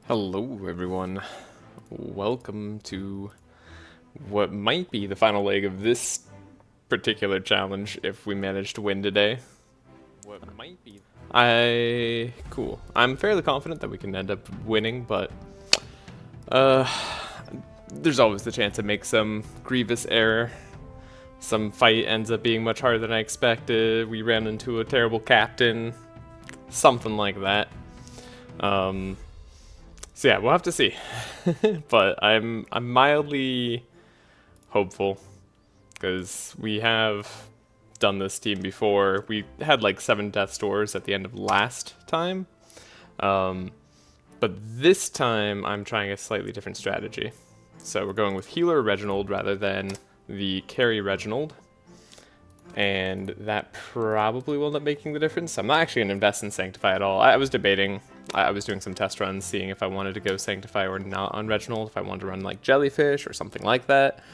Hello everyone, welcome to what might be the final leg of this particular challenge if we manage to win today. Cool. I'm fairly confident that we can end up winning, but uh, there's always the chance to make some grievous error. Some fight ends up being much harder than I expected, we ran into a terrible captain, something like that. So yeah, we'll have to see. But I'm mildly hopeful because we have done this team before. We had like 7 death stores at the end of last time. But this time I'm trying a slightly different strategy. So we're going with healer Reginald rather than the carry Reginald. And that probably will end up making the difference. I'm not actually going to invest in Sanctify at all. I was debating. I was doing some test runs, seeing if I wanted to go Sanctify or not on Reginald, if I wanted to run like Jellyfish or something like that.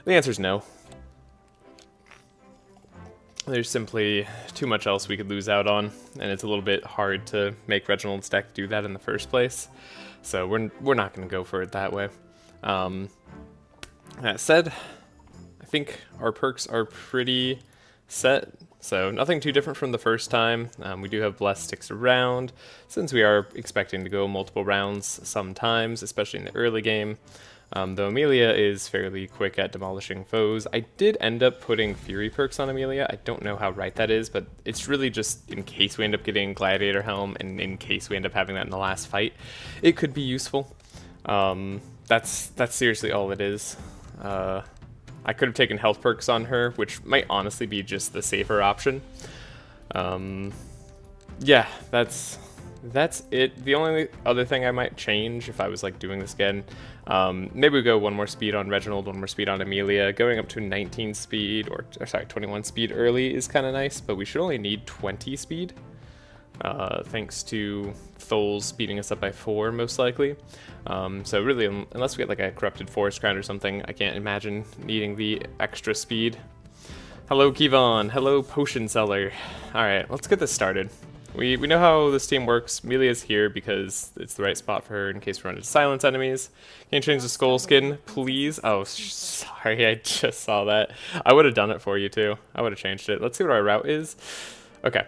The answer is no. There's simply too much else we could lose out on, and it's a little bit hard to make Reginald's deck do that in the first place. So we're not going to go for it that way. That said, I think our perks are pretty set, so nothing too different from the first time. We do have Bless sticks around, since we are expecting to go multiple rounds sometimes, especially in the early game. Though Amelia is fairly quick at demolishing foes. I did end up putting Fury perks on Amelia. I don't know how right that is, but it's really just in case we end up getting Gladiator Helm, and in case we end up having that in the last fight, it could be useful. That's seriously all it is. I could have taken health perks on her, which might honestly be just the safer option. Yeah, that's it. The only other thing I might change if I was like doing this again, maybe we go 1 more speed on Reginald, 1 more speed on Amelia. Going up to 19 speed, or sorry, 21 speed early is kind of nice, but we should only need 20 speed. Thanks to Tholes speeding us up by 4, most likely. So really, unless we get like a corrupted forest ground or something, I can't imagine needing the extra speed. Hello, Kevon. Hello, potion seller. All right, let's get this started. We know how this team works. Amelia's here because it's the right spot for her in case we run into silence enemies. Can you change the skull skin, please? Oh, sorry, I just saw that. I would have done it for you too. I would have changed it. Let's see what our route is. Okay.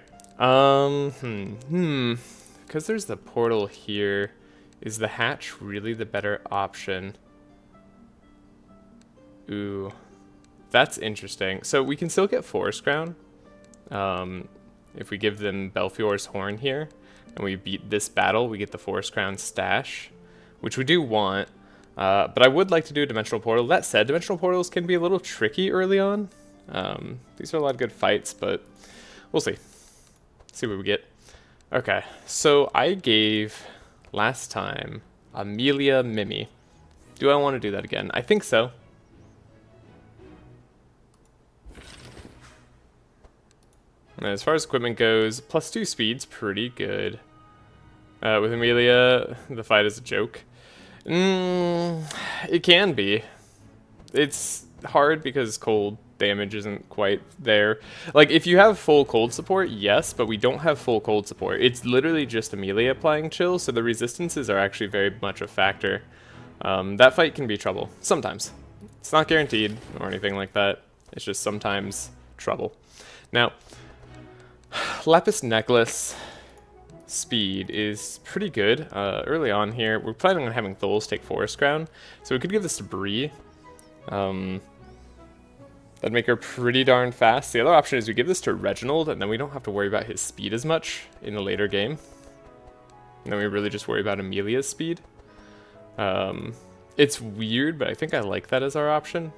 Because there's the portal here, is the hatch really the better option? Ooh, that's interesting. So we can still get Forest Ground, if we give them Belfior's Horn here, and we beat this battle, we get the Forest Crown stash, which we do want, but I would like to do a Dimensional Portal. That said, Dimensional Portals can be a little tricky early on. These are a lot of good fights, but we'll see. See what we get. Okay, so I gave last time Amelia Mimi. Do I want to do that again? I think so. And as far as equipment goes, +2 speed's pretty good. With Amelia, the fight is a joke. It can be. It's hard because cold damage isn't quite there. Like, if you have full cold support, yes, but we don't have full cold support. It's literally just Amelia applying chill, so the resistances are actually very much a factor. That fight can be trouble. Sometimes. It's not guaranteed or anything like that. It's just sometimes trouble. Now, Lapis Necklace speed is pretty good. Early on here, we're planning on having Tholes take Forest Crown, so we could give this to Bree. That'd make her pretty darn fast. The other option is we give this to Reginald, and then we don't have to worry about his speed as much in the later game. And then we really just worry about Amelia's speed. It's weird, but I think I like that as our option.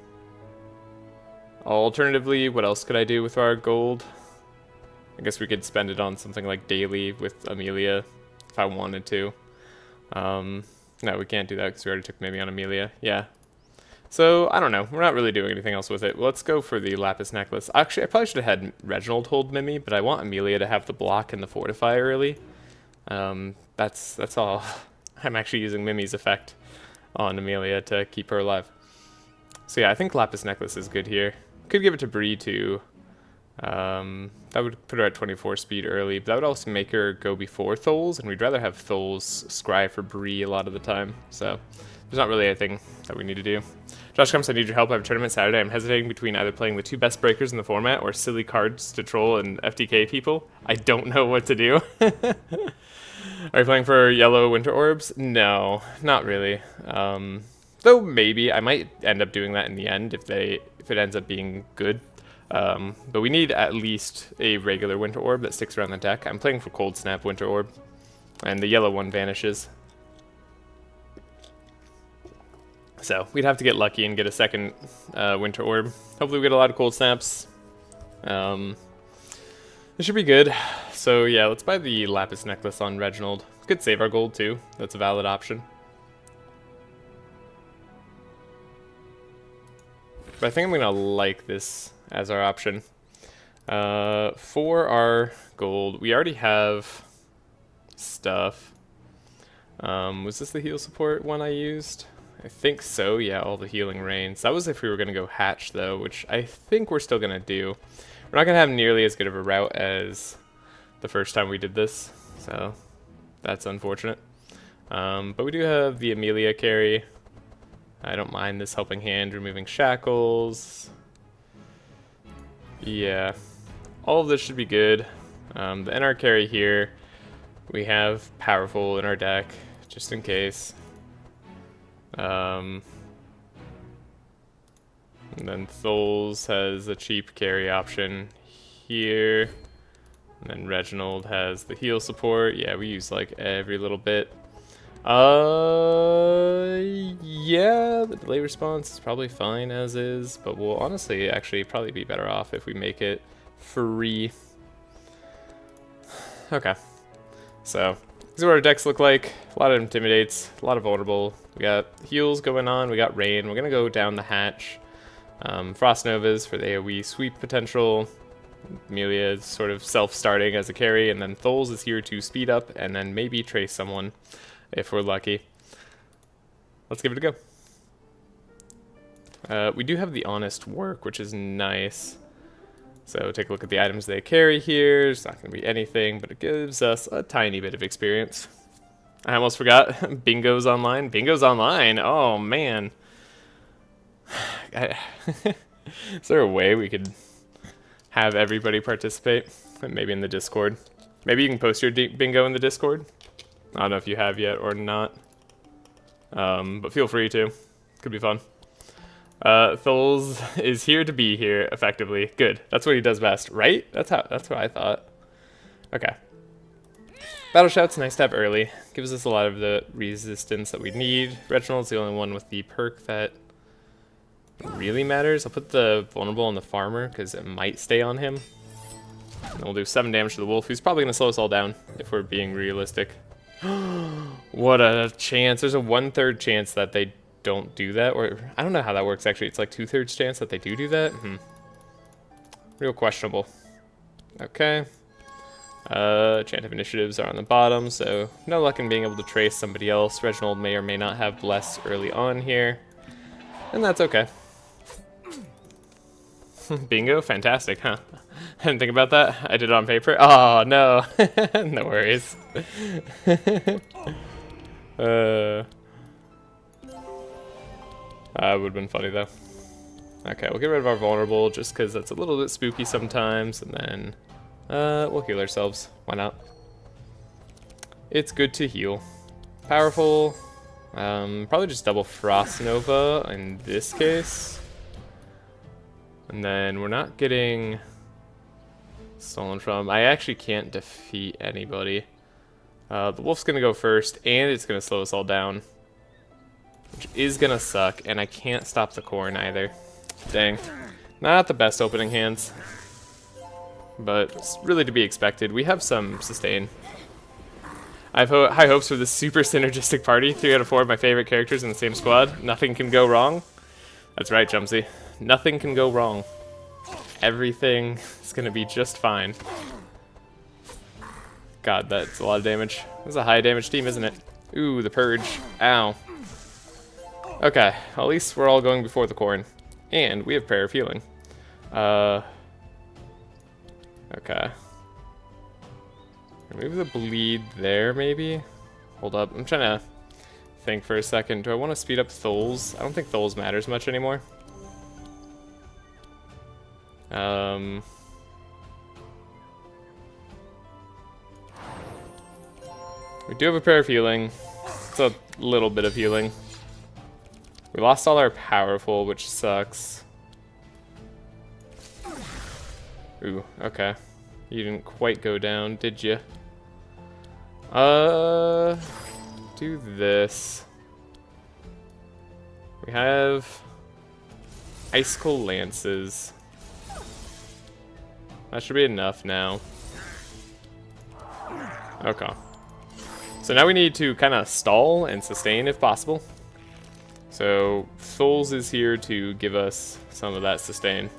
Alternatively, what else could I do with our gold? I guess we could spend it on something like daily with Amelia, if I wanted to. No, we can't do that because we already took Mimi on Amelia. Yeah. So, I don't know. We're not really doing anything else with it. Let's go for the Lapis Necklace. Actually, I probably should have had Reginald hold Mimi, but I want Amelia to have the block and the Fortify early. That's all. I'm actually using Mimi's effect on Amelia to keep her alive. So yeah, I think Lapis Necklace is good here. Could give it to Bree too. That would put her at 24 speed early, but that would also make her go before Tholes, and we'd rather have Tholes scry for Bree a lot of the time, so there's not really anything that we need to do. Josh comes, I need your help. I have a tournament Saturday. I'm hesitating between either playing the 2 best breakers in the format or silly cards to troll and FTK people. I don't know what to do. Are you playing for yellow winter orbs? No, not really. Though maybe I might end up doing that in the end if it ends up being good. But we need at least a regular winter orb that sticks around the deck. I'm playing for Cold Snap winter orb, and the yellow one vanishes. So we'd have to get lucky and get a second winter orb. Hopefully we get a lot of cold snaps. It should be good. So yeah, let's buy the lapis necklace on Reginald. Could save our gold too. That's a valid option. But I think I'm gonna like this as our option. For our gold, we already have stuff. Was this the heal support one I used? I think so, yeah, all the healing rains. That was if we were going to go hatch, though, which I think we're still going to do. We're not going to have nearly as good of a route as the first time we did this, so that's unfortunate. But we do have the Amelia carry. I don't mind this helping hand, removing shackles. Yeah, all of this should be good. The NR carry here, we have powerful in our deck, just in case. And then Tholes has a cheap carry option here. And then Reginald has the heal support. Yeah, we use like every little bit. Yeah, the delay response is probably fine as is, but we'll honestly actually probably be better off if we make it free. Okay. So, these are what our decks look like. A lot of intimidates, a lot of vulnerable. We got heals going on, we got rain. We're gonna go down the hatch. Frost Novas for the AoE sweep potential. Amelia is sort of self-starting as a carry, and then Tholes is here to speed up, and then maybe trace someone if we're lucky. Let's give it a go. We do have the Honest Work, which is nice. So take a look at the items they carry here. It's not going to be anything, but it gives us a tiny bit of experience. I almost forgot. Bingo's online. Bingo's online. Oh, man. Is there a way we could have everybody participate? Maybe in the Discord. Maybe you can post your bingo in the Discord. I don't know if you have yet or not. But feel free to. Could be fun. Tholes is here to be here, effectively. Good. That's what he does best, right? That's what I thought. Okay. Battle Shout's nice to have early. Gives us a lot of the resistance that we need. Reginald's the only one with the perk that really matters. I'll put the vulnerable on the farmer because it might stay on him. And we'll do 7 damage to the wolf, who's probably going to slow us all down if we're being realistic. What a chance. There's a 1/3 chance that they don't do that, or I don't know how that works actually. It's like 2/3 chance that they do that. Real questionable. Okay. Chant of initiatives are on the bottom, so no luck in being able to trace somebody else. Reginald may or may not have bless early on here, and that's okay. Bingo, fantastic, huh? I didn't think about that. I did it on paper. Oh no, no worries. Would have been funny though. Okay, we'll get rid of our vulnerable just because that's a little bit spooky sometimes, and then we'll heal ourselves. Why not? It's good to heal. Powerful. Probably just double Frost Nova in this case. And then we're not getting stolen from. I actually can't defeat anybody. The wolf's gonna go first, and it's gonna slow us all down, which is gonna suck, and I can't stop the corn either. Dang. Not the best opening hands, but it's really to be expected. We have some sustain. I have high hopes for this super synergistic party. 3 out of 4 of my favorite characters in the same squad. Nothing can go wrong. That's right, Chumsy. Nothing can go wrong. Everything is gonna be just fine. God, that's a lot of damage. This is a high damage team, isn't it? Ooh, the purge. Ow. Okay, at least we're all going before the corn. And we have prayer of healing. Okay. Remove the bleed there, maybe? Hold up. I'm trying to think for a second. Do I want to speed up Tholes? I don't think Tholes matters much anymore. We do have a prayer of healing. It's a little bit of healing. We lost all our powerful, which sucks. Ooh, okay. You didn't quite go down, did you? Do this. We have Icicle Lances. That should be enough now. Okay. So now we need to kind of stall and sustain if possible. So Tholes is here to give us some of that sustain.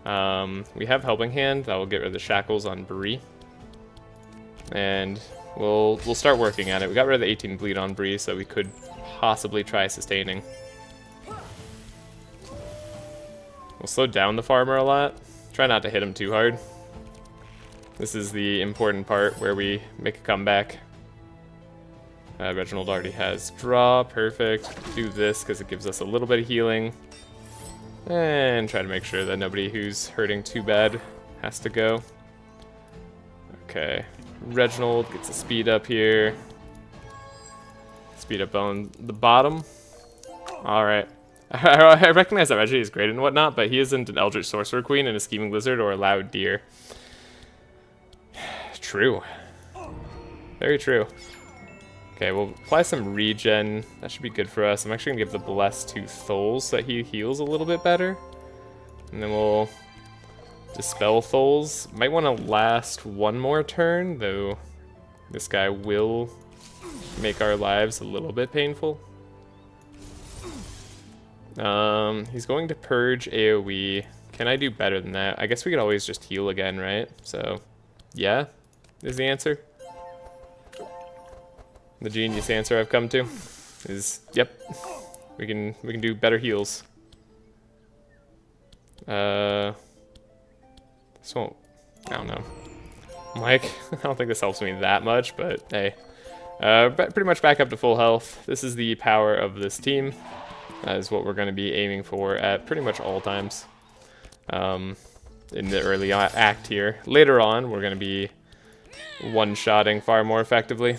We have Helping Hand that will get rid of the shackles on Bree. And we'll start working at it. We got rid of the 18 bleed on Bree, so we could possibly try sustaining. We'll slow down the farmer a lot. Try not to hit him too hard. This is the important part where we make a comeback. Reginald already has draw, perfect. Do this because it gives us a little bit of healing. And try to make sure that nobody who's hurting too bad has to go. Okay, Reginald gets a speed up here. Speed up on the bottom. Alright. I recognize that Reggie is great and whatnot, but he isn't an Eldritch Sorcerer Queen and a Scheming Lizard or a Loud Deer. True. Very true. Okay, we'll apply some regen. That should be good for us. I'm actually gonna give the Bless to Tholes so that he heals a little bit better. And then we'll Dispel Tholes. Might want to last one more turn, though this guy will make our lives a little bit painful. He's going to Purge AoE. Can I do better than that? I guess we could always just heal again, right? So, yeah, is the answer. The genius answer I've come to is, yep, we can do better heals. So, I don't know. Like, I don't think this helps me that much, but hey. Pretty much back up to full health. This is the power of this team. That is what we're going to be aiming for at pretty much all times. In the early act here. Later on, we're going to be one-shotting far more effectively.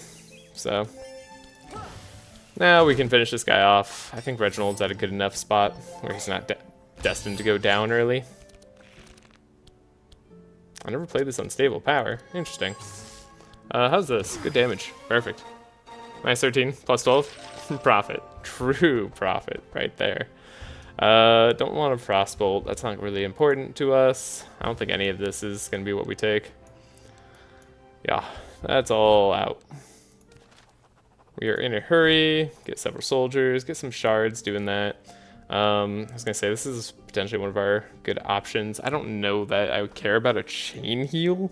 So, now we can finish this guy off. I think Reginald's at a good enough spot where he's not destined to go down early. I never played this unstable power. Interesting. How's this? Good damage. Perfect. Minus 13, plus 12. Profit. True profit right there. Don't want a Frostbolt. That's not really important to us. I don't think any of this is going to be what we take. Yeah, that's all out. We are in a hurry. Get several soldiers. Get some shards doing that. I was going to say, this is potentially one of our good options. I don't know that I would care about a chain heal.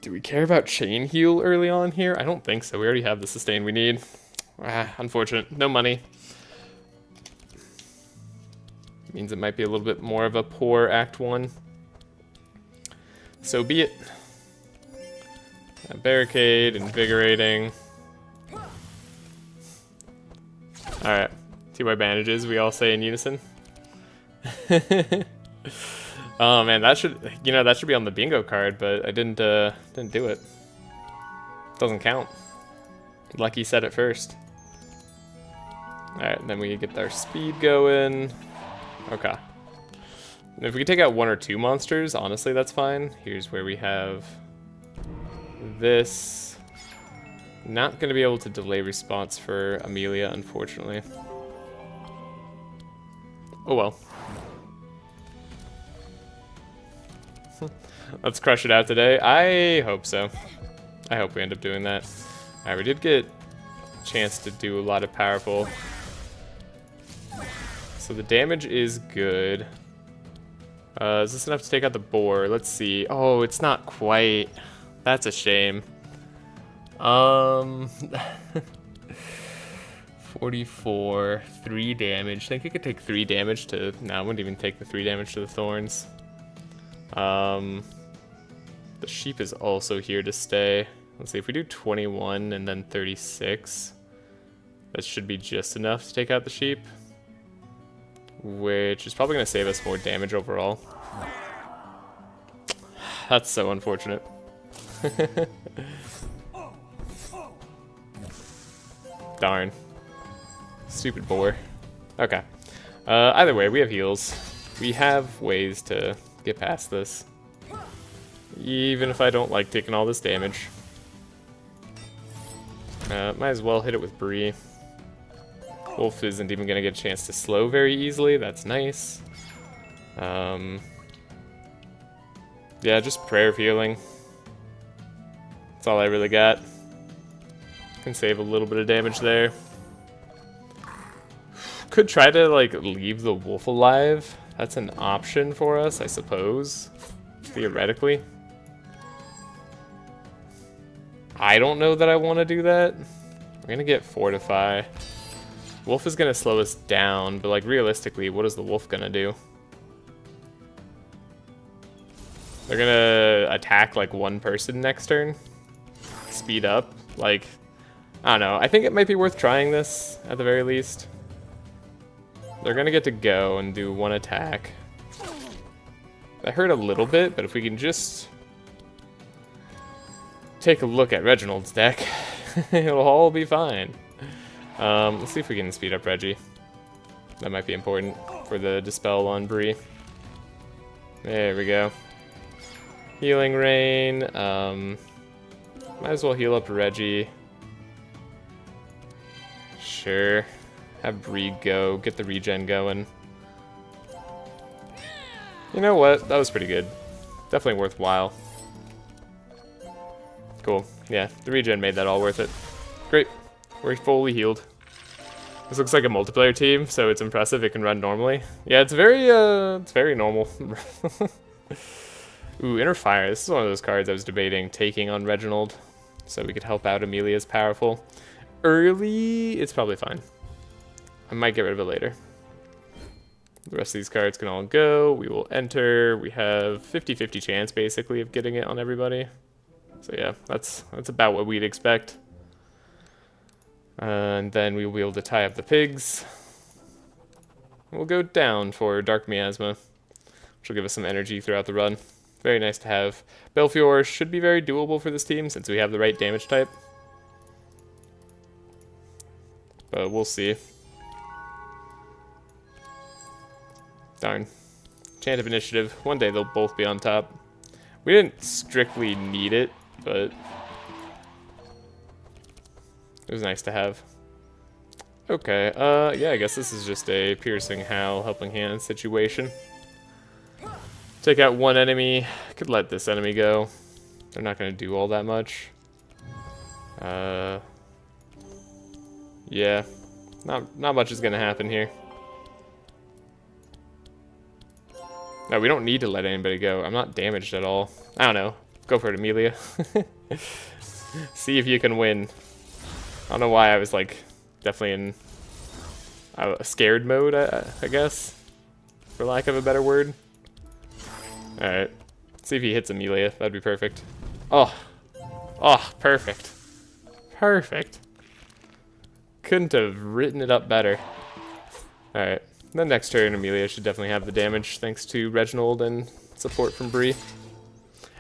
Do we care about chain heal early on here? I don't think so. We already have the sustain we need. Unfortunate. No money. Means it might be a little bit more of a poor Act 1. So be it. A barricade, invigorating. Alright. TY bandages, we all say in unison. Oh man, that should be on the bingo card, but I didn't do it. Doesn't count. Lucky said it first. Alright, then we get our speed going. Okay. And if we could take out one or two monsters, honestly, that's fine. Here's where we have this. Not going to be able to delay response for Amelia, unfortunately. Oh well. Let's crush it out today. I hope so. I hope we end up doing that. Alright, we did get a chance to do a lot of powerful. So the damage is good. Is this enough to take out the boar? Let's see. Oh, it's not quite. That's a shame. 44, 3 damage. I think it could take 3 damage to... No, I wouldn't even take the 3 damage to the thorns. The sheep is also here to stay. Let's see, if we do 21 and then 36, that should be just enough to take out the sheep, which is probably going to save us more damage overall. That's so unfortunate. Darn. Stupid boar. Okay. Either way, we have heals. We have ways to get past this. Even if I don't like taking all this damage. Might as well hit it with Bree. Wolf isn't even going to get a chance to slow very easily. That's nice. Yeah, just prayer of healing. That's all I really got. Can save a little bit of damage there. Could try to, like, leave the wolf alive. That's an option for us, I suppose. Theoretically. I don't know that I want to do that. We're going to get Fortify. Wolf is going to slow us down, but, like, realistically, what is the wolf going to do? They're going to attack, like, one person next turn. Speed up. Like, I don't know. I think it might be worth trying this, at the very least. They're going to get to go and do one attack. That hurt a little bit, but if we can just take a look at Reginald's deck, it'll all be fine. Let's see if we can speed up Reggie. That might be important for the Dispel on Bree. There we go. Healing Rain. Might as well heal up Reggie. Sure. Have Bree go. Get the regen going. You know what? That was pretty good. Definitely worthwhile. Cool. Yeah, the regen made that all worth it. Great. We're fully healed. This looks like a multiplayer team, so it's impressive it can run normally. Yeah, it's very normal. Ooh, Inner Fire. This is one of those cards I was debating taking on Reginald, so we could help out Amelia's powerful. Early, it's probably fine. I might get rid of it later. The rest of these cards can all go. We will enter. We have 50-50 chance, basically, of getting it on everybody. So yeah, that's about what we'd expect. And then we'll be able to tie up the pigs. We'll go down for Dark Miasma, which will give us some energy throughout the run. Very nice to have. Belfior should be very doable for this team since we have the right damage type. But we'll see. Darn. Chant of Initiative. One day they'll both be on top. We didn't strictly need it, but it was nice to have. Okay, yeah, I guess this is just a Piercing Howl, Helping Hand situation. Take out one enemy. Could let this enemy go. They're not going to do all that much. Yeah, not much is going to happen here. No, we don't need to let anybody go. I'm not damaged at all. I don't know. Go for it, Amelia. See if you can win. I don't know why I was, like, definitely in a scared mode, I guess, for lack of a better word. Alright. See if he hits Amelia. That'd be perfect. Oh. Oh, perfect. Perfect. Couldn't have written it up better. Alright. The next turn, Amelia should definitely have the damage, thanks to Reginald and support from Bree.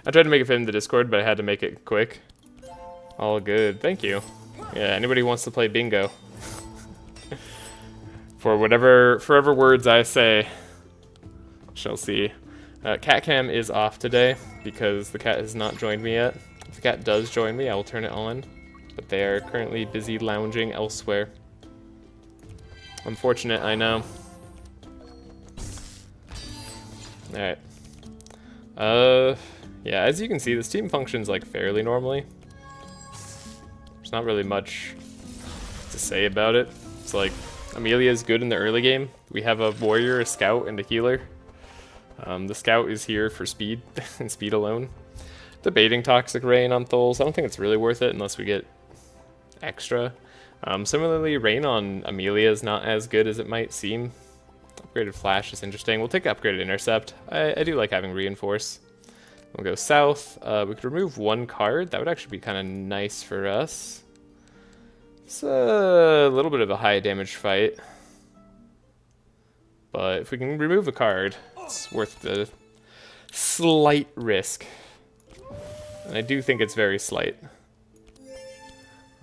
I tried to make it fit in the Discord, but I had to make it quick. All good. Thank you. Yeah, anybody who wants to play bingo. For forever words I say, shall see. Cat cam is off today because the cat has not joined me yet. If the cat does join me, I will turn it on, but they are currently busy lounging elsewhere. Unfortunate, I know. Alright. Yeah, as you can see, this team functions, like, fairly normally. There's not really much to say about it. It's like, Amelia's good in the early game. We have a warrior, a scout, and a healer. The scout is here for speed, and speed alone. Debating Toxic Rain on Tholes. I don't think it's really worth it unless we get extra. Similarly, Rain on Amelia is not as good as it might seem. Upgraded Flash is interesting. We'll take Upgraded Intercept. I do like having Reinforce. We'll go south. We could remove one card. That would actually be kind of nice for us. It's a little bit of a high damage fight. But if we can remove a card, it's worth the slight risk. And I do think it's very slight.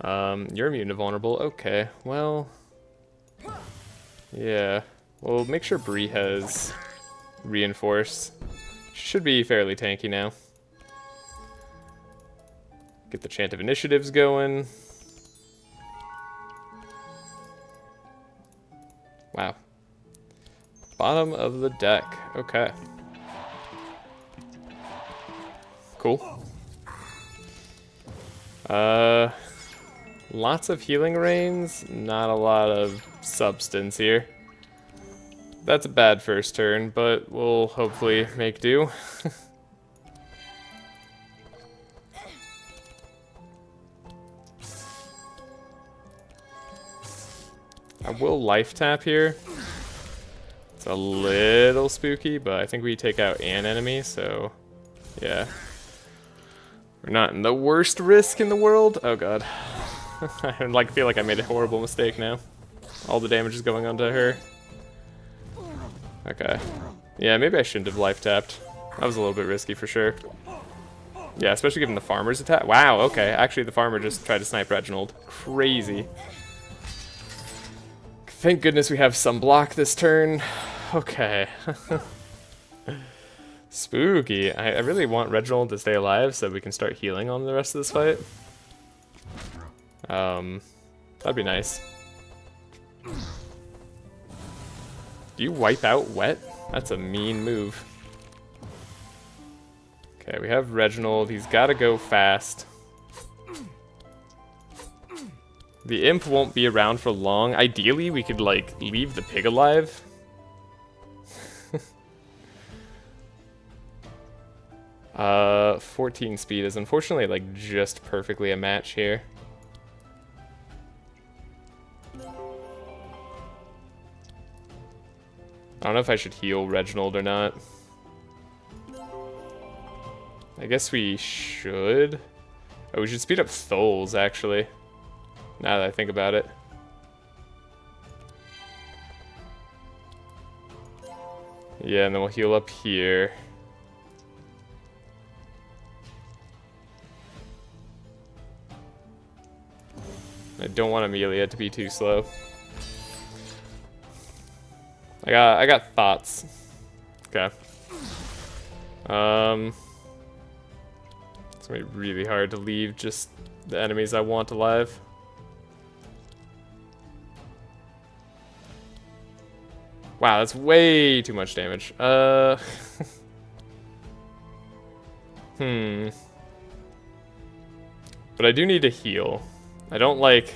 You're immune to vulnerable. Okay, well... yeah. We'll make sure Bree has Reinforce. Should be fairly tanky now. Get the Chant of Initiatives going. Wow. Bottom of the deck. Okay. Cool. Lots of healing rains, not a lot of substance here. That's a bad first turn, but we'll hopefully make do. I will life tap here. It's a little spooky, but I think we take out an enemy, so yeah. We're not in the worst risk in the world. Oh god. I feel like I made a horrible mistake now. All the damage is going onto her. Okay. Yeah, maybe I shouldn't have life tapped. That was a little bit risky for sure. Yeah, especially given the farmer's attack. Wow, okay. Actually, the farmer just tried to snipe Reginald. Crazy. Thank goodness we have some block this turn. Okay. Spooky. I really want Reginald to stay alive so we can start healing on the rest of this fight. That'd be nice. Do you wipe out wet? That's a mean move. Okay, we have Reginald. He's got to go fast. The imp won't be around for long. Ideally, we could, like, leave the pig alive. 14 speed is unfortunately, like, just perfectly a match here. I don't know if I should heal Reginald or not. I guess we should. Oh, we should speed up Tholes, actually. Now that I think about it. Yeah, and then we'll heal up here. I don't want Amelia to be too slow. I got thoughts. Okay. It's gonna be really hard to leave just the enemies I want alive. Wow, that's way too much damage. But I do need to heal. I don't like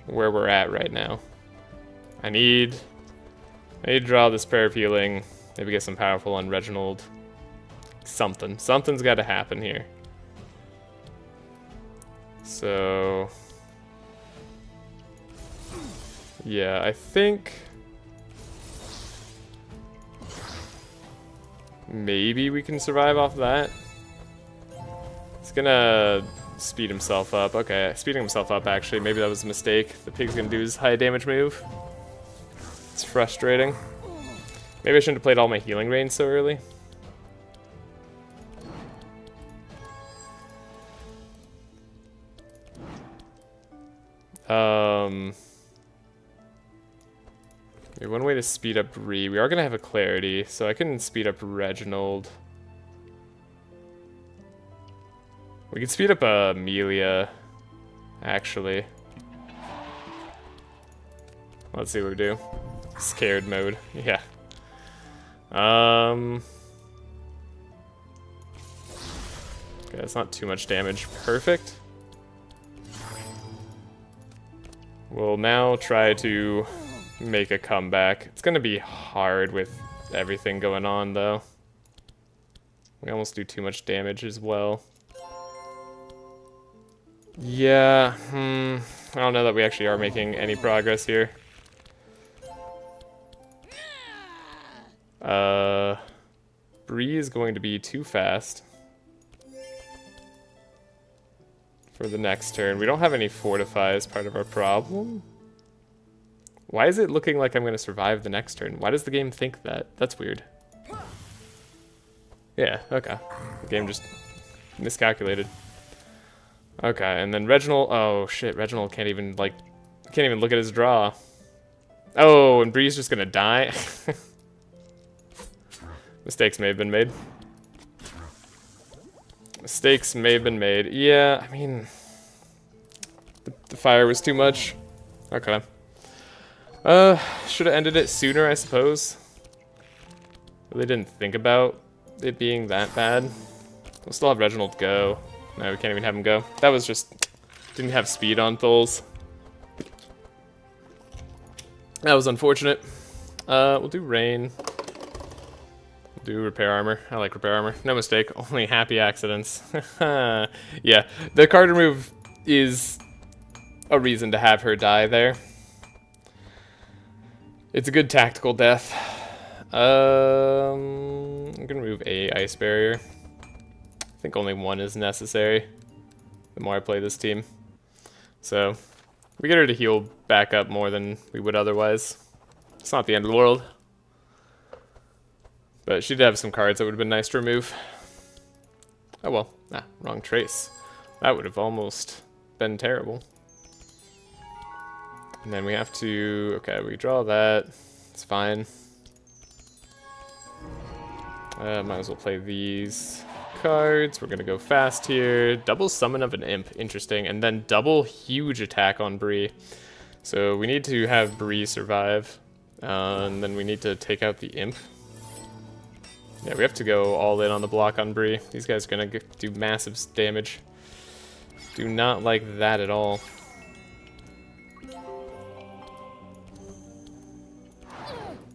where we're at right now. I need to draw this pair of healing. Maybe get some powerful on Reginald. Something's got to happen here. So yeah, I think maybe we can survive off that. He's gonna speed himself up. Okay, speeding himself up actually. Maybe that was a mistake. The pig's gonna do his high damage move. It's frustrating. Maybe I shouldn't have played all my healing rains so early. Maybe one way to speed up Bree. We are gonna have a clarity, so I can speed up Reginald. We can speed up Amelia, actually. Let's see what we do. Scared mode, yeah. Okay, that's not too much damage. Perfect. We'll now try to make a comeback. It's gonna be hard with everything going on, though. We almost do too much damage as well. Yeah, I don't know that we actually are making any progress here. Bree is going to be too fast for the next turn. We don't have any fortify as part of our problem. Why is it looking like I'm going to survive the next turn? Why does the game think that? That's weird. Yeah, okay. The game just miscalculated. Okay, and then Reginald. Oh shit, Reginald can't even look at his draw. Oh, and Bree's just gonna die. Mistakes may have been made. Mistakes may have been made. Yeah, I mean, the fire was too much. Okay. Should have ended it sooner, I suppose. Really didn't think about it being that bad. We'll still have Reginald go. No, we can't even have him go. That was just... didn't have speed on Tholes. That was unfortunate. We'll do Rain. We'll do Repair Armor. I like Repair Armor. No mistake. Only happy accidents. Yeah, the card remove is a reason to have her die there. It's a good tactical death. I'm gonna remove a Ice Barrier. I think only one is necessary the more I play this team. So, we get her to heal back up more than we would otherwise. It's not the end of the world. But she did have some cards that would have been nice to remove. Oh well, wrong trace. That would have almost been terrible. And then we have to, okay, we draw that. It's fine. Might as well play these cards. We're gonna go fast here. Double summon of an imp, interesting. And then double huge attack on Bree. So we need to have Bree survive. And then we need to take out the imp. Yeah, we have to go all in on the block on Bree. These guys are gonna do massive damage. Do not like that at all.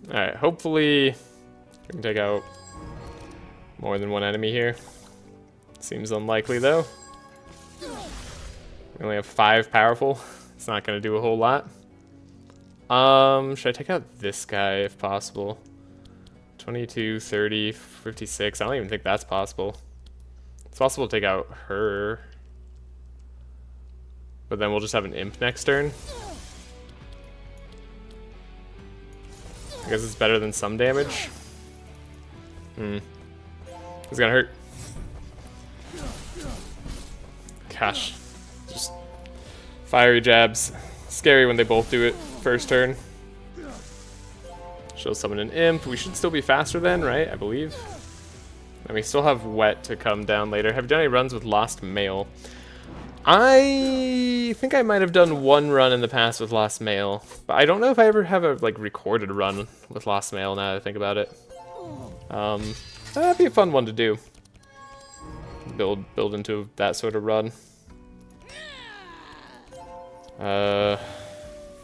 Alright, hopefully we can take out more than one enemy here. Seems unlikely though. We only have 5 powerful. It's not gonna do a whole lot. Should I take out this guy if possible? 22, 30, 56. I don't even think that's possible. It's possible to take out her. But then we'll just have an imp next turn. I guess it's better than some damage. It's gonna hurt. Gosh. Just fiery jabs. Scary when they both do it first turn. She'll summon an imp. We should still be faster then, right? I believe. And we still have wet to come down later. Have you done any runs with Lost Mail? I think I might have done one run in the past with Lost Mail, but I don't know if I ever have a recorded run with Lost Mail now that I think about it. That'd be a fun one to do. Build into that sort of run.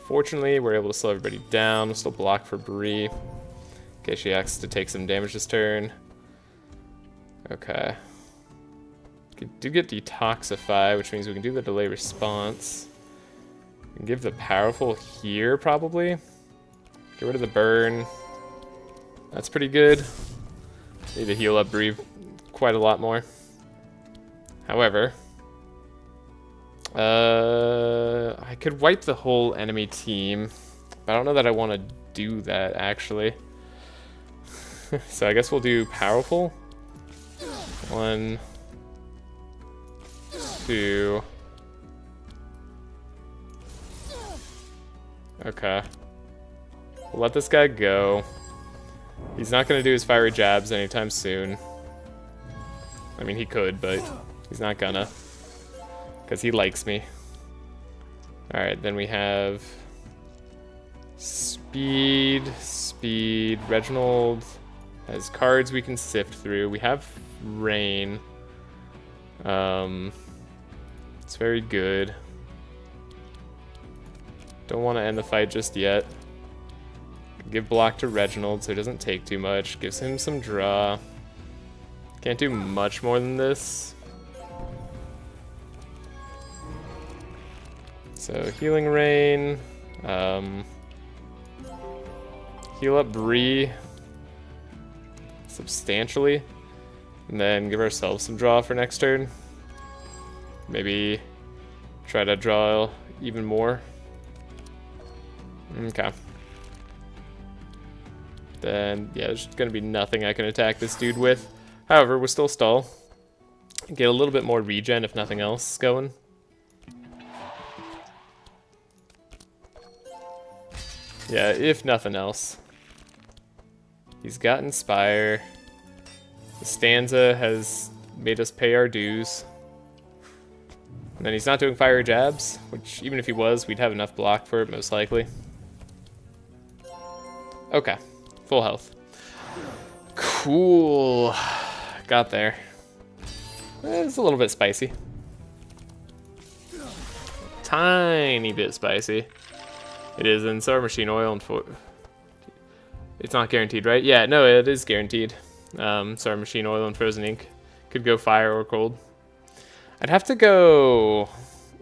Fortunately, we're able to slow everybody down. We'll still block for Bree in case she has to take some damage this turn. Okay. We do get Detoxify, which means we can do the delay response. We can give the powerful here, probably. Get rid of the burn. That's pretty good. Need to heal up Bree quite a lot more. However, I could wipe the whole enemy team, but I don't know that I want to do that, actually. So I guess we'll do powerful. 1, 2. Okay. We'll let this guy go. He's not going to do his fiery jabs anytime soon. I mean, he could, but he's not gonna. Because he likes me. Alright, then we have speed. Reginald has cards we can sift through. We have rain. It's very good. Don't want to end the fight just yet. Give block to Reginald so he doesn't take too much. Gives him some draw. Can't do much more than this. So healing rain. Heal up Bree. substantially. And then give ourselves some draw for next turn. Maybe try to draw even more. Okay. Then, yeah, there's gonna be nothing I can attack this dude with. However, we'll still stall. Get a little bit more regen, if nothing else, going. Yeah, if nothing else. He's got Inspire. The stanza has made us pay our dues. And then he's not doing fire jabs, which even if he was, we'd have enough block for it, most likely. Okay, full health. Cool. Got there. It's a little bit spicy. Tiny bit spicy. It is in Sour Machine Oil and it's not guaranteed, right? Yeah, no, it is guaranteed. Sour Machine Oil and Frozen Ink. Could go fire or cold. I'd have to go...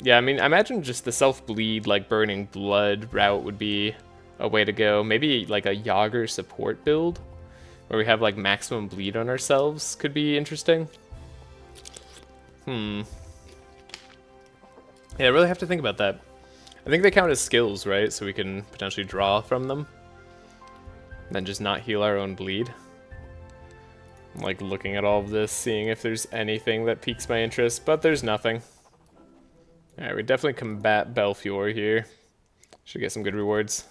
Yeah, I mean, I imagine just the self-bleed, like burning blood route would be a way to go. Maybe like a Yager support build, where we have like maximum bleed on ourselves could be interesting. Yeah, I really have to think about that. I think they count as skills, right? So we can potentially draw from them. And then just not heal our own bleed. I'm like looking at all of this, seeing if there's anything that piques my interest, but there's nothing. Alright, we definitely combat Belfior here. Should get some good rewards.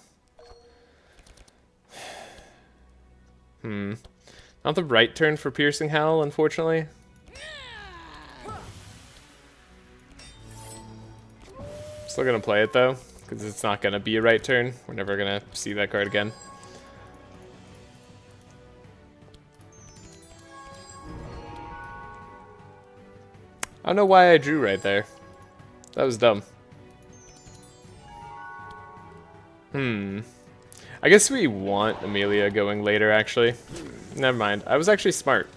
Not the right turn for Piercing Howl, unfortunately. Still gonna play it though, because it's not gonna be a right turn. We're never gonna see that card again. I don't know why I drew right there. That was dumb. I guess we want Amelia going later, actually. Never mind. I was actually smart.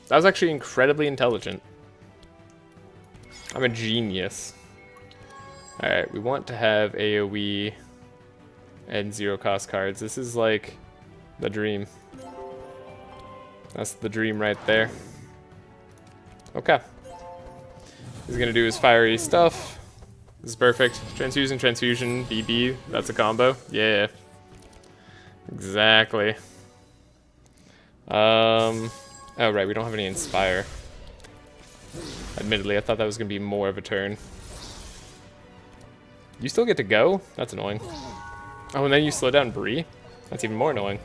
I was actually incredibly intelligent. I'm a genius. Alright, we want to have AoE and zero cost cards. This is like the dream. That's the dream right there. Okay. He's gonna do his fiery stuff. This is perfect. Transfusion, transfusion, BB. That's a combo. Yeah. Exactly. Oh right, we don't have any Inspire. Admittedly, I thought that was gonna be more of a turn. You still get to go? That's annoying. Oh, and then you slow down Bree? That's even more annoying.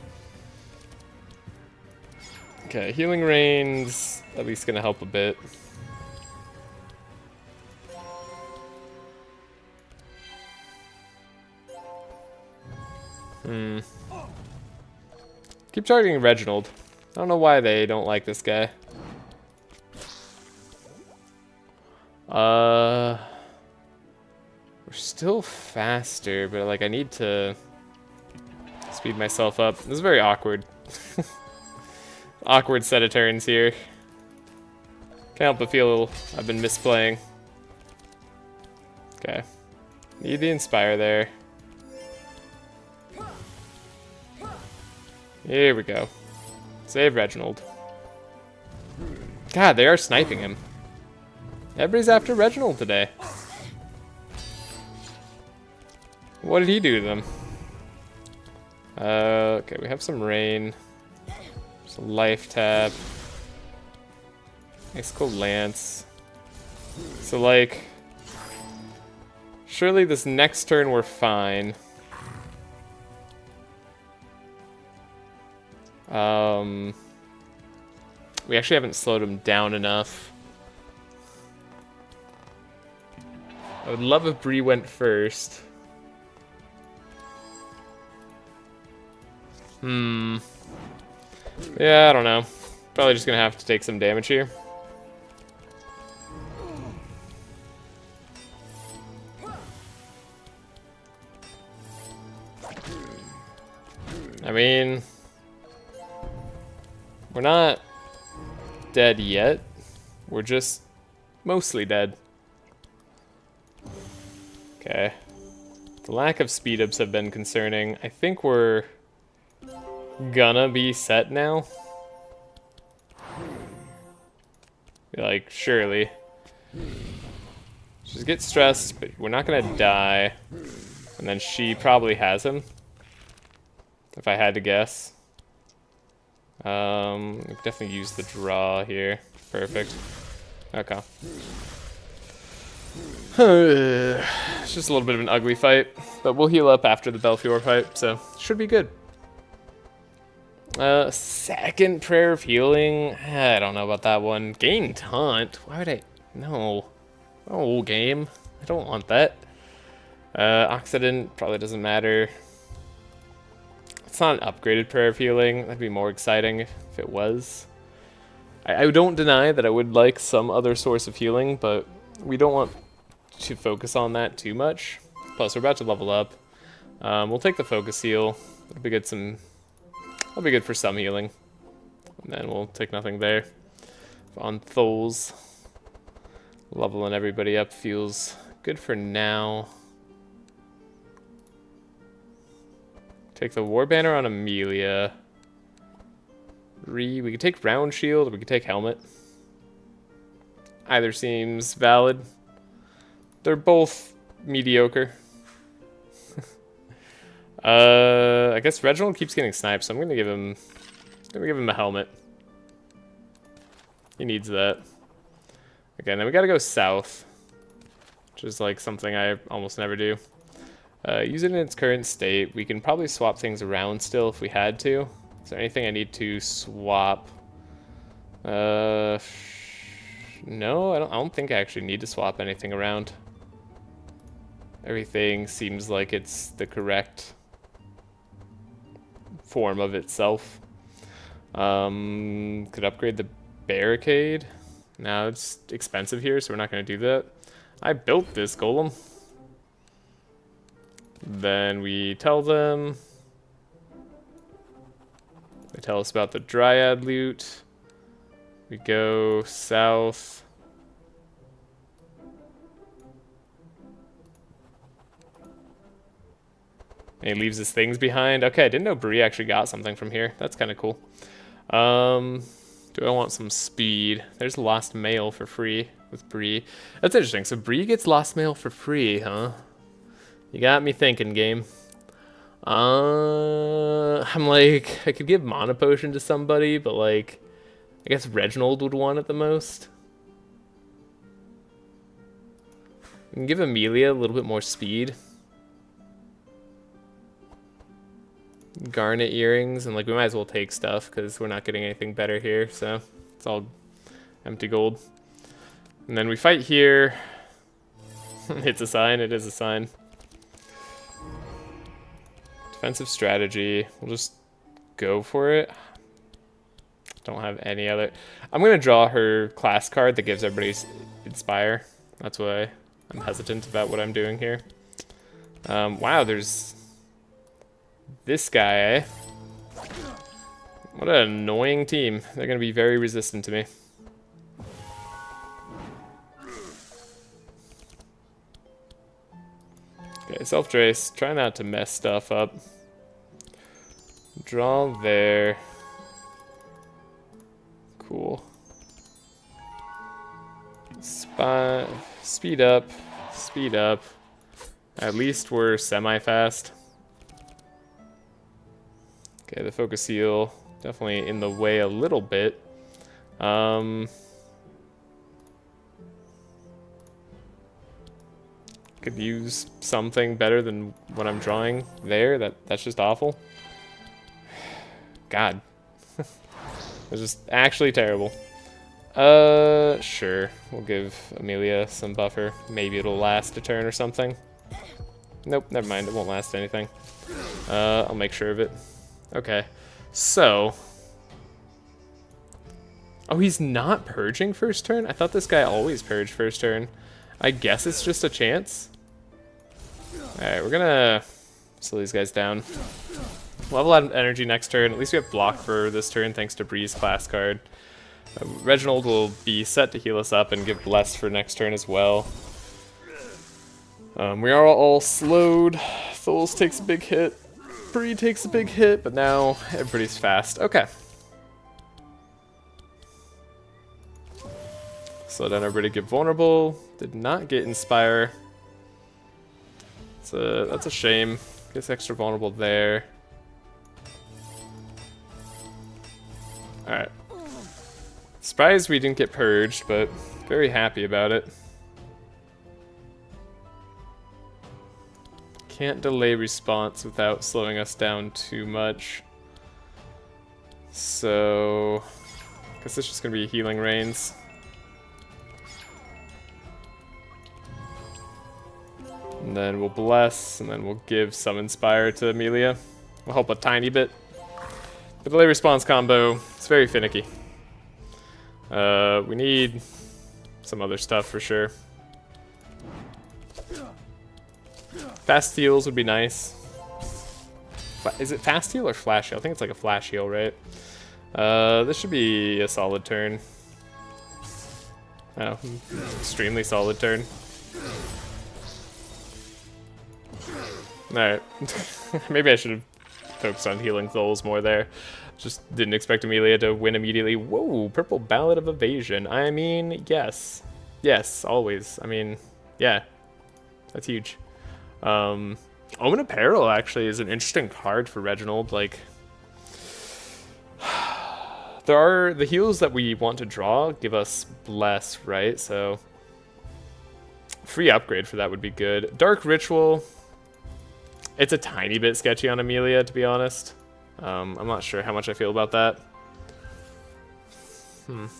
Okay, Healing Rain's at least gonna help a bit. Keep targeting Reginald. I don't know why they don't like this guy. We're still faster, but like I need to speed myself up. This is very awkward. Awkward set of turns here. Can't help but feel I've been misplaying. Okay. Need the Inspire there. Here we go. Save Reginald. God, they are sniping him. Everybody's after Reginald today. What did he do to them? Okay, we have some rain. Some life tap. Icicle Lance. So like, surely this next turn we're fine. We actually haven't slowed him down enough. I would love if Bree went first. Yeah, I don't know. Probably just gonna have to take some damage here. I mean, we're not dead yet. We're just mostly dead. Okay. The lack of speed ups have been concerning. I think we're gonna be set now. Like, surely. Just get stressed, but we're not gonna die. And then she probably has him. If I had to guess. We could definitely use the draw here. Perfect. Okay. It's just a little bit of an ugly fight, but we'll heal up after the Belfior fight, so should be good. Second Prayer of Healing. I don't know about that one. Gain Taunt. Why would I? No. Oh, game. I don't want that. Occident probably doesn't matter. It's not an upgraded Prayer of Healing. That'd be more exciting if it was. I don't deny that I would like some other source of healing, but we don't want to focus on that too much. Plus, we're about to level up. We'll take the focus heal. It'll be good. That'll be good for some healing. And then we'll take nothing there. On Tholes, leveling everybody up feels good for now. Take the War Banner on Amelia. We could take Round Shield, or we could take Helmet. Either seems valid. They're both mediocre. I guess Reginald keeps getting sniped, so I'm gonna give him a helmet. He needs that. Okay, and then we gotta go south, which is like something I almost never do. Use it in its current state. We can probably swap things around still if we had to. Is there anything I need to swap? No, I don't think I actually need to swap anything around. Everything seems like it's the correct form of itself. Could upgrade the barricade. Now it's expensive here, so we're not going to do that. I built this golem. Then we tell them. They tell us about the Dryad loot. We go south. And he leaves his things behind. Okay, I didn't know Bree actually got something from here. That's kind of cool. Do I want some speed? There's Lost Mail for free with Bree. That's interesting. So Bree gets Lost Mail for free, huh? You got me thinking, game. I'm like, I could give Mana Potion to somebody, but like, I guess Reginald would want it the most. We can give Amelia a little bit more speed. Garnet earrings, and like we might as well take stuff because we're not getting anything better here, so it's all empty gold. And then we fight here. It's a sign. It is a sign. Defensive strategy. We'll just go for it. Don't have any other. I'm gonna draw her class card that gives everybody inspire. That's why I'm hesitant about what I'm doing here. Wow, there's this guy, eh? What an annoying team. They're gonna be very resistant to me. Okay, self-trace. Try not to mess stuff up. Draw there. Cool. Speed up. Speed up. At least we're semi-fast. Okay, the focus heal definitely in the way a little bit. Could use something better than what I'm drawing there. That's just awful. God. It's just actually terrible. Sure. We'll give Amelia some buffer. Maybe it'll last a turn or something. Nope, never mind. It won't last anything. I'll make sure of it. Okay. So. Oh, he's not purging first turn? I thought this guy always purged first turn. I guess it's just a chance. Alright, we're gonna slow these guys down. We'll have a lot of energy next turn. At least we have block for this turn thanks to Bree's class card. Reginald will be set to heal us up and give bless for next turn as well. We are all slowed. Tholes takes a big hit. Bree takes a big hit, but now everybody's fast. Okay. Slow down everybody, get vulnerable. Did not get inspire. That's a shame. Gets extra vulnerable there. Alright. Surprised we didn't get purged, but very happy about it. Can't delay response without slowing us down too much. So, I guess it's just gonna be healing rains. And then we'll bless, and then we'll give some inspire to Amelia. We'll help a tiny bit. The delay response combo, it's very finicky. We need some other stuff for sure. Fast heals would be nice. Is it fast heal or flash heal? I think it's like a flash heal, right? This should be a solid turn. Oh, extremely solid turn. Alright. Maybe I should have focused on healing souls more there. Just didn't expect Amelia to win immediately. Whoa, purple Ballad of Evasion. I mean, yes. Yes, always. I mean, yeah. That's huge. Omen of Peril actually is an interesting card for Reginald. Like, there are the heals that we want to draw give us bless, right? So free upgrade for that would be good. Dark Ritual. It's a tiny bit sketchy on Amelia, to be honest. I'm not sure how much I feel about that.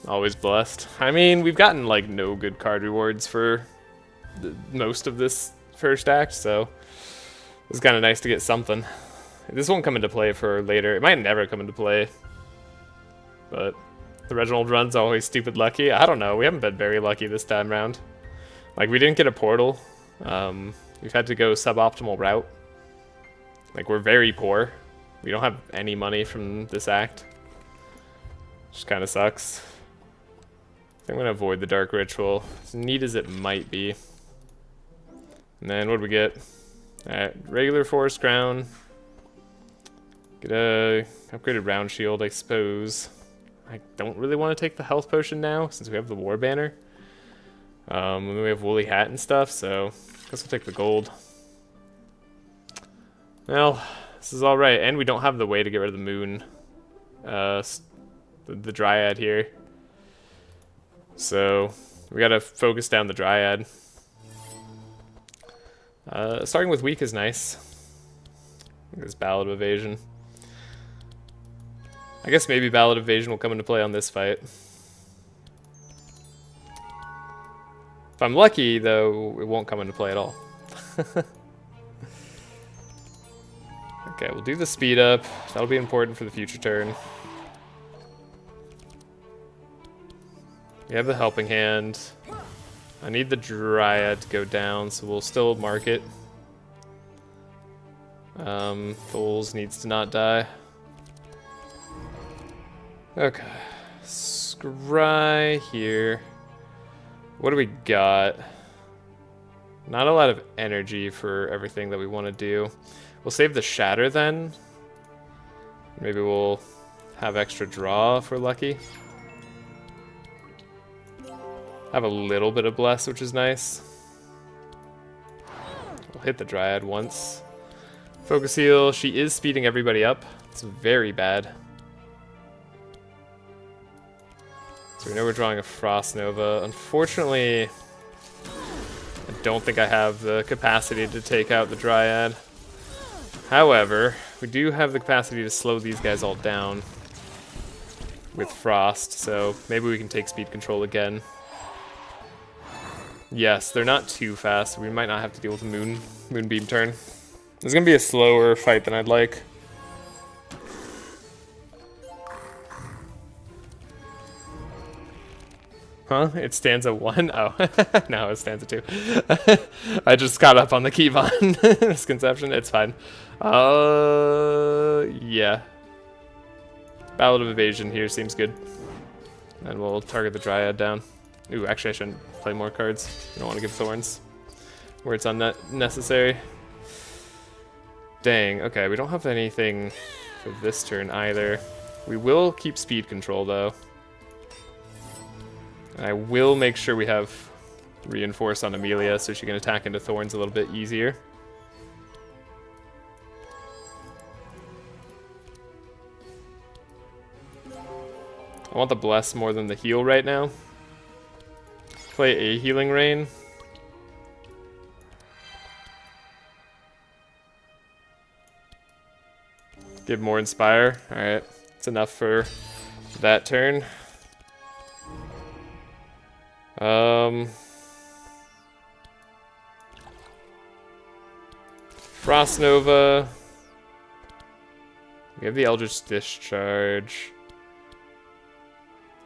Always blessed. I mean, we've gotten like no good card rewards for most of this first act, so it's kind of nice to get something. This won't come into play for later. It might never come into play. But the Reginald run's always stupid lucky. I don't know. We haven't been very lucky this time around. Like, we didn't get a portal. We've had to go suboptimal route. Like, we're very poor. We don't have any money from this act. Which kind of sucks. I think I'm going to avoid the Dark Ritual. As neat as it might be. And then what do we get? Alright, regular Forest Crown. Get a upgraded Round Shield, I suppose. I don't really want to take the health potion now, since we have the War Banner. And then we have Woolly Hat and stuff, so I guess we'll take the gold. Well, this is alright, and we don't have the way to get rid of the moon. The Dryad here. So, we gotta focus down the Dryad. Starting with weak is nice. This Ballad of Evasion. I guess maybe Ballad of Evasion will come into play on this fight. If I'm lucky, though, it won't come into play at all. Okay, we'll do the speed up. That'll be important for the future turn. We have the Helping Hand. I need the Dryad to go down, so we'll still mark it. Fools needs to not die. Okay. Scry here. What do we got? Not a lot of energy for everything that we want to do. We'll save the Shatter then. Maybe we'll have extra draw if we're lucky. Have a little bit of Bless, which is nice. We'll hit the Dryad once. Focus Heal. She is speeding everybody up. It's very bad. So we know we're drawing a Frost Nova. Unfortunately, I don't think I have the capacity to take out the Dryad. However, we do have the capacity to slow these guys all down with Frost, so maybe we can take speed control again. Yes, they're not too fast, so we might not have to deal with the Moonbeam turn. It's going to be a slower fight than I'd like. Huh? It stands at 1? Oh, no, it stands at 2. I just got up on the Keyvon misconception. It's fine. Yeah. Ballad of Evasion here seems good. And we'll target the Dryad down. Ooh, actually I shouldn't play more cards. I don't want to give Thorns where it's unnecessary. Dang, okay, we don't have anything for this turn either. We will keep speed control though. And I will make sure we have reinforce on Amelia so she can attack into thorns a little bit easier. I want the bless more than the heal right now. Play a healing rain. Give more inspire. Alright, it's enough for that turn. Frost Nova. We have the Eldritch Discharge.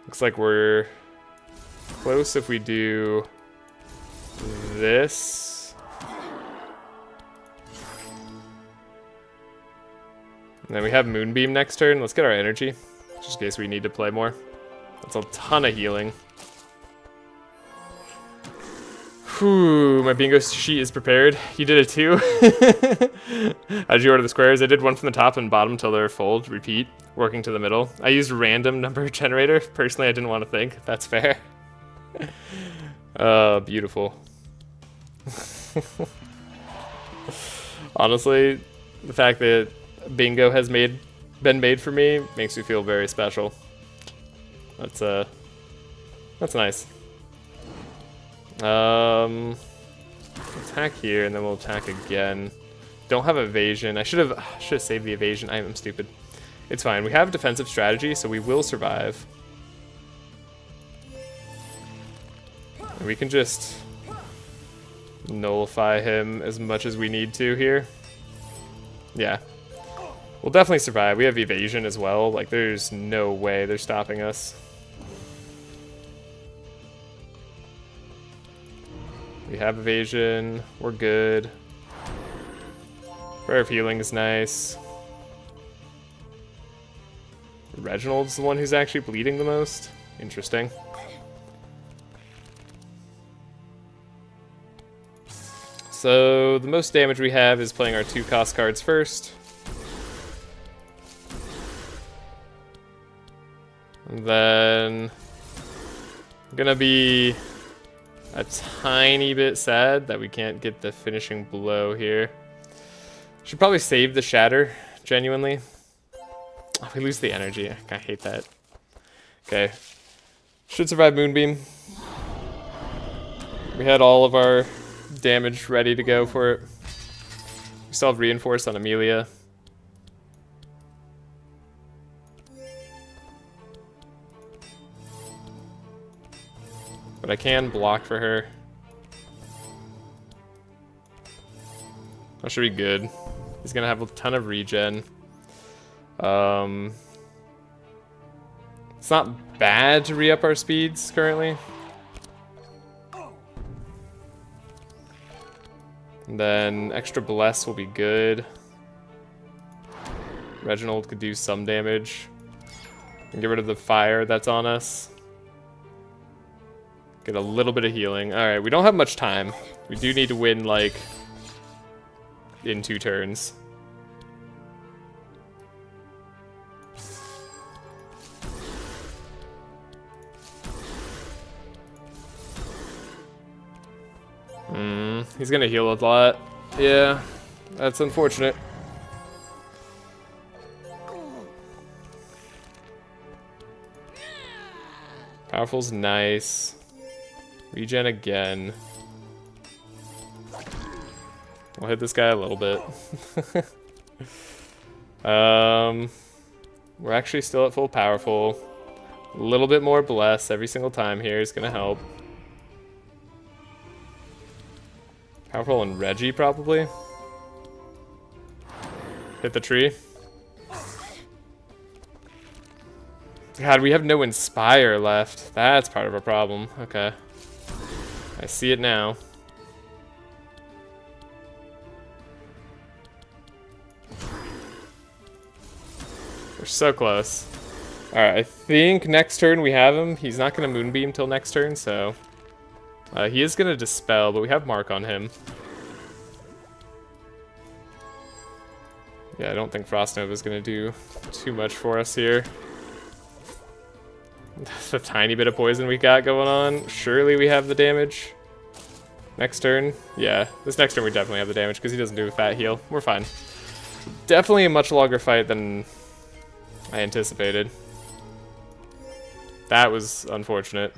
Looks like we're close if we do this. And then we have Moonbeam next turn. Let's get our energy, just in case we need to play more. That's a ton of healing. Whew, my bingo sheet is prepared. You did it too? How'd you order the squares? I did one from the top and bottom till they're fold, repeat, working to the middle. I used random number generator. Personally, I didn't want to think. That's fair. Beautiful. Honestly, the fact that bingo has been made for me makes me feel very special. That's nice. Attack here, and then we'll attack again. Don't have evasion. I should have saved the evasion. I am stupid. It's fine. We have defensive strategy, so we will survive. And we can just nullify him as much as we need to here. Yeah. We'll definitely survive. We have evasion as well. Like, there's no way they're stopping us. We have evasion. We're good. Prayer of Healing is nice. Reginald's the one who's actually bleeding the most. Interesting. So the most damage we have is playing our 2-cost cards first. And then I'm gonna be a tiny bit sad that we can't get the finishing blow here. Should probably save the shatter, genuinely. Oh, we lose the energy. I hate that. Okay. Should survive Moonbeam. We had all of our damage ready to go for it. We still have Reinforce on Amelia. But I can block for her. That should be good. He's gonna have a ton of regen. It's not bad to re-up our speeds currently. And then extra bless will be good. Reginald could do some damage. And get rid of the fire that's on us. Get a little bit of healing. Alright, we don't have much time. We do need to win, like, in 2 turns. He's gonna heal a lot. Yeah, that's unfortunate. Powerful's nice. Regen again. We'll hit this guy a little bit. We're actually still at full powerful. A little bit more bless every single time here is gonna help. Powerful and Reggie, probably. Hit the tree. God, we have no Inspire left. That's part of our problem. Okay. I see it now. We're so close. Alright, I think next turn we have him. He's not going to Moonbeam till next turn, so... he is going to Dispel, but we have Mark on him. Yeah, I don't think Frost Nova is going to do too much for us here. The tiny bit of poison we got going on. Surely we have the damage. Next turn? Yeah, this next turn we definitely have the damage because he doesn't do a fat heal. We're fine. Definitely a much longer fight than I anticipated. That was unfortunate.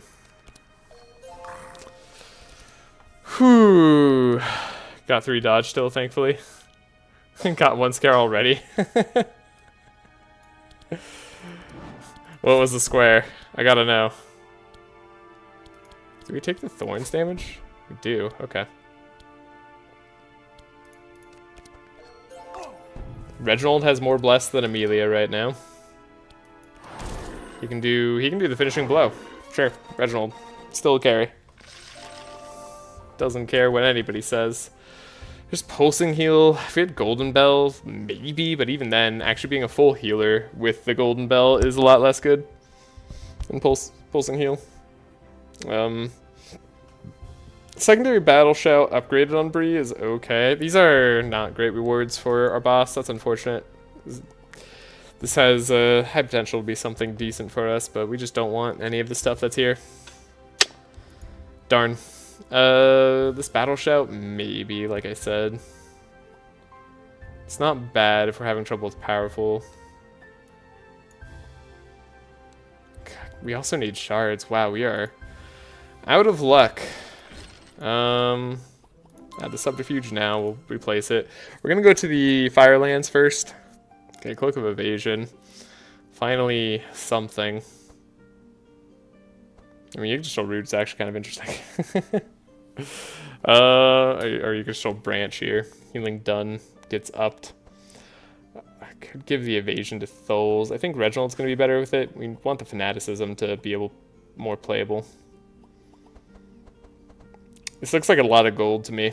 Whew. Got 3 dodge still, thankfully. Got 1 scare already. What was the square? I gotta know. Do we take the thorns damage? We do, okay. Reginald has more bless than Amelia right now. He can do the finishing blow. Sure, Reginald. Still a carry. Doesn't care what anybody says. Just pulsing heal. If we had golden bell, maybe, but even then, actually being a full healer with the golden bell is a lot less good than pulsing heal. Secondary battle shout upgraded on Bree is okay. These are not great rewards for our boss. That's unfortunate. This has high potential to be something decent for us, but we just don't want any of the stuff that's here. Darn. This battle shout, maybe, like I said. It's not bad if we're having trouble with powerful. God, we also need shards. Wow, we are out of luck. Add the subterfuge now, we'll replace it. We're gonna go to the Firelands first. Okay, Cloak of Evasion. Finally, something. I mean, you can just show Root's actually kind of interesting. Or you can show Branch here. Healing done, gets upped. I could give the Evasion to Tholes. I think Reginald's gonna be better with it. We want the Fanaticism to be more playable. This looks like a lot of gold to me.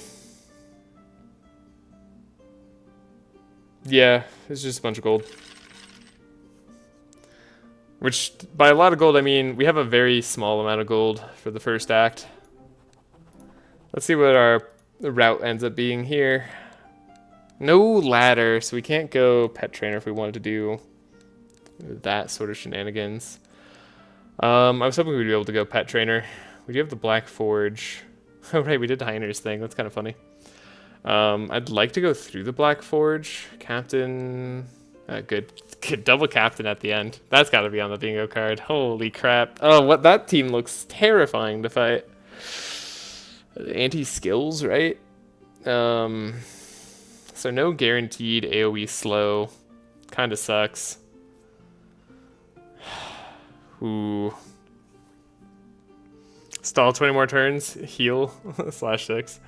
Yeah, it's just a bunch of gold. Which, by a lot of gold, I mean we have a very small amount of gold for the first act. Let's see what our route ends up being here. No ladder, so we can't go pet trainer if we wanted to do that sort of shenanigans. I was hoping we'd be able to go pet trainer. We do have the Black Forge. Oh right, we did Heiner's thing. That's kind of funny. I'd like to go through the Black Forge. Captain... good double captain at the end. That's got to be on the bingo card. Holy crap. Oh, what that team looks terrifying to fight. Anti-skills, right? So no guaranteed AoE slow. Kind of sucks. Ooh. Stall 20 more turns. Heal. /6.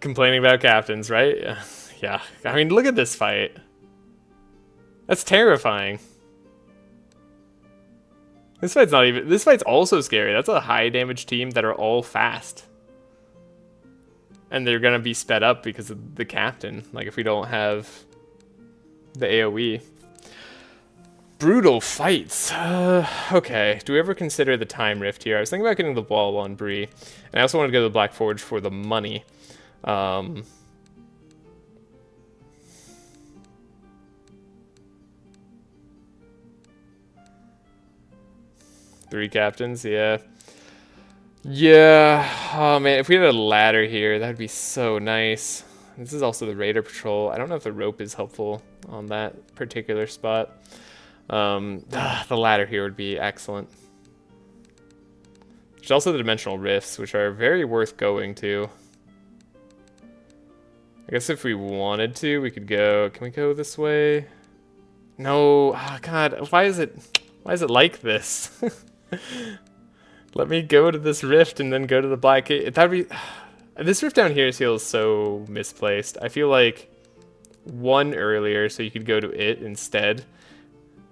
Complaining about captains, right? Yeah. I mean, look at this fight. That's terrifying. This fight's also scary. That's a high damage team that are all fast. And they're gonna be sped up because of the captain. Like if we don't have the AoE. Brutal fights. Okay. Do we ever consider the time rift here? I was thinking about getting the wall on Bree. And I also want to go to the Black Forge for the money. 3 captains, yeah. Yeah, oh man, if we had a ladder here, that would be so nice. This is also the Raider Patrol. I don't know if the rope is helpful on that particular spot. The ladder here would be excellent. There's also the Dimensional Rifts, which are very worth going to. I guess if we wanted to, we could go... Can we go this way? No, oh god, why is it like this? Let me go to this rift and then go to the black gate. That'd be... This rift down here feels so misplaced. I feel like one earlier, so you could go to it instead.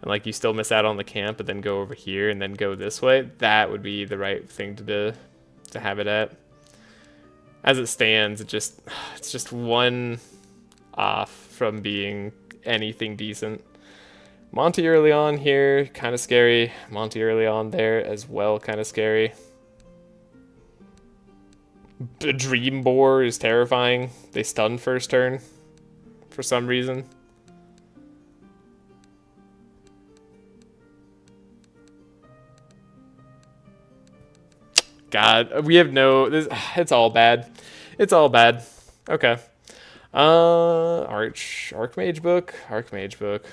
And like you still miss out on the camp, but then go over here and then go this way. That would be the right thing to do, to have it at. As it stands, it's just one off from being anything decent. Monty early on here, kind of scary. Monty early on there as well, kind of scary. The Dream Boar is terrifying. They stun first turn for some reason. God, we have no. It's all bad. It's all bad. Okay. Archmage book. Archmage book.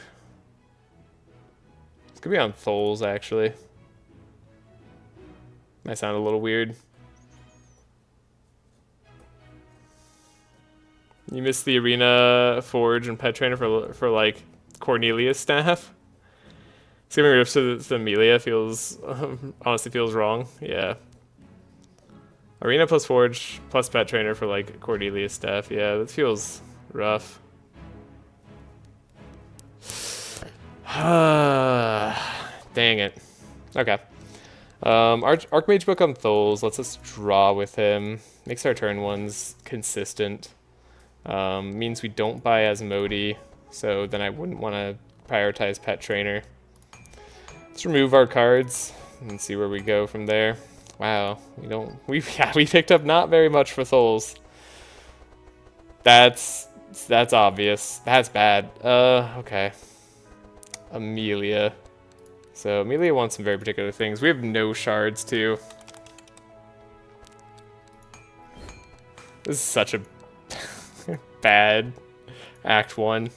It's gonna be on Tholes actually. Might sound a little weird. You missed the arena forge and pet trainer for like Cornelius staff. Skipping rips to the Amelia feels honestly feels wrong. Yeah. Arena plus forge plus pet trainer for like Cornelius staff. Yeah, that feels rough. Dang it. Okay. Archmage book on Tholes lets us draw with him. Makes our turn ones consistent. Means we don't buy Asmodee, so then I wouldn't want to prioritize pet trainer. Let's remove our cards and see where we go from there. Wow, we picked up not very much for Tholes. That's obvious. That's bad. Okay. Amelia. So Amelia wants some very particular things. We have no shards too. This is such a bad Act 1.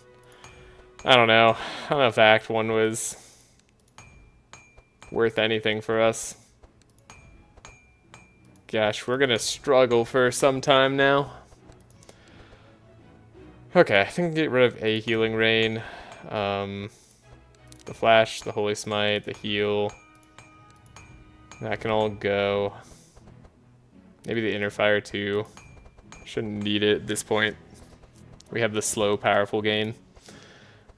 I don't know. I don't know if Act 1 was worth anything for us. Gosh, we're gonna struggle for some time now. Okay, I think I can get rid of a healing rain. The flash, the holy smite, the heal. That can all go. Maybe the inner fire too. Shouldn't need it at this point. We have the slow, powerful gain.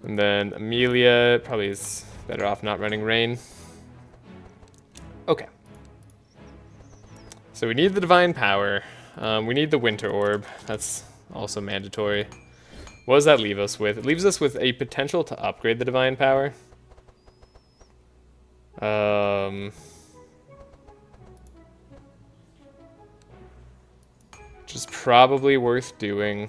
And then Amelia probably is better off not running rain. Okay. So we need the divine power. We need the winter orb. That's also mandatory. What does that leave us with? It leaves us with a potential to upgrade the divine power. Which is probably worth doing.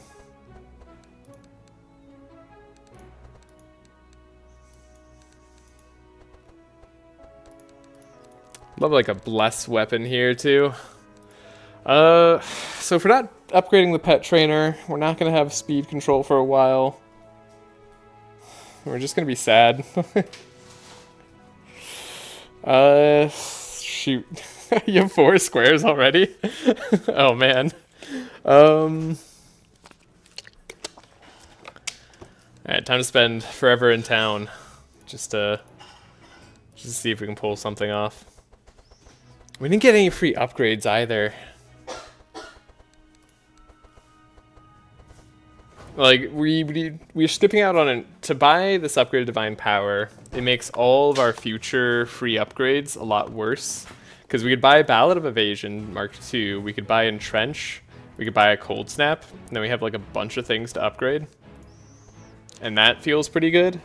Love like a bless weapon here too. So if we're not upgrading the pet trainer, we're not gonna have speed control for a while. We're just gonna be sad. Shoot. You have 4 squares already? Oh man. Alright, time to spend forever in town. Just to see if we can pull something off. We didn't get any free upgrades either. Like, we're skipping out on it. To buy this upgraded divine power, it makes all of our future free upgrades a lot worse. Because we could buy Ballad of Evasion Mark II, we could buy Entrench, we could buy a Cold Snap, and then we have like a bunch of things to upgrade. And that feels pretty good.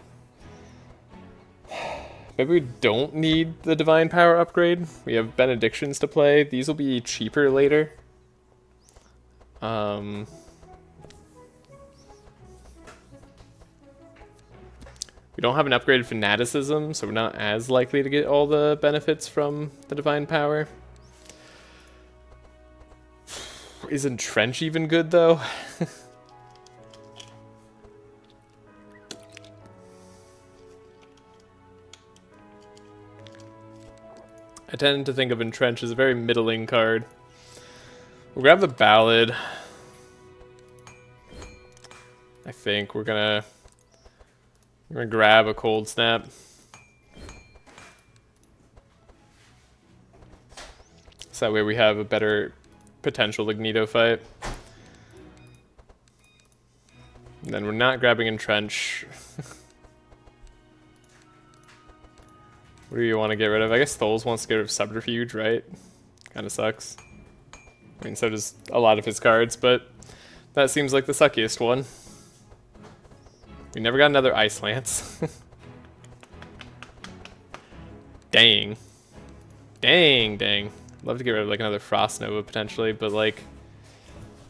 Maybe we don't need the divine power upgrade. We have benedictions to play. These will be cheaper later. We don't have an upgraded fanaticism, so we're not as likely to get all the benefits from the divine power. Isn't Trench even good though? I tend to think of Entrench as a very middling card. We'll grab the Ballad. I think we're gonna grab a Cold Snap. So that way we have a better potential Igneto fight. And then we're not grabbing Entrench. What do you want to get rid of? I guess Tholes wants to get rid of Subterfuge, right? Kinda sucks. I mean, so does a lot of his cards, but that seems like the suckiest one. We never got another Ice Lance. Dang. Dang. Love to get rid of like another Frost Nova potentially, but like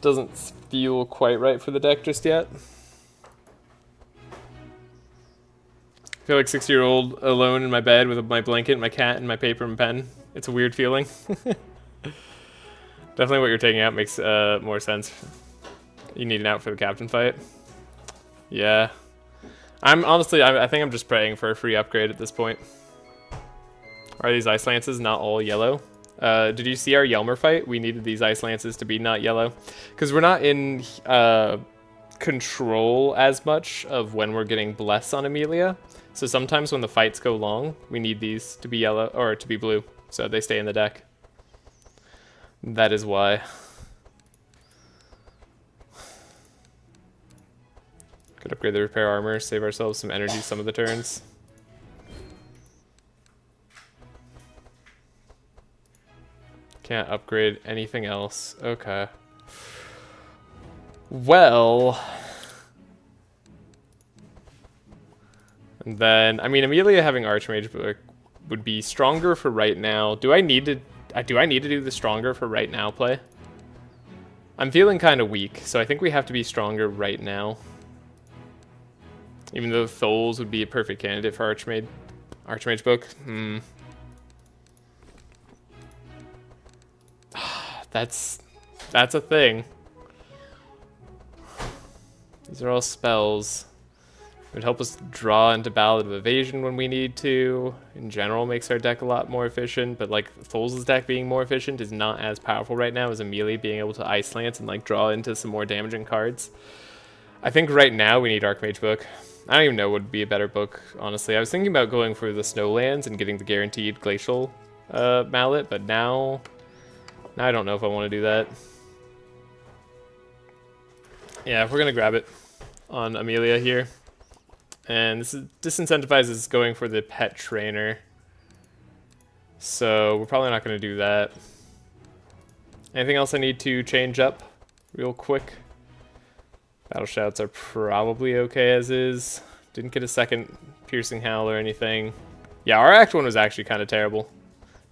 doesn't feel quite right for the deck just yet. I feel like 6-year-old alone in my bed with my blanket, my cat, and my paper and pen. It's a weird feeling. Definitely what you're taking out makes more sense. You need an out for the captain fight. Yeah. I'm honestly, I think I'm just praying for a free upgrade at this point. Are these Ice Lances not all yellow? Did you see our Yelmer fight? We needed these Ice Lances to be not yellow. Because we're not in control as much of when we're getting Bless on Amelia. So sometimes when the fights go long, we need these to be yellow, or to be blue, so they stay in the deck. That is why. Could upgrade the repair armor, save ourselves some energy some of the turns. Can't upgrade anything else. Okay. Well... And then, I mean, Amelia having Archmage would be stronger for right now. Do I need to do the stronger for right now play? I'm feeling kind of weak, so I think we have to be stronger right now. Even though Tholes would be a perfect candidate for Archmage book. That's a thing. These are all spells. It would help us draw into Ballad of Evasion when we need to. In general, makes our deck a lot more efficient, but like Tholes' deck being more efficient is not as powerful right now as Amelia being able to Ice Lance and like draw into some more damaging cards. I think right now we need Archmage book. I don't even know what would be a better book, honestly. I was thinking about going for the Snowlands and getting the guaranteed Glacial Mallet, but now I don't know if I want to do that. Yeah, we're going to grab it on Amelia here. And this disincentivizes going for the pet trainer. So we're probably not going to do that. Anything else I need to change up real quick? Battle Shouts are probably okay as is. Didn't get a second Piercing Howl or anything. Yeah, our Act 1 was actually kind of terrible.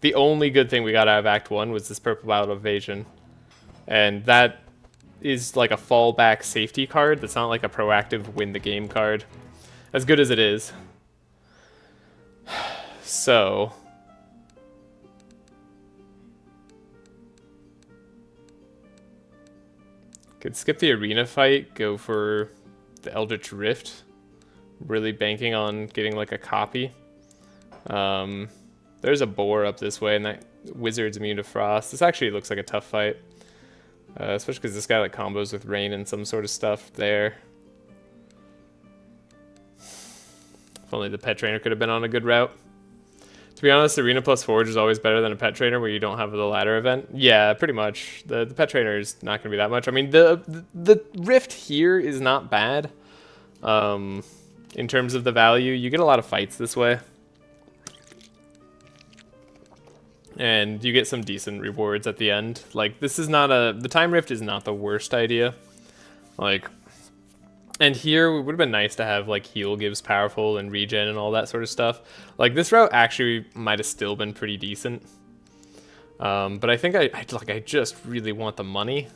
The only good thing we got out of Act 1 was this Purple Ballad of Evasion. And that is like a fallback safety card. That's not like a proactive win the game card. As good as it is. So... could skip the arena fight, go for the Eldritch Rift. Really banking on getting like a copy. There's a boar up this way, and that wizard's immune to frost. This actually looks like a tough fight. Especially because this guy like combos with rain and some sort of stuff there. If only the pet trainer could have been on a good route. To be honest, Arena plus Forge is always better than a pet trainer where you don't have the ladder event. Yeah, pretty much. The pet trainer is not going to be that much. I mean, the Rift here is not bad. In terms of the value, you get a lot of fights this way. And you get some decent rewards at the end. Like, this is not the Time Rift is not the worst idea. Like... and here, it would have been nice to have, like, heal gives powerful and regen and all that sort of stuff. Like, this route actually might have still been pretty decent. But I think I just really want the money.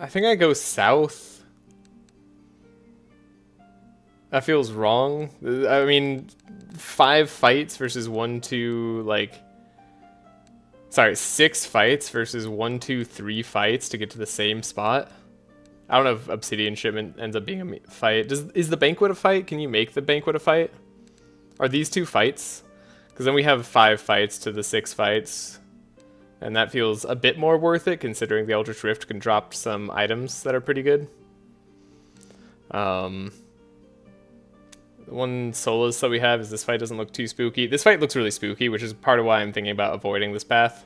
I think I go south. That feels wrong. I mean, 5 fights versus 1, 2, like... sorry, 6 fights versus 1, 2, 3 fights to get to the same spot. I don't know if Obsidian Shipment ends up being a fight. Is the Banquet a fight? Can you make the Banquet a fight? Are these 2 fights? Because then we have 5 fights to the 6 fights. And that feels a bit more worth it, considering the Eldritch Rift can drop some items that are pretty good. One solace that we have is this fight doesn't look too spooky. This fight looks really spooky, which is part of why I'm thinking about avoiding this path.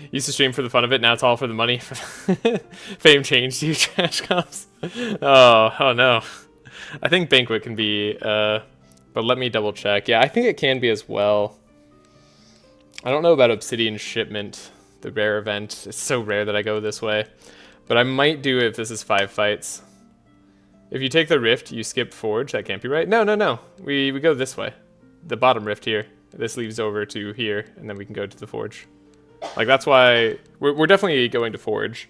Used to stream for the fun of it, now it's all for the money. Fame changed you, trash comps. Oh no. I think Banquet can be, but let me double check. Yeah, I think it can be as well. I don't know about Obsidian Shipment, the rare event. It's so rare that I go this way. But I might do it if this is 5 fights. If you take the Rift, you skip Forge. That can't be right. No. We go this way. The bottom Rift here. This leads over to here, and then we can go to the Forge. Like, that's why... we're definitely going to Forge.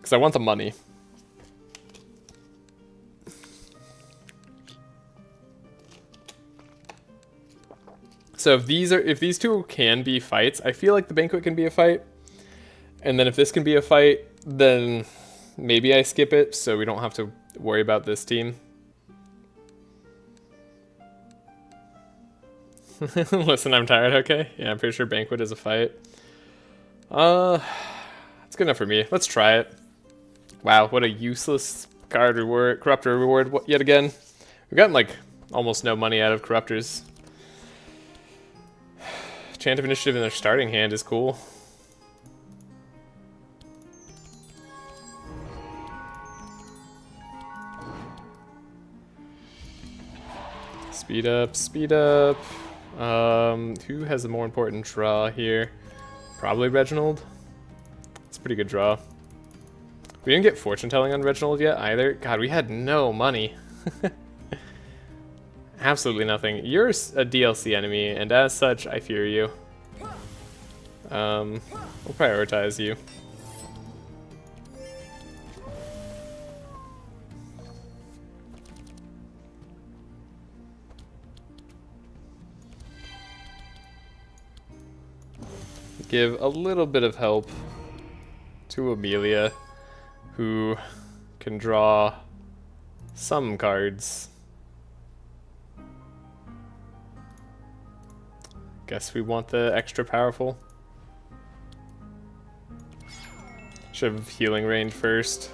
Because I want the money. So if these two can be fights, I feel like the banquet can be a fight. And then if this can be a fight, then maybe I skip it so we don't have to worry about this team. Listen, I'm tired, okay? Yeah, I'm pretty sure banquet is a fight. It's good enough for me. Let's try it. Wow, what a useless card reward, corruptor reward yet again. We've gotten like almost no money out of corruptors. Chant of Initiative in their starting hand is cool. Speed up, speed up. Who has a more important draw here? Probably Reginald. It's a pretty good draw. We didn't get fortune telling on Reginald yet either. God, we had no money. Absolutely nothing. You're a DLC enemy, and as such, I fear you. We'll prioritize you. Give a little bit of help to Amelia, who can draw some cards. Guess we want the extra powerful. Should have healing range first.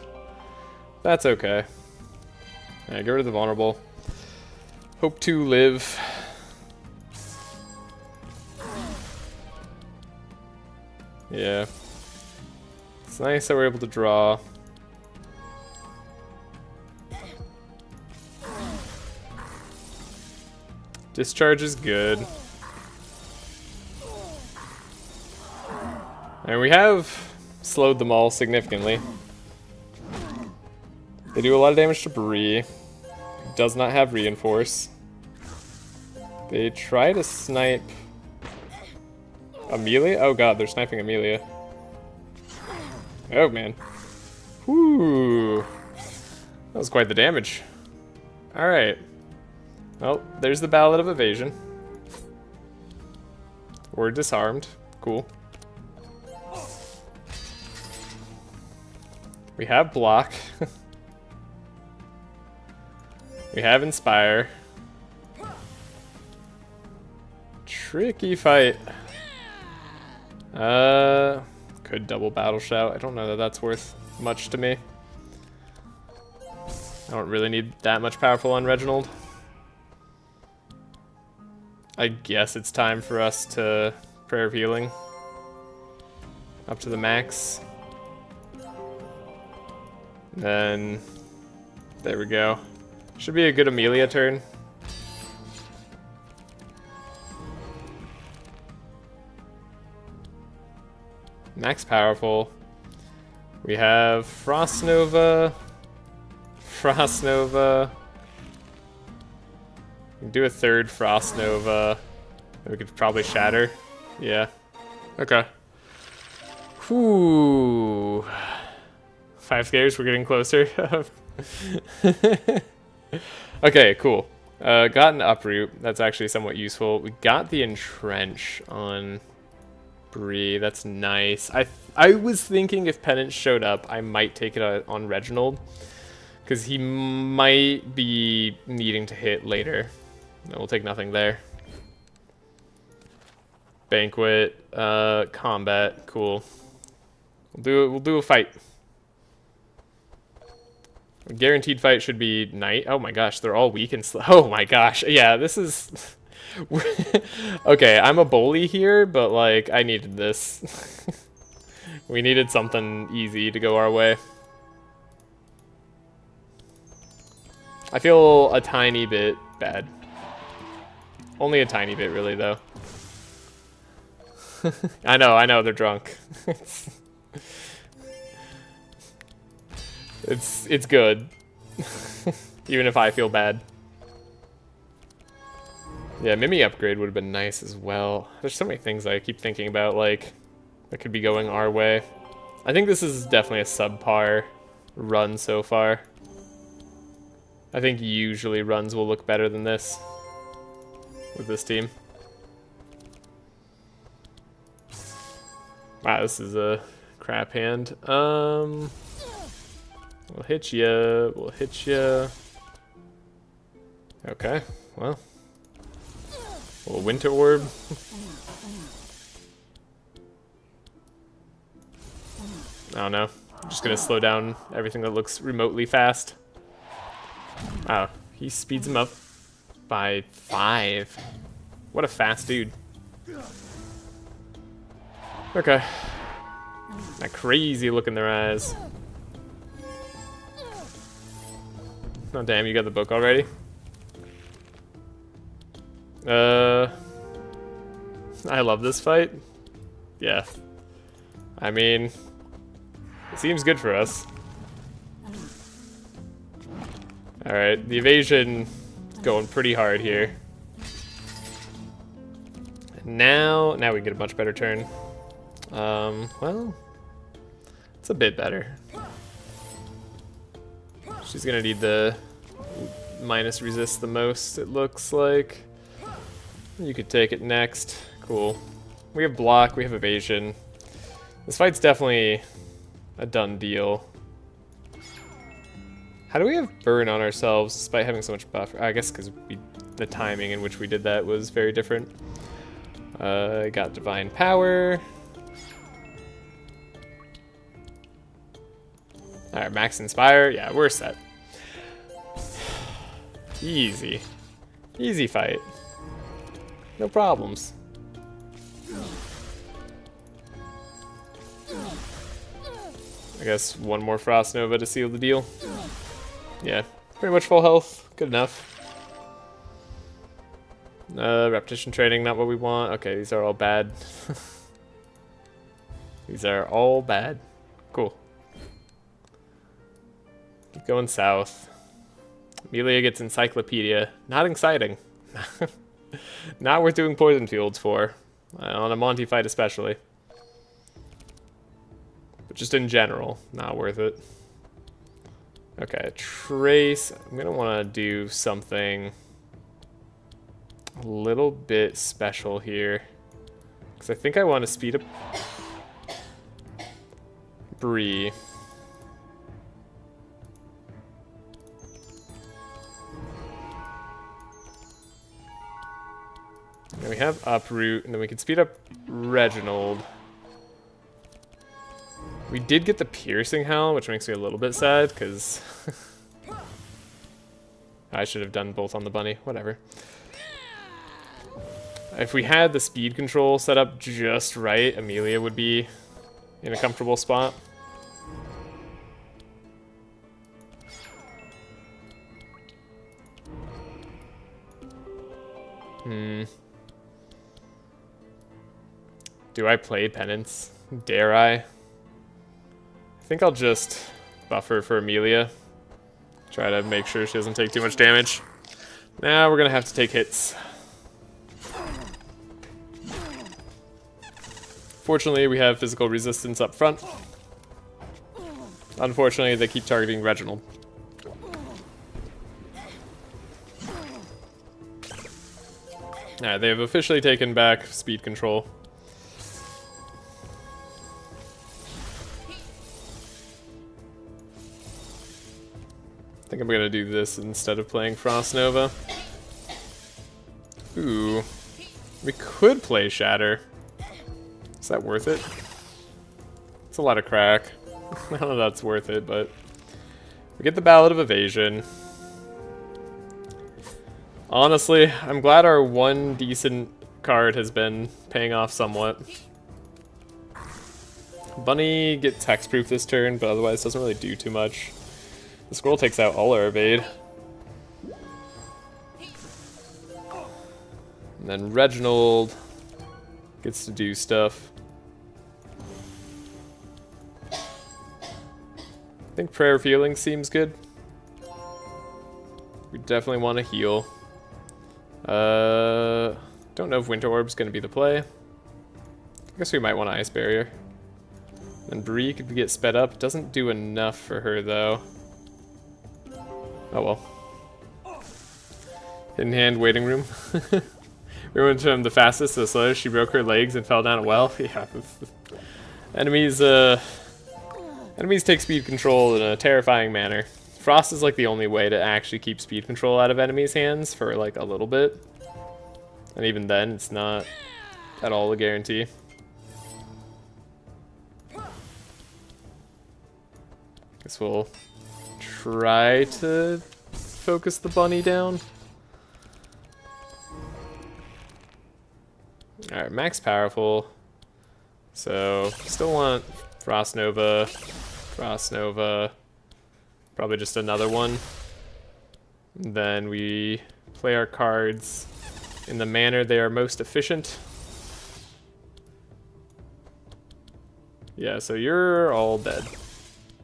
That's okay. Alright, get rid of the vulnerable. Hope to live. Yeah. It's nice that we're able to draw. Discharge is good. And we have slowed them all significantly. They do a lot of damage to Bree. Does not have reinforce. They try to snipe Amelia? Oh god, they're sniping Amelia. Oh man. Whoo. That was quite the damage. Alright. Well, there's the Ballad of Evasion. We're disarmed. Cool. We have block. We have inspire. Tricky fight. Could double battle shout. I don't know that that's worth much to me. I don't really need that much powerful on Reginald. I guess it's time for us to Prayer of Healing. Up to the max. Then, there we go. Should be a good Amelia turn. Max powerful. We have Frost Nova. Frost Nova. We can do a third Frost Nova. We could probably Shatter. Yeah. Okay. Whew. 5 scares, we're getting closer. Okay, cool. Got an Uproot. That's actually somewhat useful. We got the Entrench on Bree. That's nice. I was thinking if Penance showed up, I might take it on Reginald, because he might be needing to hit later. No, we'll take nothing there. Banquet, combat, cool. We'll do a fight. A guaranteed fight should be Knight. Oh my gosh, they're all weak and slow. Oh my gosh, yeah, this is... Okay, I'm a bully here, but like, I needed this. We needed something easy to go our way. I feel a tiny bit bad. Only a tiny bit, really, though. I know, they're drunk. It's good. Even if I feel bad. Yeah, Mimi upgrade would have been nice as well. There's so many things I keep thinking about, like, that could be going our way. I think this is definitely a subpar run so far. I think usually runs will look better than this with this team. Wow, this is a crap hand. We'll hit ya. We'll hit ya. Okay, well. We'll Winter Orb. I don't know. I'm just gonna slow down everything that looks remotely fast. Wow, he speeds him up by 5. What a fast dude. Okay. That crazy look in their eyes. Oh damn, you got the book already? I love this fight. Yeah. I mean, it seems good for us. Alright, the evasion going pretty hard here. Now we get a much better turn. Well, it's a bit better. She's gonna need the minus resist the most, it looks like. You could take it next. Cool. We have block, we have evasion. This fight's definitely a done deal. How do we have burn on ourselves despite having so much buffer? I guess because the timing in which we did that was very different. I got divine power. Alright, max inspire. Yeah, we're set. Easy. Easy fight. No problems. I guess one more Frost Nova to seal the deal. Yeah, pretty much full health. Good enough. Repetition training, not what we want. Okay, these are all bad. These are all bad. Cool. Keep going south. Amelia gets Encyclopedia. Not exciting. Not worth doing poison fields for. On a Monty fight especially. But just in general, not worth it. Okay, Trace. I'm gonna want to do something a little bit special here. Because I think I want to speed up Bree. And we have Uproot, and then we can speed up Reginald. We did get the Piercing Howl, which makes me a little bit sad, because I should have done both on the bunny. Whatever. If we had the speed control set up just right, Amelia would be in a comfortable spot. Do I play Penance? Dare I? I think I'll just buffer for Amelia. Try to make sure she doesn't take too much damage. Now we're gonna have to take hits. Fortunately, we have physical resistance up front. Unfortunately, they keep targeting Reginald. Alright, they have officially taken back speed control. I think I'm gonna do this instead of playing Frost Nova. Ooh. We could play Shatter. Is that worth it? It's a lot of crack. I don't know if that's worth it, but we get the Ballad of Evasion. Honestly, I'm glad our one decent card has been paying off somewhat. Bunny gets hexproof this turn, but otherwise doesn't really do too much. The squirrel takes out all our evade. And then Reginald gets to do stuff. I think Prayer of Healing seems good. We definitely want to heal. Don't know if Winter Orb's going to be the play. I guess we might want Ice Barrier. And Bree could get sped up. Doesn't do enough for her, though. Oh well. Hidden hand waiting room. We went from the fastest to the slowest. She broke her legs and fell down a well. Yeah. Enemies take speed control in a terrifying manner. Frost is like the only way to actually keep speed control out of enemies' hands for like a little bit. And even then, it's not at all a guarantee. Guess we'll try to focus the bunny down. Alright, max powerful. So, still want Frost Nova, probably just another one. Then we play our cards in the manner they are most efficient. Yeah, so you're all dead.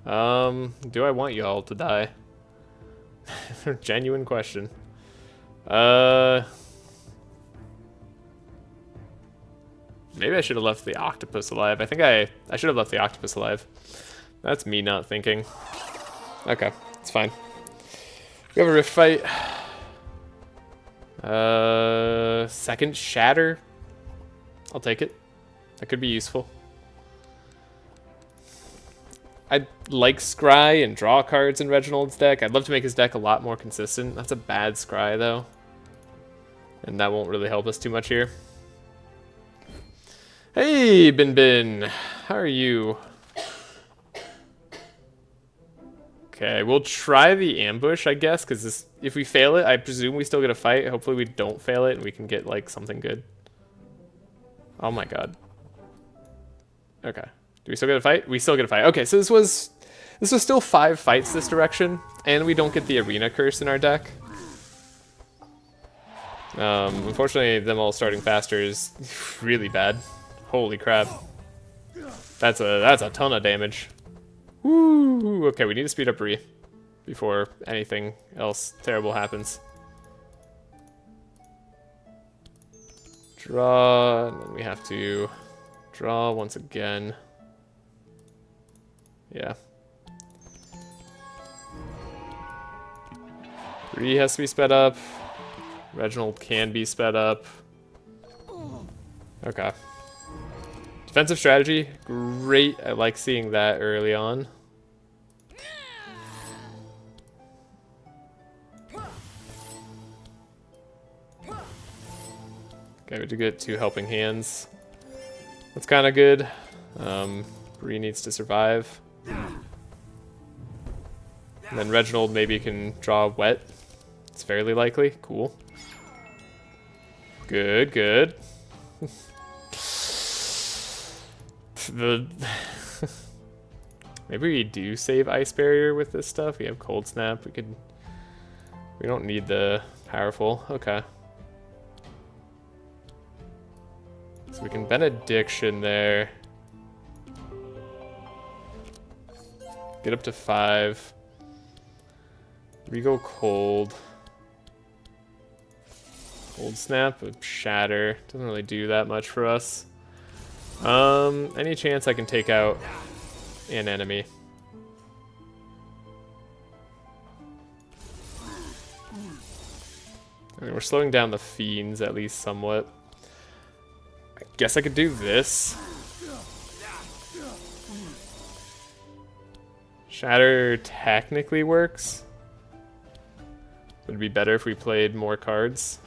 Do I want you all to die? Genuine question. Maybe I should have left the octopus alive. I think I should have left the octopus alive. That's me not thinking. Okay, it's fine. We have a rift fight. Second shatter. I'll take it. That could be useful. I'd like Scry and draw cards in Reginald's deck. I'd love to make his deck a lot more consistent. That's a bad Scry, though. And that won't really help us too much here. Hey, Bin. How are you? Okay, we'll try the ambush, I guess, because if we fail it, I presume we still get a fight. Hopefully we don't fail it and we can get, like, something good. Oh my god. Okay. Do we still get a fight? We still get a fight. Okay, so this was still 5 fights this direction, and we don't get the arena curse in our deck. Unfortunately, them all starting faster is really bad. Holy crap. That's a ton of damage. Woo! Okay, we need to speed up Bree before anything else terrible happens. Draw, and then we have to draw once again. Yeah. Bree has to be sped up. Reginald can be sped up. Okay. Defensive strategy, great. I like seeing that early on. Okay, we did get 2 helping hands. That's kind of good. Bree needs to survive. And then Reginald maybe can draw wet. It's fairly likely. Cool. Good, good. Maybe we do save Ice Barrier with this stuff. We have Cold Snap. We don't need the powerful. Okay. So we can Benediction there. Get up to 5. We go Cold. Cold Snap, but Shatter. Doesn't really do that much for us. Any chance I can take out an enemy? I mean, we're slowing down the fiends at least somewhat. I guess I could do this. Shatter technically works. Would be better if we played more cards.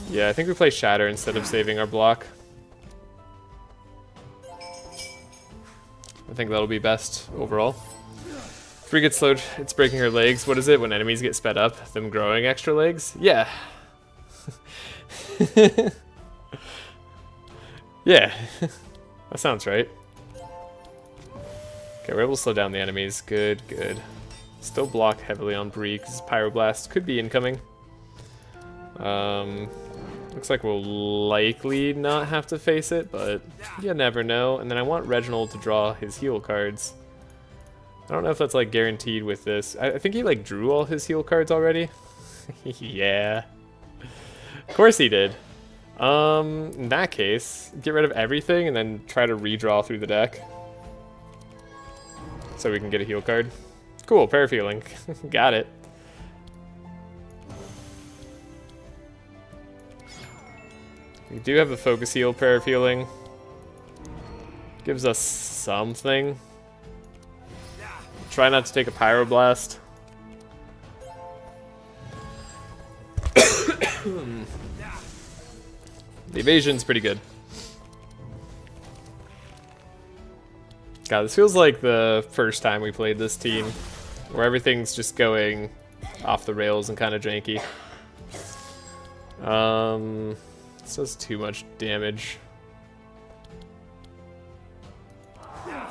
Yeah, I think we play Shatter instead of saving our block. I think that'll be best overall. If Bree gets slowed, it's breaking her legs. What is it when enemies get sped up? Them growing extra legs? Yeah. Yeah. That sounds right. Okay, we're able to slow down the enemies. Good, good. Still block heavily on Bree because Pyroblast could be incoming. Looks like we'll likely not have to face it, but you never know. And then I want Reginald to draw his heal cards. I don't know if that's like guaranteed with this. I think he like drew all his heal cards already. Yeah. Of course he did. In that case, get rid of everything and then try to redraw through the deck. So we can get a heal card. Cool, pair of healing. Got it. We do have a focus heal, pair of healing. Gives us something. Try not to take a pyroblast. The evasion's pretty good. God, this feels like the first time we played this team, where everything's just going off the rails and kind of janky. This does too much damage. I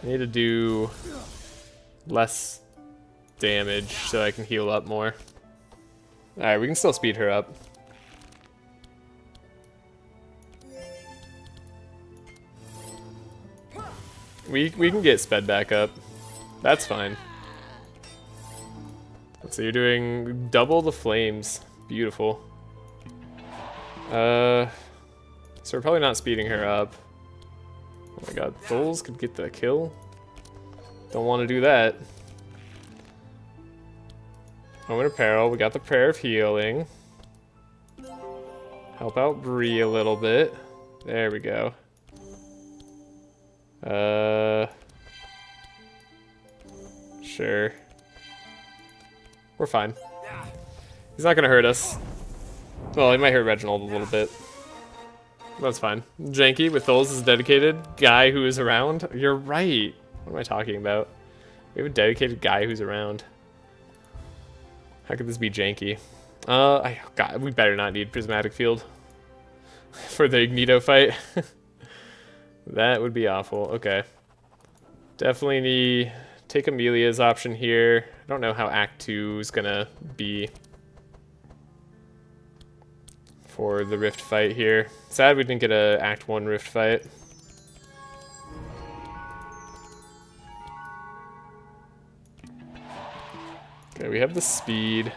need to do less damage so I can heal up more. Alright, we can still speed her up. We can get sped back up. That's fine. So you're doing double the flames. Beautiful. So we're probably not speeding her up. Oh my god, Tholes could get the kill. Don't want to do that. Moment of peril. We got the prayer of healing. Help out Bree a little bit. There we go. Sure. We're fine. He's not gonna hurt us. Well, he might hurt Reginald a little bit. That's fine. Janky with Tholes is a dedicated guy who is around. You're right. What am I talking about? We have a dedicated guy who's around. How could this be janky? God, we better not need Prismatic Field for the Igneto fight. That would be awful. Okay. Definitely need... Take Amelia's option here. I don't know how Act 2 is gonna be for the Rift fight here. Sad we didn't get a Act 1 Rift fight. Okay, we have the speed.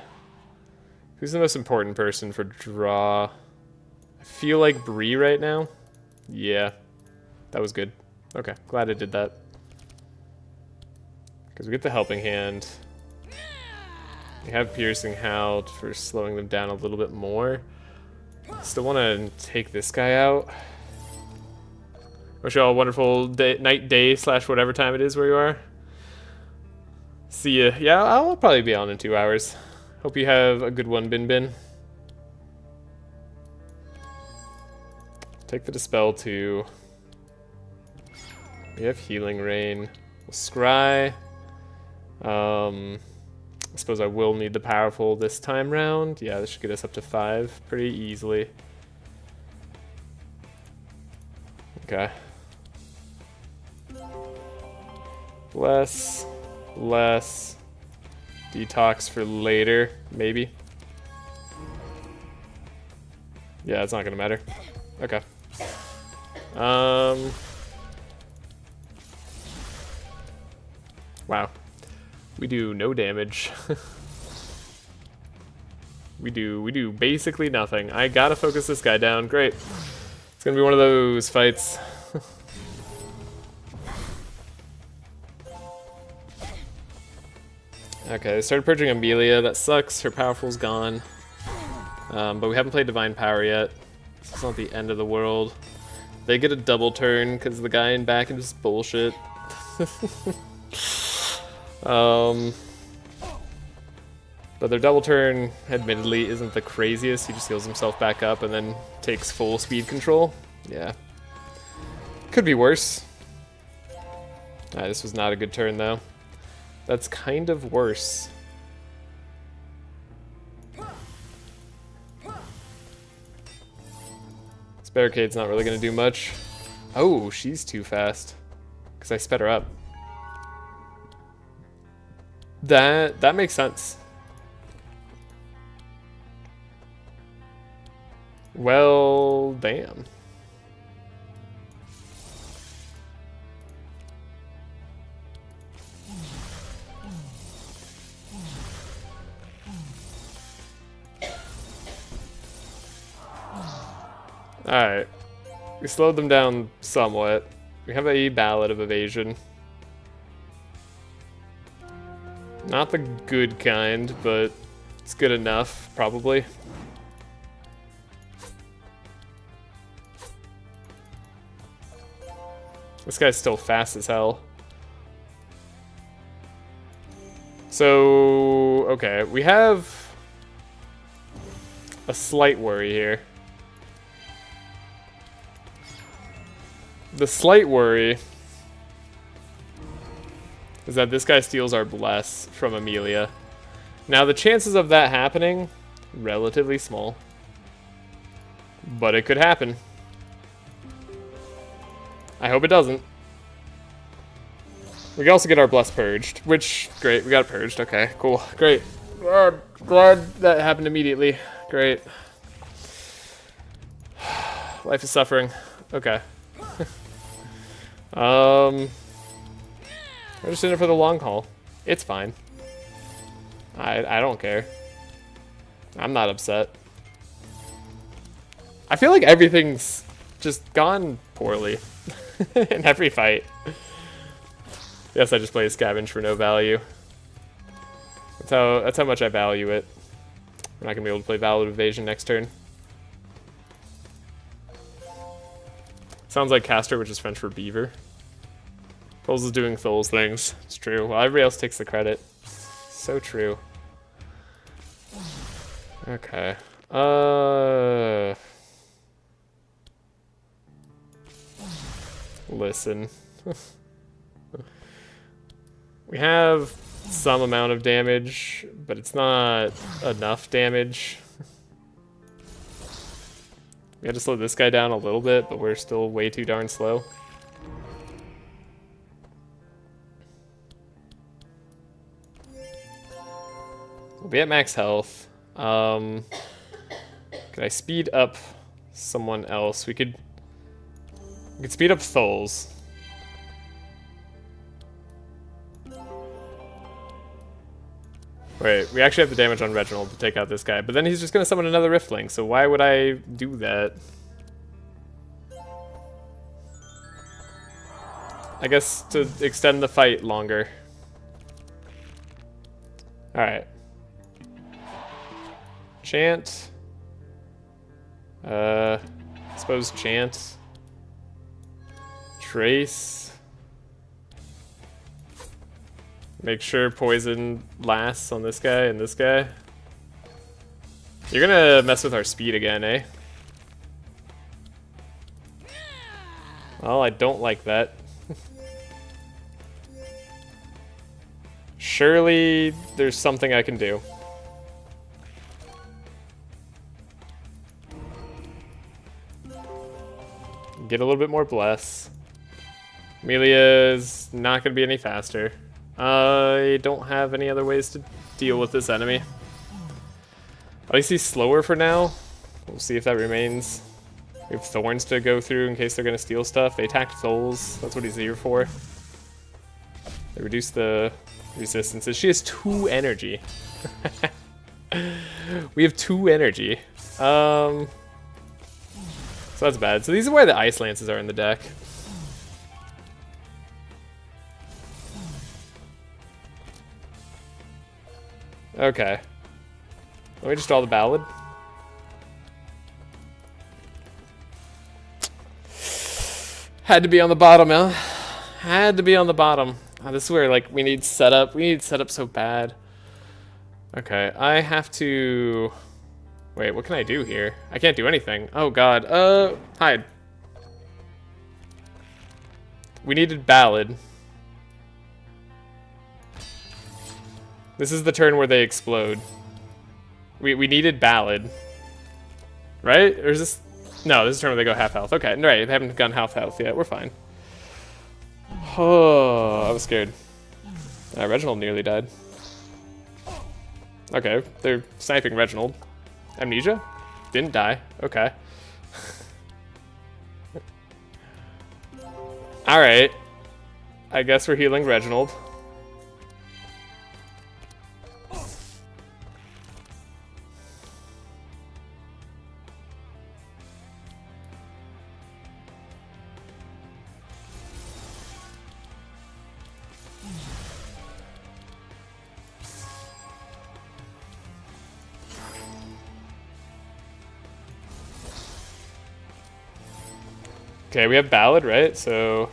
Who's the most important person for draw? I feel like Bree right now. Yeah, that was good. Okay, glad I did that. Because we get the helping hand. We have piercing howl for slowing them down a little bit more. Still want to take this guy out. Wish you all a wonderful day, night, day, / whatever time it is where you are. See ya. Yeah, I'll probably be on in 2 hours. Hope you have a good one, Bin Bin. Take the Dispel too. We have Healing Rain. We'll scry. I suppose I will need the Powerful this time round. Yeah, this should get us up to 5 pretty easily. Okay. Less. Detox for later, maybe. Yeah, it's not gonna matter. Okay. Wow. We do no damage. we do basically nothing. I gotta focus this guy down. Great. It's gonna be one of those fights. Okay, I started purging Amelia. That sucks. Her powerful's gone. But we haven't played Divine Power yet. It's not the end of the world. They get a double turn because the guy in back is just bullshit. But their double turn, admittedly, isn't the craziest. He just heals himself back up and then takes full speed control. Yeah. Could be worse. This was not a good turn, though. That's kind of worse. This barricade's not really going to do much. Oh, she's too fast. Because I sped her up. That makes sense. Well, damn. Alright. We slowed them down somewhat. We have a Ballad of Evasion. Not the good kind, but it's good enough, probably. This guy's still fast as hell. So, okay, we have a slight worry here. The slight worry is that this guy steals our Bless from Amelia. Now, the chances of that happening, relatively small. But it could happen. I hope it doesn't. We can also get our Bless purged, which, great, we got it purged. Okay, cool, great. Glad that happened immediately. Great. Life is suffering. Okay. We're just in it for the long haul. It's fine. I don't care. I'm not upset. I feel like everything's just gone poorly in every fight. Yes, I just play a scavenge for no value. That's how much I value it. We're not gonna be able to play Ballad of Evasion next turn. Sounds like Castor, which is French for beaver. Tholes is doing Tholes things. It's true. Well, everybody else takes the credit. So true. Okay. Listen. We have some amount of damage, but it's not enough damage. We had to slow this guy down a little bit, but we're still way too darn slow. We'll be at max health. Could I speed up someone else? We could speed up Tholes. Wait, we actually have the damage on Reginald to take out this guy, but then he's just gonna summon another Riftling, so why would I do that? I guess to extend the fight longer. Alright. Chant. Suppose chant. Trace. Make sure poison lasts on this guy and this guy. You're gonna mess with our speed again, eh? Well, I don't like that. Surely there's something I can do. Get a little bit more bless. Amelia's not gonna be any faster. I don't have any other ways to deal with this enemy. At least he's slower for now. We'll see if that remains. We have thorns to go through in case they're gonna steal stuff. They attacked Tholes. That's what he's here for. They reduce the resistances. She has 2 energy. We have 2 energy. So that's bad. So these are why the Ice Lances are in the deck. Okay. Let me just draw the Ballad. Had to be on the bottom, huh? Had to be on the bottom. Oh, this is where, like, we need setup. We need setup so bad. Okay, I have to... Wait, what can I do here? I can't do anything. Oh, God. Hide. We needed Ballad. This is the turn where they explode. We needed Ballad. Right? Or is this... No, this is the turn where they go half health. Okay, right, they haven't gone half health yet. We're fine. Oh, I was scared. Reginald nearly died. Okay, they're sniping Reginald. Amnesia? Didn't die. Okay. Alright. I guess we're healing Reginald. Okay, we have Ballad, right? So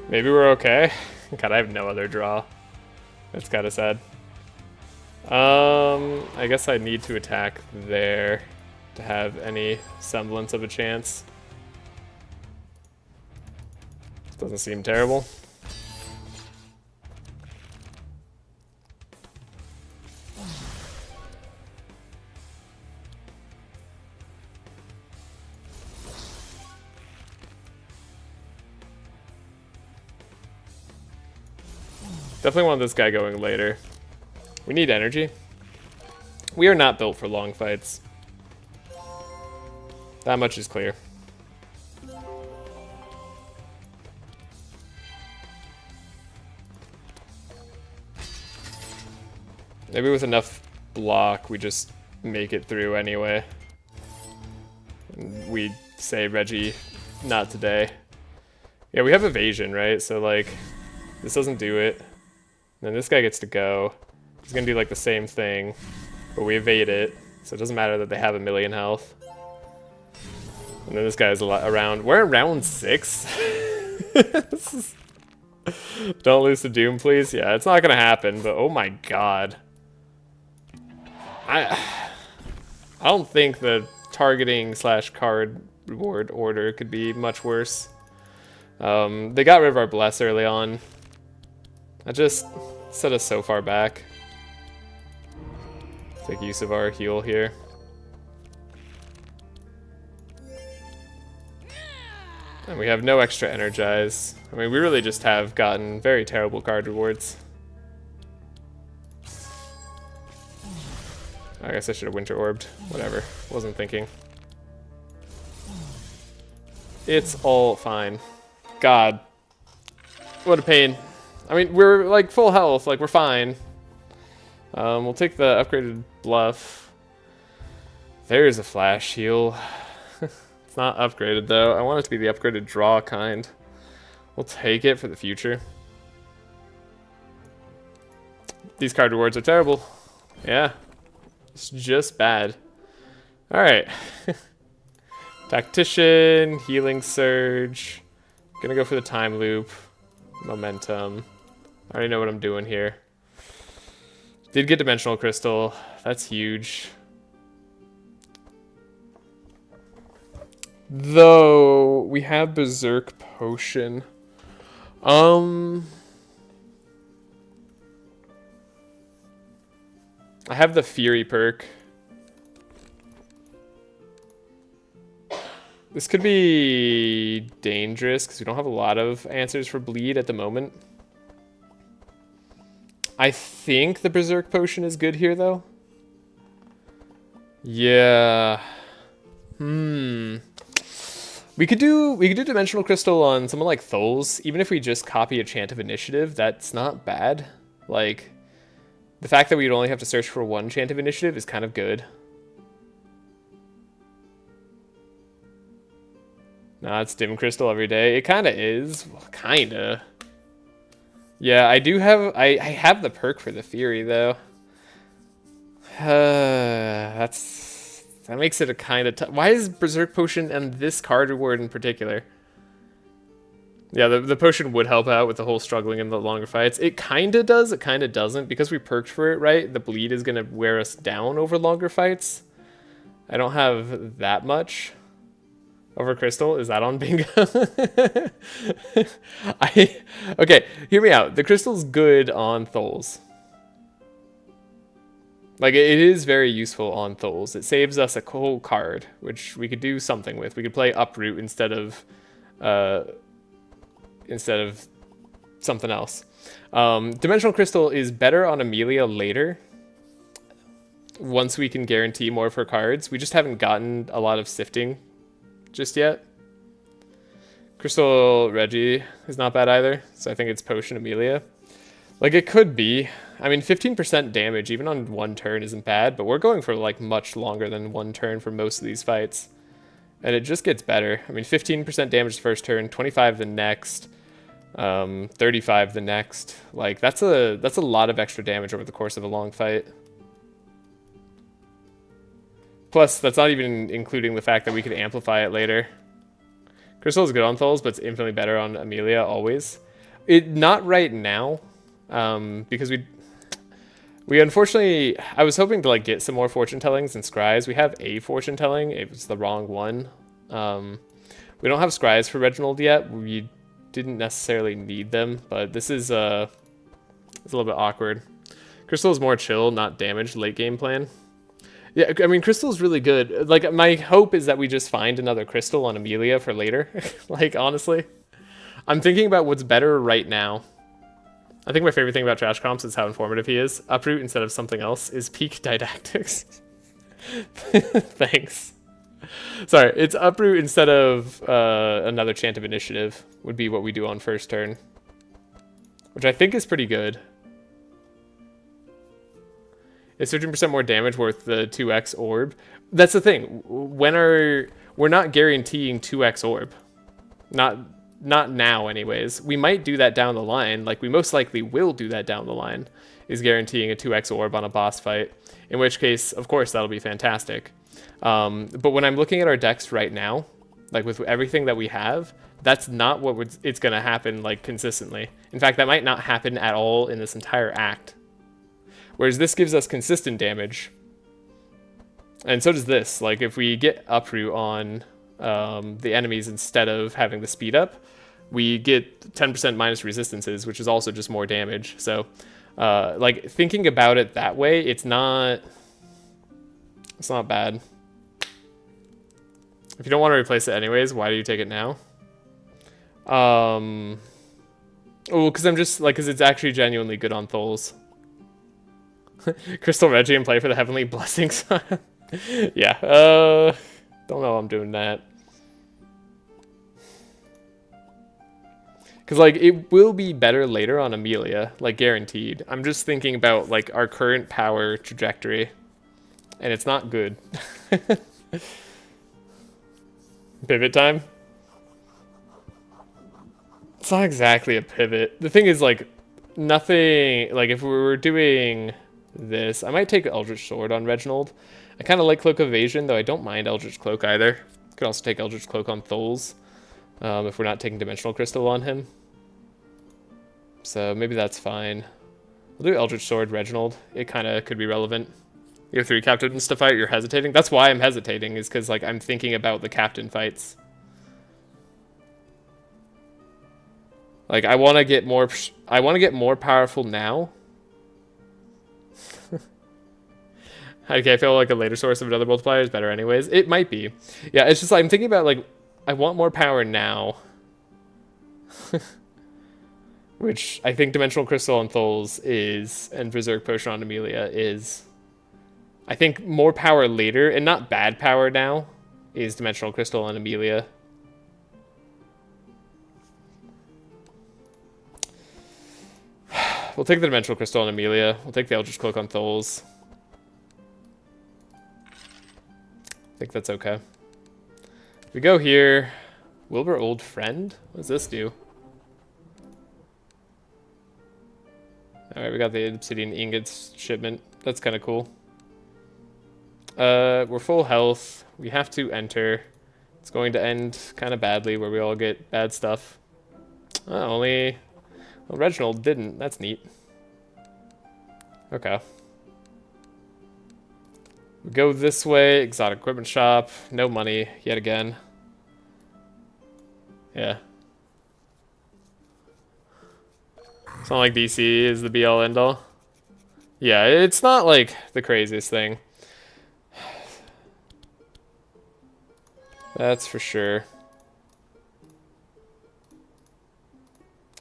maybe we're okay. God, I have no other draw. That's kind of sad. I guess I need to attack there to have any semblance of a chance. Doesn't seem terrible. Definitely want this guy going later. We need energy. We are not built for long fights. That much is clear. Maybe with enough block, we just make it through anyway. We say, Reggie, not today. Yeah, we have evasion, right? So, like, this doesn't do it. Then this guy gets to go. He's gonna do, like, the same thing, but we evade it, so it doesn't matter that they have 1,000,000 health. And then this guy's around. We're in round 6? Don't lose to Doom, please. Yeah, it's not gonna happen, but oh my god. I don't think the targeting / card reward order could be much worse. They got rid of our bless early on. That just set us so far back. Take use of our heal here. And we have no extra energize. I mean, we really just have gotten very terrible card rewards. I guess I should have Winter Orbed. Whatever. Wasn't thinking. It's all fine. God. What a pain. I mean, we're like full health. Like, we're fine. We'll take the upgraded bluff. There's a flash heal. It's not upgraded, though. I want it to be the upgraded draw kind. We'll take it for the future. These card rewards are terrible. Yeah. It's just bad. Alright. Tactician, Healing Surge. Gonna go for the Time Loop. Momentum. I already know what I'm doing here. Did get Dimensional Crystal. That's huge. Though, we have Berserk Potion. I have the Fury perk. This could be dangerous because we don't have a lot of answers for bleed at the moment. I think the Berserk Potion is good here, though. Yeah. We could do Dimensional Crystal on someone like Tholes. Even if we just copy a Chant of Initiative, that's not bad. Like, the fact that we'd only have to search for one Chant of Initiative is kind of good. Nah, it's Dim Crystal every day. It kind of is. Well, kind of. Yeah, I do have... I have the perk for the Fury, though. That makes it a kind of tough... Why is Berserk Potion and this card reward in particular? Yeah, the potion would help out with the whole struggling in the longer fights. It kind of does, it kind of doesn't. Because we perked for it, right? The bleed is going to wear us down over longer fights. I don't have that much over Crystal. Is that on bingo? Okay, hear me out. The Crystal's good on Tholes. Like, it is very useful on Tholes. It saves us a whole card, which we could do something with. We could play Uproot instead of something else. Dimensional Crystal is better on Amelia later, once we can guarantee more of her cards. We just haven't gotten a lot of sifting just yet. Crystal Reggie is not bad either, so I think it's Potion Amelia. Like, it could be. I mean, 15% damage, even on one turn, isn't bad, but we're going for, like, much longer than one turn for most of these fights. And it just gets better. I mean, 15% damage the first turn, 25 the next, 35 the next. Like, that's a lot of extra damage over the course of a long fight. Plus, that's not even including the fact that we could amplify it later. Crystal is good on Tholes, but it's infinitely better on Amelia always. Not right now, because we unfortunately, I was hoping to like get some more fortune tellings and scries. We have a fortune telling. It was the wrong one. We don't have scries for Reginald yet. We didn't necessarily need them, but this is it's a little bit awkward. Crystal is more chill, not damaged late game plan. Yeah, I mean, Crystal's really good. Like, my hope is that we just find another Crystal on Amelia for later. Like, honestly. I'm thinking about what's better right now. I think my favorite thing about Trashe comps is how informative he is. Uproot instead of something else is peak didactics. Thanks. Sorry, it's Uproot instead of another Chant of Initiative would be what we do on first turn. Which I think is pretty good. Is 13% more damage worth the 2x orb? That's the thing. We're not guaranteeing 2x orb. Not now anyways. We might do that down the line. Like, we most likely will do that down the line. Is guaranteeing a 2x orb on a boss fight. In which case, of course, that'll be fantastic. But when I'm looking at our decks right now, like with everything that we have, that's not what it's going to happen like consistently. In fact, that might not happen at all in this entire act. Whereas this gives us consistent damage. And so does this. Like, if we get Uproot on the enemies instead of having the speed up, we get 10% minus resistances, which is also just more damage. So, like, thinking about it that way, it's not bad. If you don't want to replace it anyways, why do you take it now? Oh, because I'm just, like, because it's actually genuinely good on Tholes. Crystal Reggie and play for the Heavenly Blessings. Yeah, don't know I'm doing that. Because, like, it will be better later on Amelia, like, guaranteed. I'm just thinking about, like, our current power trajectory. And it's not good. Pivot time? It's not exactly a pivot. The thing is, like, nothing... Like, if we were doing... this. I might take Eldritch Sword on Reginald. I kind of like Cloak of Evasion, though I don't mind Eldritch Cloak either. Could also take Eldritch Cloak on Tholes, if we're not taking Dimensional Crystal on him. So maybe that's fine. We'll do Eldritch Sword Reginald. It kind of could be relevant. You have 3 captains to fight, you're hesitating. That's why I'm hesitating, is because like I'm thinking about the captain fights. Like I want to get more powerful now. Okay, I feel like a later source of another multiplier is better anyways. It might be. Yeah, it's just like, I'm thinking about, like, I want more power now. Which I think Dimensional Crystal on Tholes is, and Berserk Potion on Amelia is. I think more power later, and not bad power now, is Dimensional Crystal on Amelia. We'll take the Dimensional Crystal on Amelia. We'll take the Eldritch Cloak on Tholes. I think that's okay. We go here. Wilbur Old Friend? What does this do? Alright, we got the Obsidian Ingots shipment. That's kind of cool. We're full health. We have to enter. It's going to end kind of badly where we all get bad stuff. Only... Well, Reginald didn't. That's neat. Okay. We go this way. Exotic equipment shop. No money yet again. Yeah. It's not like DC is the be-all end-all. Yeah, it's not like the craziest thing. That's for sure.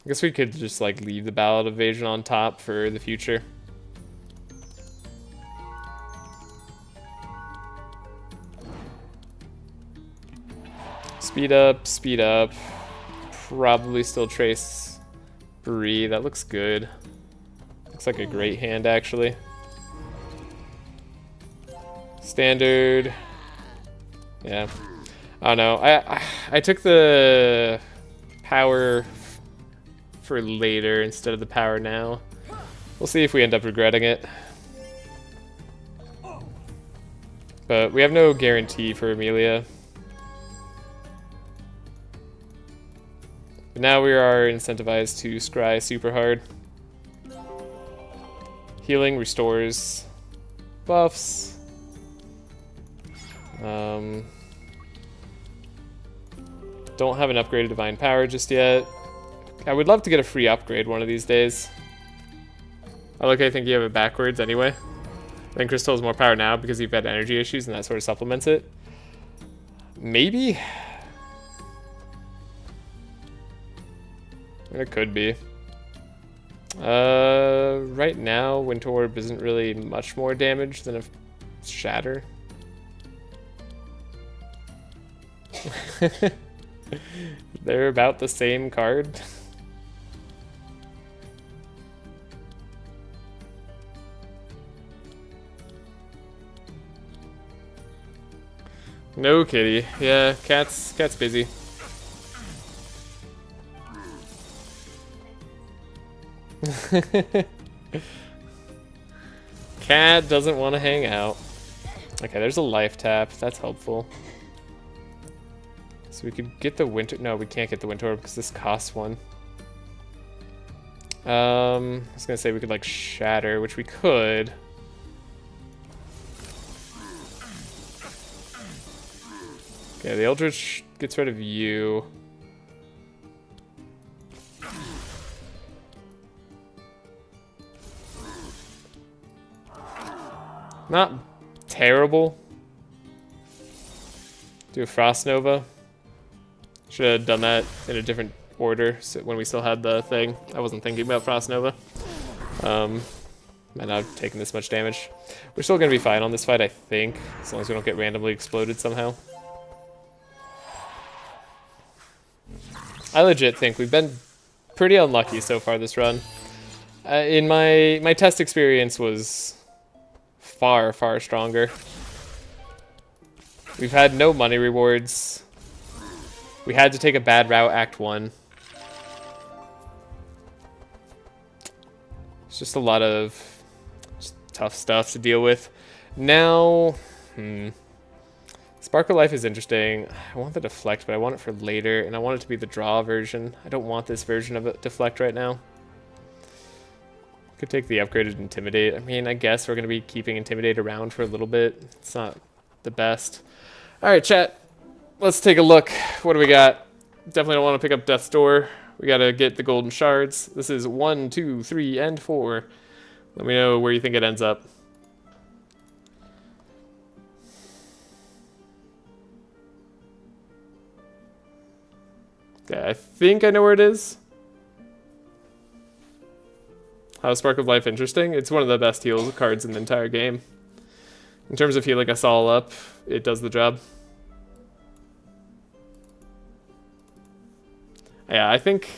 I guess we could just like leave the Ballad of Evasion on top for the future. Speed up, speed up. Probably still trace Bree. That looks good. Looks like a great hand, actually. Standard. Yeah. I don't know. I took the power for later instead of the power now. We'll see if we end up regretting it. But we have no guarantee for Amelia. But now we are incentivized to scry super hard. Healing restores buffs. Don't have an upgraded divine power just yet. I would love to get a free upgrade one of these days. Oh, look, I think you have it backwards anyway. I think Crystal has more power now because you've had energy issues and that sort of supplements it. Maybe? It could be. Right now, Winter Orb isn't really much more damage than a Shatter. They're about the same card. No kitty. Yeah, cat's busy. Cat doesn't want to hang out. Okay, there's a life tap. That's helpful. So we could get the winter... No, we can't get the winter orb because this costs one. I was going to say we could, like, shatter, which we could. Okay, the Eldritch gets rid of you. Not terrible. Do a Frost Nova. Should have done that in a different order so when we still had the thing. I wasn't thinking about Frost Nova. Might not have taken this much damage. We're still going to be fine on this fight, I think, as long as we don't get randomly exploded somehow. I legit think we've been pretty unlucky so far this run. In my test experience was far, far stronger. We've had no money rewards. We had to take a bad route Act 1. It's just a lot of tough stuff to deal with. Now, Spark of Life is interesting. I want the Deflect, but I want it for later, and I want it to be the draw version. I don't want this version of it Deflect right now. Could take the upgraded Intimidate. I mean, I guess we're going to be keeping Intimidate around for a little bit. It's not the best. Alright, chat. Let's take a look. What do we got? Definitely don't want to pick up Death's Door. We got to get the golden shards. This is 1, 2, 3, and 4. Let me know where you think it ends up. Okay, I think I know where it is. How Spark of Life interesting? It's one of the best heal cards in the entire game. In terms of healing us all up, it does the job. Yeah, I think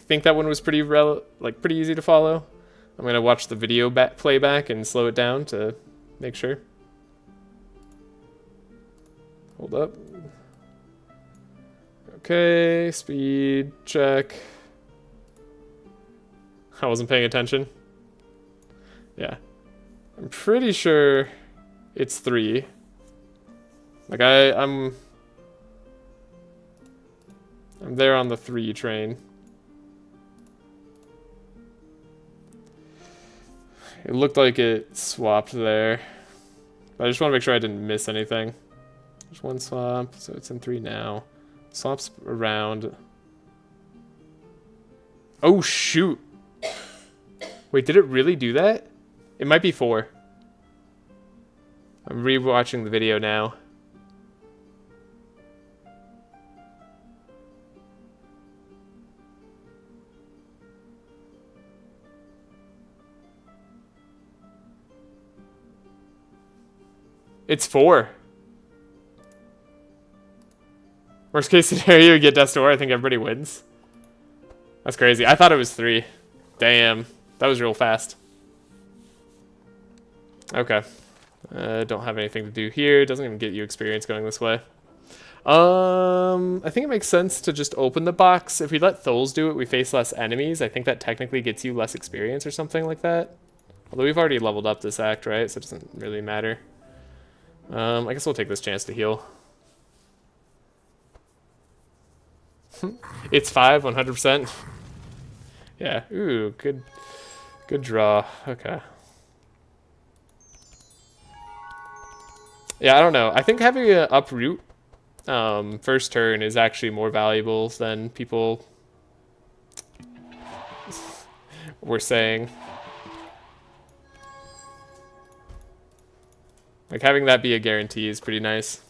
that one was pretty easy to follow. I'm gonna watch the video playback and slow it down to make sure. Hold up. Okay, speed check. I wasn't paying attention. Yeah, I'm pretty sure it's 3. Like I'm there on the 3 train. It looked like it swapped there. But I just want to make sure I didn't miss anything. There's one swap, so it's in 3 now. Swaps around. Oh, shoot. Wait, did it really do that? It might be 4. I'm rewatching the video now. It's 4. Worst case scenario, you get Death's Door. I think everybody wins. That's crazy. I thought it was 3. Damn. That was real fast. Okay. Don't have anything to do here. It doesn't even get you experience going this way. I think it makes sense to just open the box. If we let Tholes do it, we face less enemies. I think that technically gets you less experience or something like that. Although we've already leveled up this act, right? So it doesn't really matter. I guess we'll take this chance to heal. It's 5, 100%. Yeah, ooh, good draw. Okay. Yeah, I don't know. I think having an uproot first turn is actually more valuable than people were saying. Like, having that be a guarantee is pretty nice.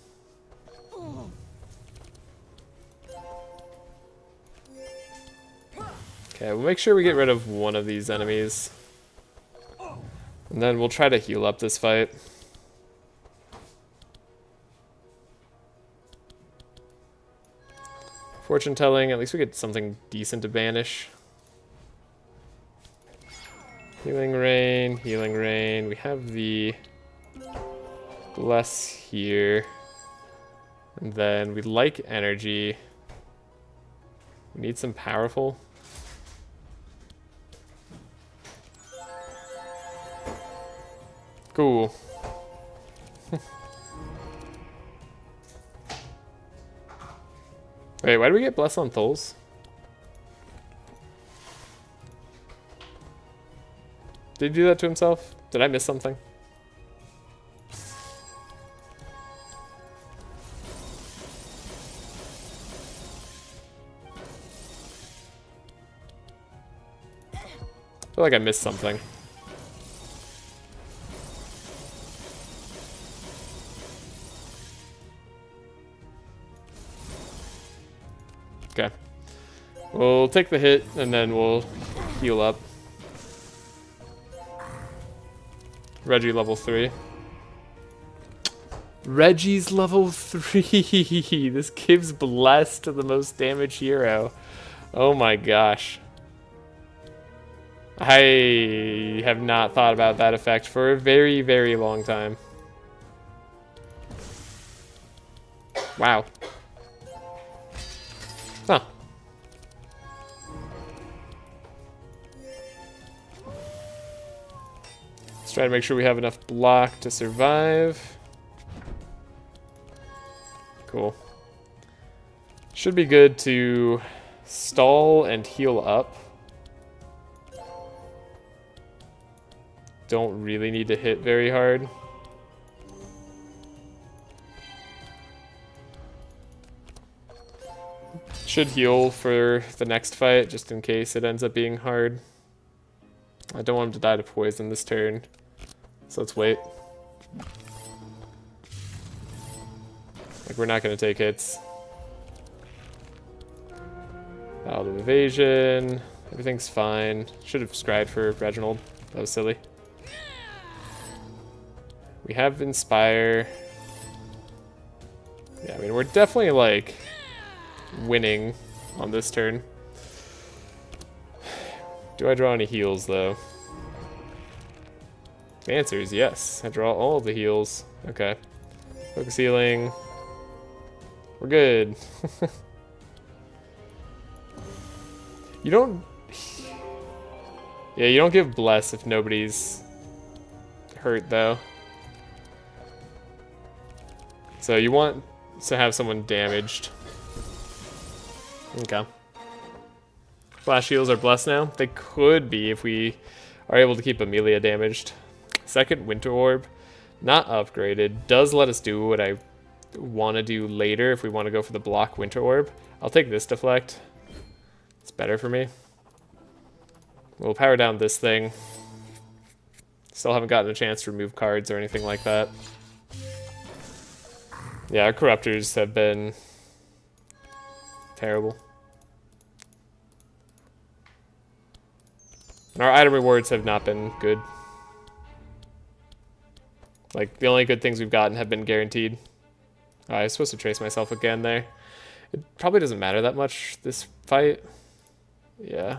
Okay, we'll make sure we get rid of one of these enemies. And then we'll try to heal up this fight. Fortune telling, at least we get something decent to banish. Healing rain, healing rain. We have the bless here. And then we like energy. We need some powerful. Cool. Wait, why do we get bless on Tholes? Did he do that to himself? Did I miss something? I feel like I missed something. Okay. We'll take the hit and then we'll heal up. Reggie level 3. Reggie's level 3. This gives bless to the most damaged hero. Oh my gosh. I have not thought about that effect for a very, very long time. Wow. Huh. Let's try to make sure we have enough block to survive. Cool. Should be good to stall and heal up. Don't really need to hit very hard. Should heal for the next fight, just in case it ends up being hard. I don't want him to die to poison this turn, so let's wait. Like, we're not going to take hits. Out of evasion. Everything's fine. Should have scryed for Reginald. That was silly. We have Inspire. Yeah, I mean, we're definitely, like, winning on this turn. Do I draw any heals, though? The answer is yes. I draw all of the heals. Okay. Focus healing. We're good. You don't... Yeah, you don't give bless if nobody's hurt, though. So you want to have someone damaged. Okay. Flash heals are blessed now. They could be if we are able to keep Amelia damaged. Second Winter Orb, not upgraded. Does let us do what I want to do later if we want to go for the block Winter Orb. I'll take this deflect. It's better for me. We'll power down this thing. Still haven't gotten a chance to remove cards or anything like that. Yeah, our corruptors have been terrible. And our item rewards have not been good. Like, the only good things we've gotten have been guaranteed. Oh, I was supposed to trace myself again there. It probably doesn't matter that much, this fight. Yeah.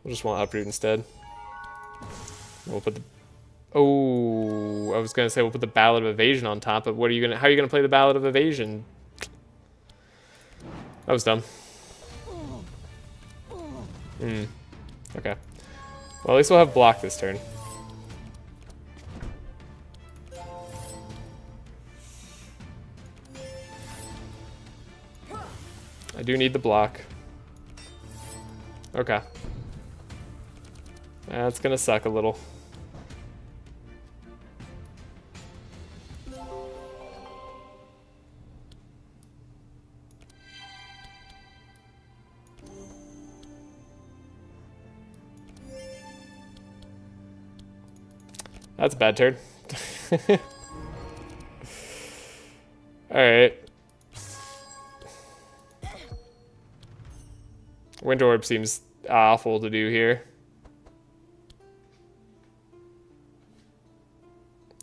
We'll just want uproot instead. We'll put the... Oh, I was gonna say we'll put the Ballad of Evasion on top, but what are you gonna... How are you gonna play the Ballad of Evasion? That was dumb. Okay. Well, at least we'll have block this turn. I do need the block. Okay. That's gonna suck a little. That's a bad turn. Alright. Wind Orb seems awful to do here.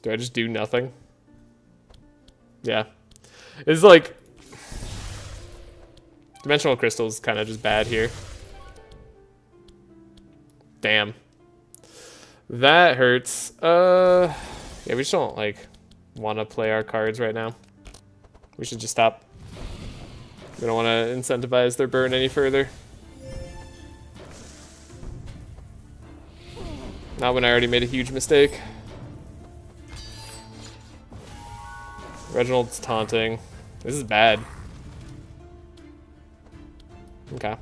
Do I just do nothing? Yeah. It's like... Dimensional Crystal's kind of just bad here. Damn. That hurts. Yeah, we just don't, like, want to play our cards right now. We should just stop. We don't want to incentivize their burn any further. Not when I already made a huge mistake. Reginald's taunting. This is bad. Okay.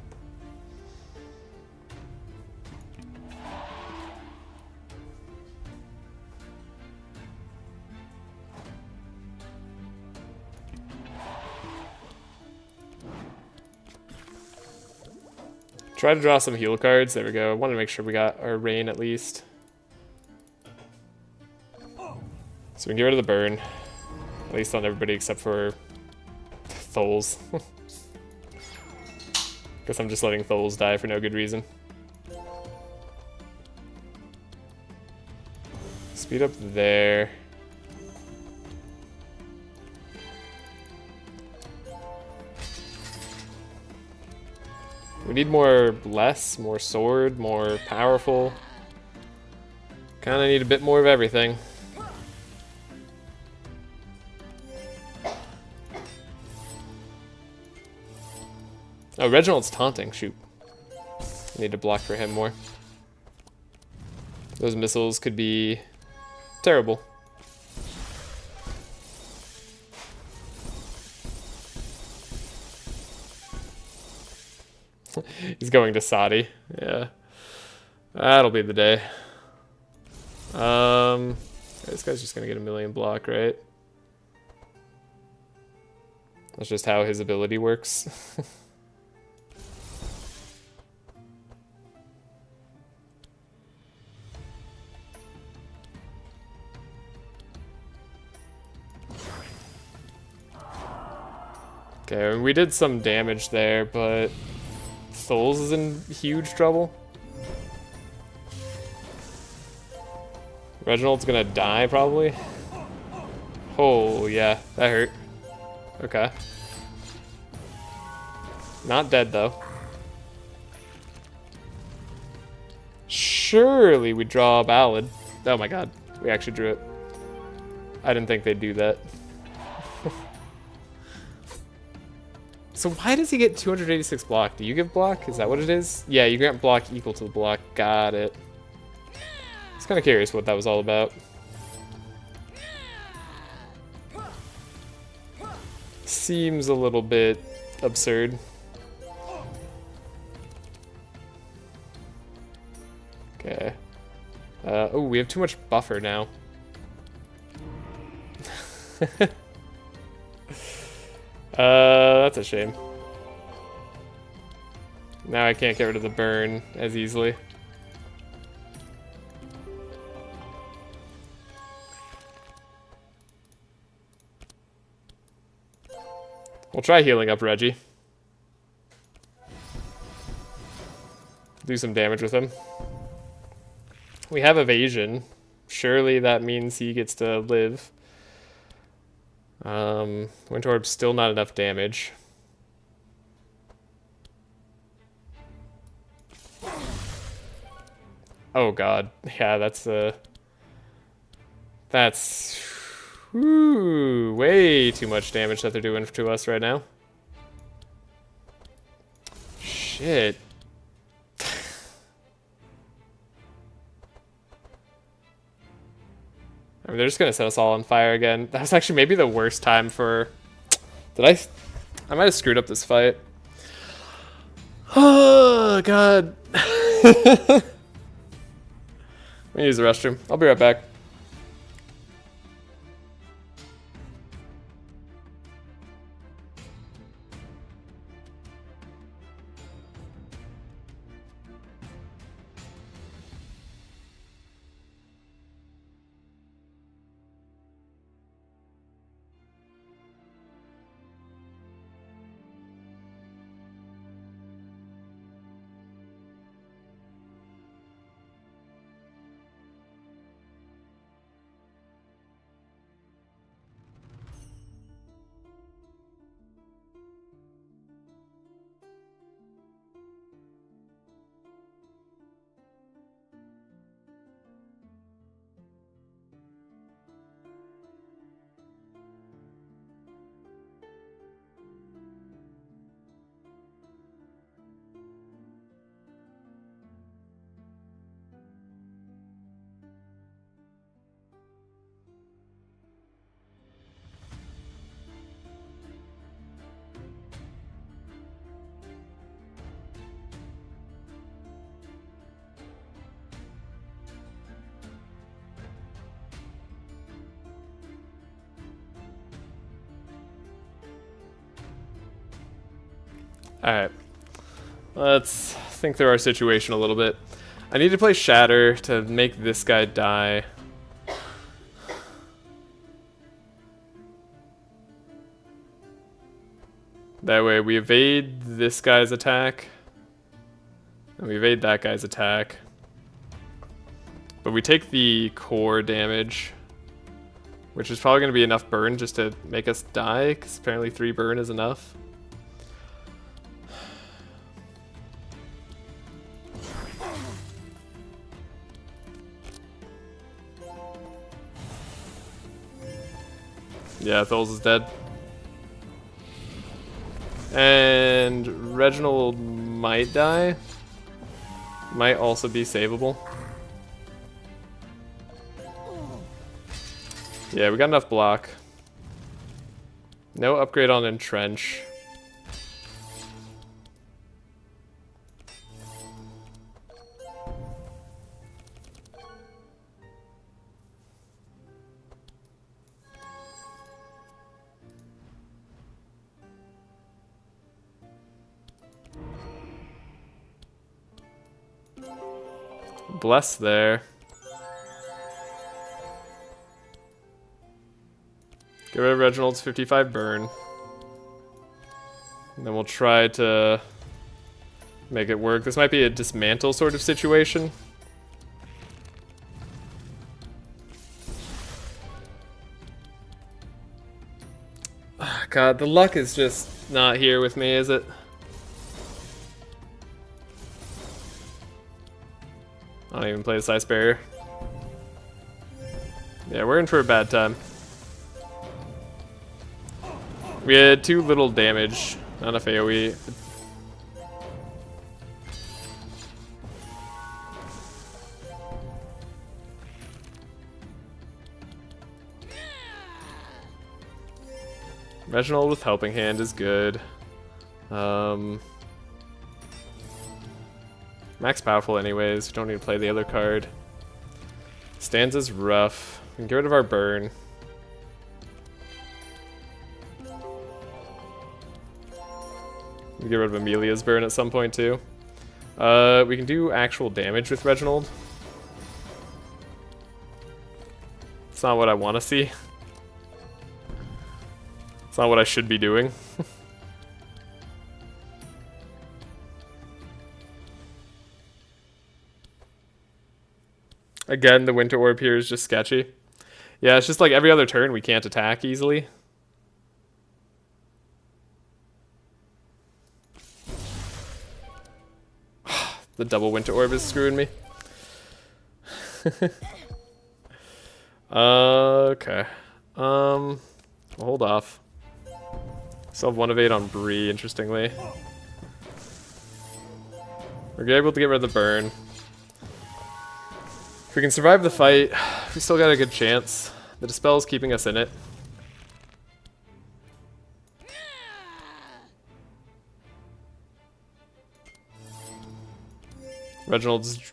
Try to draw some heal cards. There we go. I wanted to make sure we got our rain at least. So we can get rid of the burn. At least on everybody except for Tholes. Guess I'm just letting Tholes die for no good reason. Speed up there. We need more more sword, more powerful. Kinda need a bit more of everything. Oh, Reginald's taunting, shoot. Need to block for him more. Those missiles could be terrible. He's going to Sadi. Yeah. That'll be the day. This guy's just gonna get a million block, right? That's just how his ability works. Okay, we did some damage there, but Tholes is in huge trouble. Reginald's gonna die, probably. Oh, yeah, that hurt. Okay. Not dead, though. Surely we draw a ballad. Oh my god, we actually drew it. I didn't think they'd do that. So why does he get 286 block? Do you give block? Is that what it is? Yeah, you grant block equal to the block. Got it. I was kind of curious what that was all about. Seems a little bit absurd. Okay. Oh, we have too much buffer now. That's a shame. Now I can't get rid of the burn as easily. We'll try healing up Reggie. Do some damage with him. We have evasion. Surely that means he gets to live. Wind Orb's still not enough damage. Oh god. Yeah, that's way too much damage that they're doing to us right now. Shit. I mean, they're just gonna set us all on fire again. That was actually maybe the worst time for... I might have screwed up this fight. Oh, God. Let me use the restroom. I'll be right back. Alright. Let's think through our situation a little bit. I need to play Shatter to make this guy die. That way we evade this guy's attack. And we evade that guy's attack. But we take the core damage. Which is probably going to be enough burn just to make us die, because apparently 3 burn is enough. Yeah, Tholes is dead. And Reginald might die. Might also be savable. Yeah, we got enough block. No upgrade on Entrench. Bless there. Get rid of Reginald's 55 burn. And then we'll try to make it work. This might be a dismantle sort of situation. God, the luck is just not here with me, is it? I don't even play the Ice Barrier. Yeah, we're in for a bad time. We had 2 little damage, not enough AoE. Reginald with Helping Hand is good. Max powerful anyways, we don't need to play the other card. Stanza's rough. We can get rid of our burn. We can get rid of Amelia's burn at some point too. We can do actual damage with Reginald. It's not what I want to see. It's not what I should be doing. Again, the Winter Orb here is just sketchy. Yeah, it's just like every other turn we can't attack easily. The double Winter Orb is screwing me. Okay. We'll hold off. Still have 1 of 8 on Bree, interestingly. We're able to get rid of the burn. If we can survive the fight, we still got a good chance. The Dispel's keeping us in it. Reginald's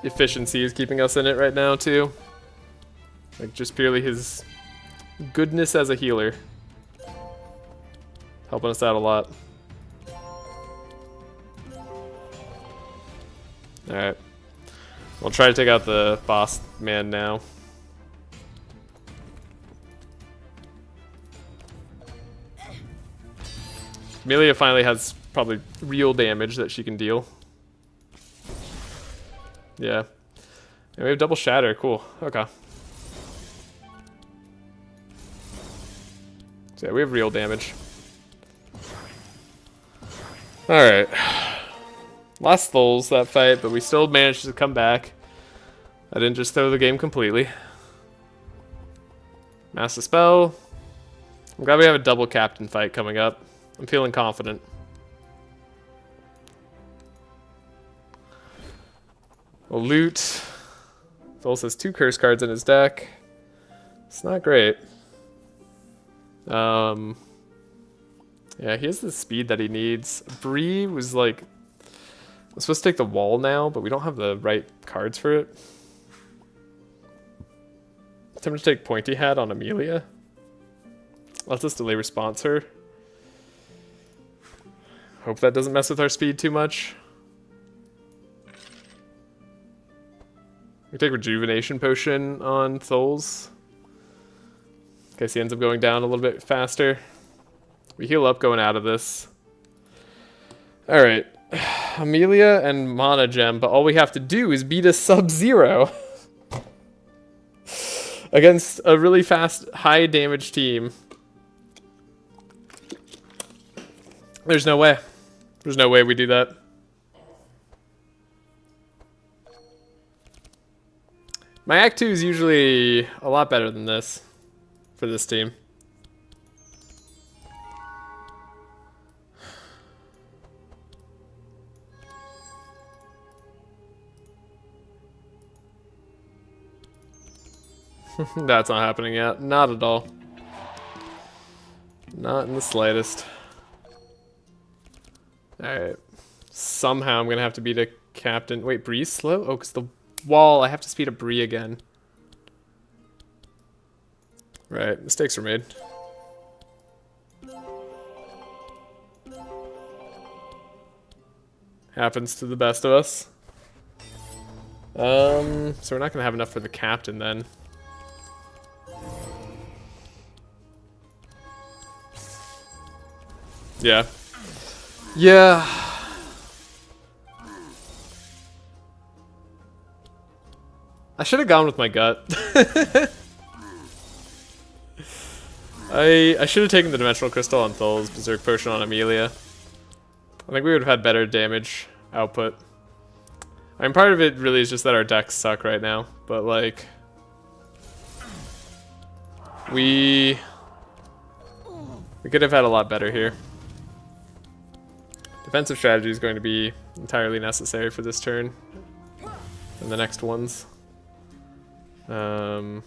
efficiency is keeping us in it right now, too. Like, just purely his goodness as a healer. Helping us out a lot. Alright. We'll try to take out the boss man now. Amelia finally has probably real damage that she can deal. Yeah. And we have double shatter, cool. Okay. So yeah, we have real damage. Alright. Lost Thul's that fight, but we still managed to come back. I didn't just throw the game completely. Master Spell. I'm glad we have a double captain fight coming up. I'm feeling confident. We'll loot. Thul has 2 curse cards in his deck. It's not great. Yeah, he has the speed that he needs. Bree was like... I'm supposed to take the wall now, but we don't have the right cards for it. Time to take Pointy Hat on Amelia. Let's just delay response her. Hope that doesn't mess with our speed too much. We take Rejuvenation Potion on Thul's. In case he ends up going down a little bit faster. We heal up going out of this. Alright. Amelia and Mana Gem, but all we have to do is beat a Sub-Zero. Against a really fast, high damage team. There's no way. There's no way we do that. My Act 2 is usually a lot better than this for this team. That's not happening yet. Not at all. Not in the slightest. Alright. Somehow I'm gonna have to beat a captain. Wait, Bree's slow? Oh, because the wall. I have to speed up Bree again. Right, mistakes were made. Happens to the best of us. So we're not gonna have enough for the captain then. Yeah. Yeah. I should have gone with my gut. I should have taken the Dimensional Crystal on Thul's, Berserk Potion on Amelia. I think we would have had better damage output. I mean, part of it really is just that our decks suck right now, but like... We could have had a lot better here. Defensive strategy is going to be entirely necessary for this turn and the next ones. You're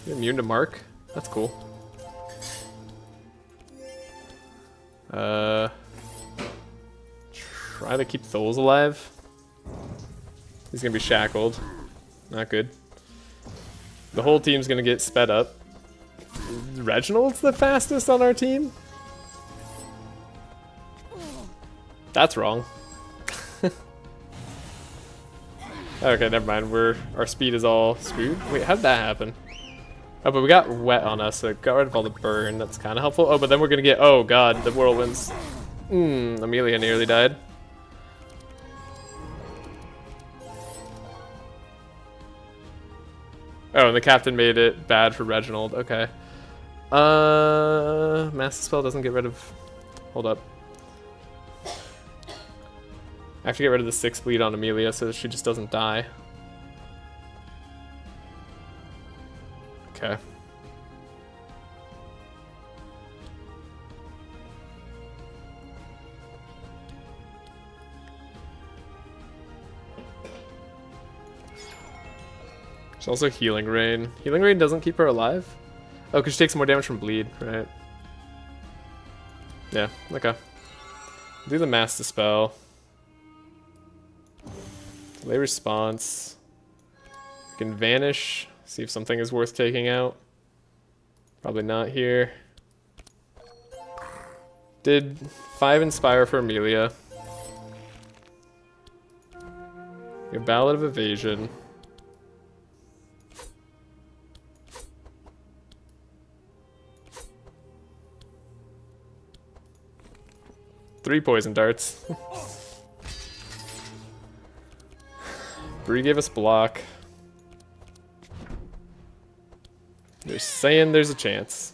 immune to Mark? That's cool. Try to keep Thul's alive. He's gonna be shackled. Not good. The whole team's gonna get sped up. Reginald's the fastest on our team? That's wrong. Okay, never mind. Our speed is all screwed. Wait, how did that happen? Oh, but we got wet on us, so it got rid of all the burn. That's kind of helpful. Oh, but then we're gonna get... Oh god, the whirlwinds. Amelia nearly died. Oh, and the captain made it bad for Reginald. Okay. Master Spell doesn't get rid of... Hold up. I have to get rid of the 6 bleed on Amelia so that she just doesn't die. Okay. There's also Healing Rain. Healing Rain doesn't keep her alive? Oh, because she takes more damage from bleed, right? Yeah, okay. Do the Master Spell. Delay response. We can vanish. See if something is worth taking out. Probably not here. Did 5 Inspire for Amelia. A Ballad of Evasion. Three poison darts. Bree gave us block. They're saying there's a chance.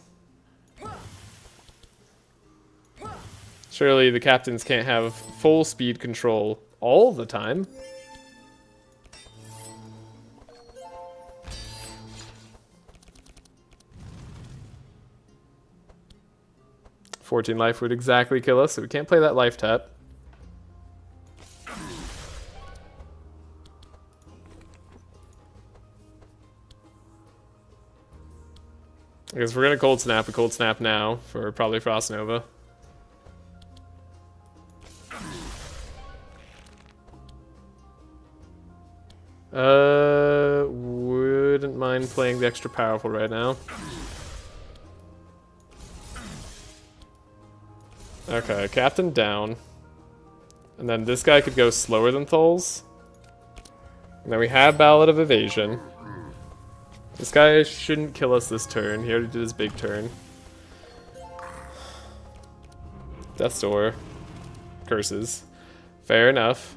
Surely the captains can't have full speed control all the time. "14 life would exactly kill us, so we can't play that life tap. I guess we're gonna cold snap a cold snap now for probably Frost Nova. Wouldn't mind playing the extra powerful right now. Okay, Captain down. And then this guy could go slower than Tholes. And then we have Ballad of Evasion. This guy shouldn't kill us this turn. He already did his big turn. Death's Door. Curses. Fair enough.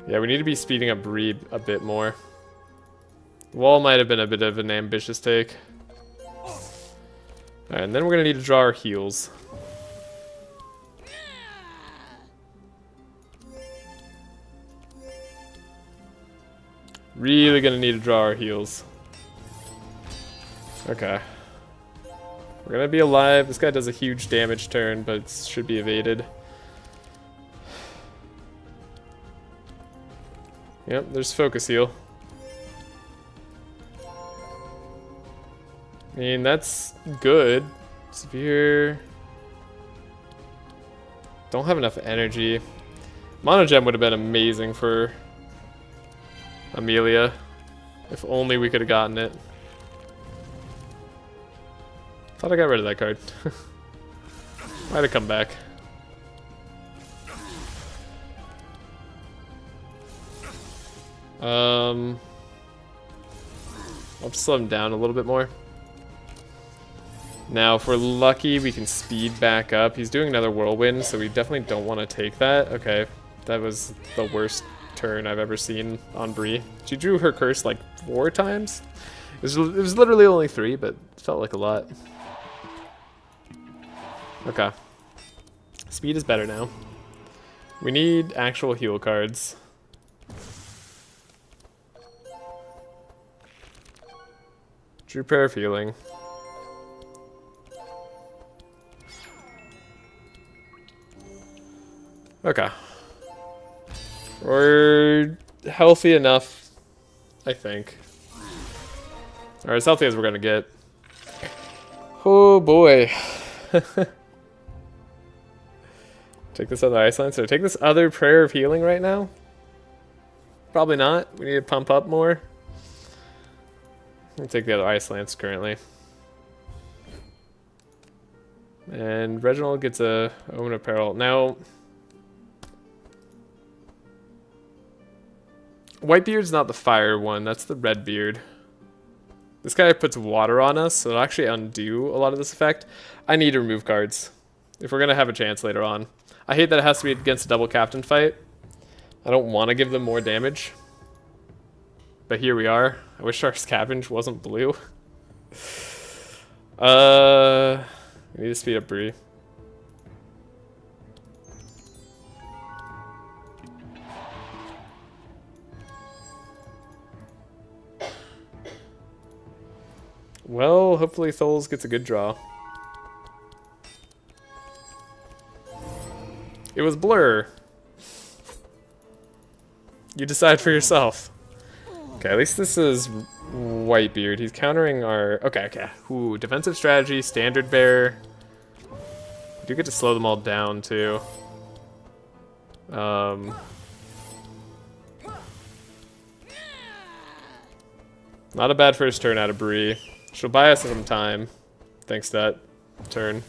Yeah, we need to be speeding up Bree a bit more. Wall might have been a bit of an ambitious take. Alright, and then we're going to need to draw our heals. Really going to need to draw our heals. Okay. We're going to be alive. This guy does a huge damage turn, but it should be evaded. Yep, there's focus heal. I mean, that's good. Severe. Don't have enough energy. Monogem would have been amazing for Amelia. If only we could have gotten it. Thought I got rid of that card. Might have come back. I'll just slow him down a little bit more. Now, if we're lucky, we can speed back up. He's doing another whirlwind, so we definitely don't want to take that. Okay, that was the worst turn I've ever seen on Bree. She drew her curse like 4 times. It was literally only 3, but it felt like a lot. Okay. Speed is better now. We need actual heal cards. Drew Prayer of Healing. Okay. We're healthy enough, I think. Or as healthy as we're gonna get. Oh boy. Take this other Iceland. So take this other Prayer of Healing right now? Probably not. We need to pump up more. I'll take the other Ice Lance currently. And Reginald gets a Omen of Peril. Now, Whitebeard's not the fire one, that's the Redbeard. This guy puts water on us, so it'll actually undo a lot of this effect. I need to remove cards if we're going to have a chance later on. I hate that it has to be against a double captain fight. I don't want to give them more damage. But here we are. I wish our Scavenge wasn't blue. We need to speed up Bree. Well, hopefully Tholes gets a good draw. It was Blur. You decide for yourself. Okay, at least this is Whitebeard. He's countering our... Okay. Ooh, defensive strategy, standard bearer. We do get to slow them all down, too. Not a bad first turn out of Bree. She'll buy us some time, thanks to that turn.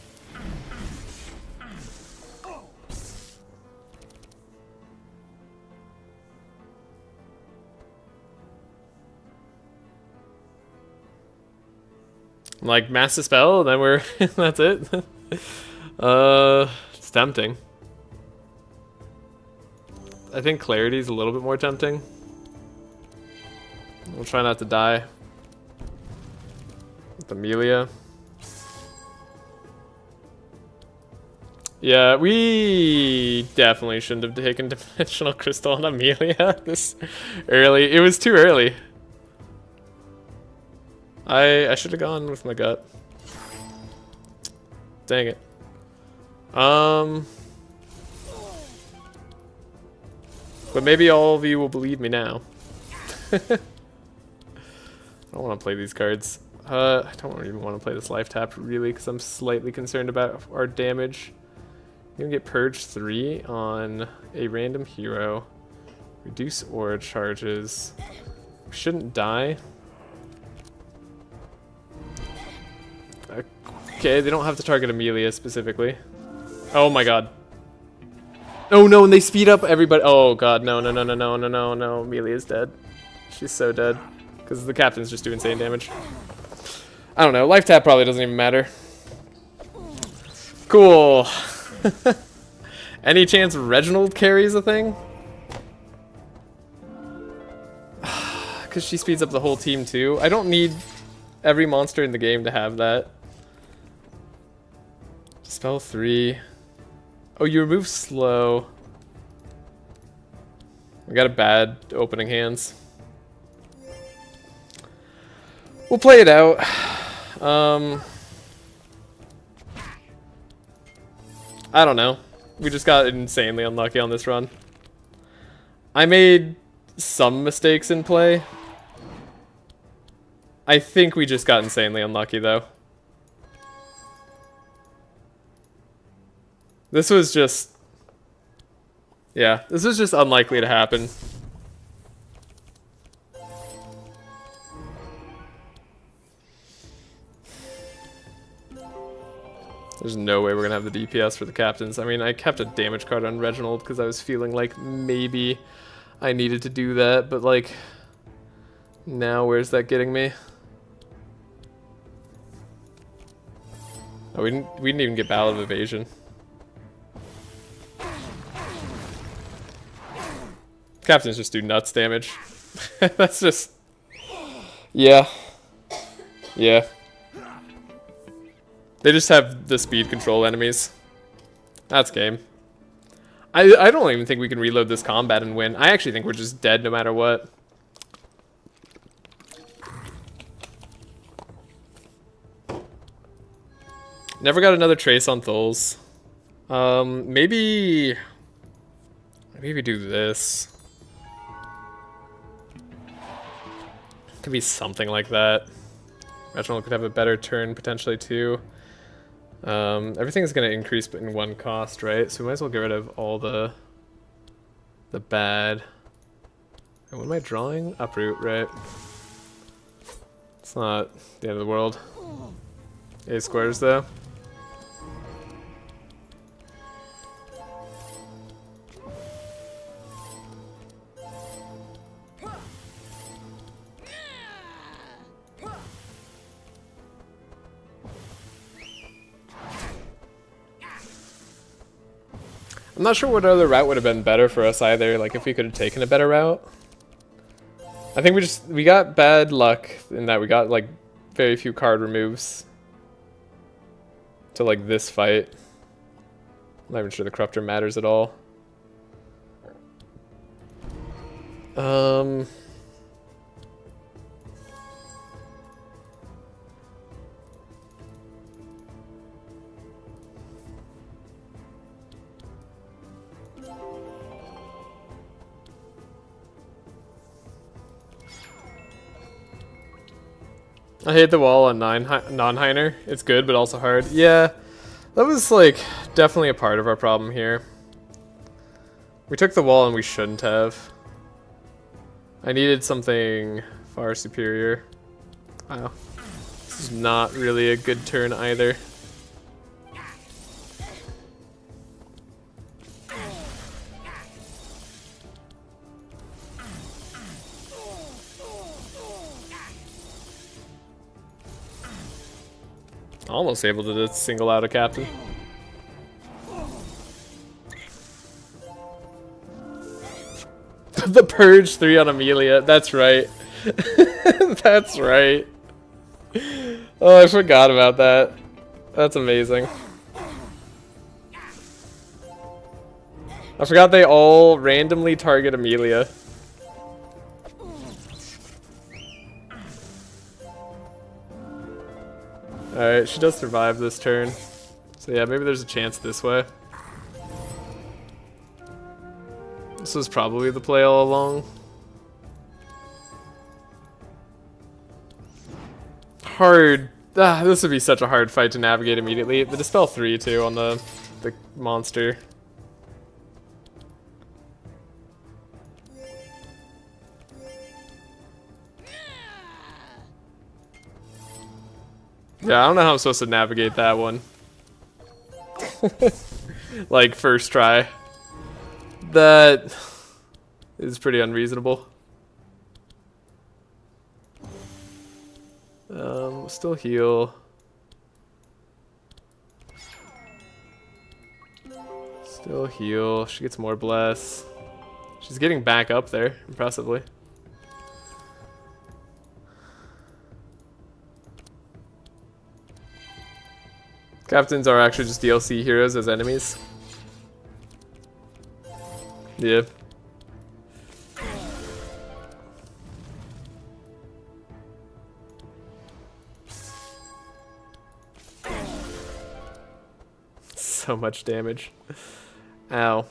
Like, mass dispel, and then we're... that's it? It's tempting. I think Clarity's a little bit more tempting. We'll try not to die. With Amelia. Yeah, we definitely shouldn't have taken Dimensional Crystal on Amelia this early. It was too early. I should have gone with my gut. Dang it. But maybe all of you will believe me now. I don't want to play these cards. I don't even want to play this life tap really because I'm slightly concerned about our damage. You're gonna get Purge 3 on a random hero. Reduce aura charges. We shouldn't die. Okay, they don't have to target Amelia specifically. Oh my god. Oh no, and they speed up everybody. Oh god, no, no, no, no, no, no, no, no. Amelia's dead. She's so dead. Because the captains just do insane damage. I don't know, life tap probably doesn't even matter. Cool. Any chance Reginald carries a thing? Because she speeds up the whole team too. I don't need every monster in the game to have that. Spell 3. Oh, you remove slow. We got a bad opening hands. We'll play it out. I don't know. We just got insanely unlucky on this run. I made some mistakes in play. I think we just got insanely unlucky though. This was just... yeah, this was just unlikely to happen. There's no way we're gonna have the DPS for the captains. I mean, I kept a damage card on Reginald because I was feeling like maybe I needed to do that, but like, now where's that getting me? Oh, we didn't even get Battle of Evasion. Captains just do nuts damage. That's just... yeah. Yeah. They just have the speed control enemies. That's game. I don't even think we can reload this combat and win. I actually think we're just dead no matter what. Never got another trace on Thuls. Maybe we do this. Could be something like that. Reginald could have a better turn potentially too. Everything is going to increase in one cost, right? So we might as well get rid of all the bad. And what am I drawing? Uproot, right? It's not the end of the world. A squares though. I'm not sure what other route would have been better for us either, like if we could have taken a better route. I think we got bad luck in that we got like very few card removes to like this fight. I'm not even sure the Corruptor matters at all. I hate the wall on non-Heiner. It's good, but also hard. Yeah, that was like definitely a part of our problem here. We took the wall and we shouldn't have. I needed something far superior. Wow. This is not really a good turn either. Almost able to just single out a captain. The Purge 3 on Amelia. That's right. That's right. Oh, I forgot about that. That's amazing. I forgot they all randomly target Amelia. Alright, she does survive this turn. So yeah, maybe there's a chance this way. This was probably the play all along. Hard. This would be such a hard fight to navigate immediately. The Dispel 3 too on the monster. Yeah, I don't know how I'm supposed to navigate that one. Like, first try. That is pretty unreasonable. Still heal. Still heal. She gets more bless. She's getting back up there, impressively. Captains are actually just DLC heroes as enemies. Yeah. So much damage. Ow.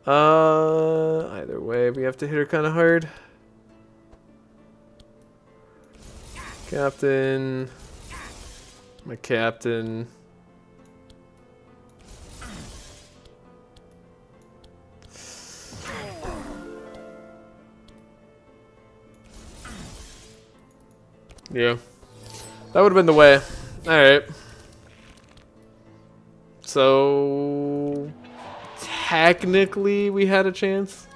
Either way, we have to hit her kind of hard. Captain. My captain. Yeah. That would have been the way. Alright. So technically we had a chance.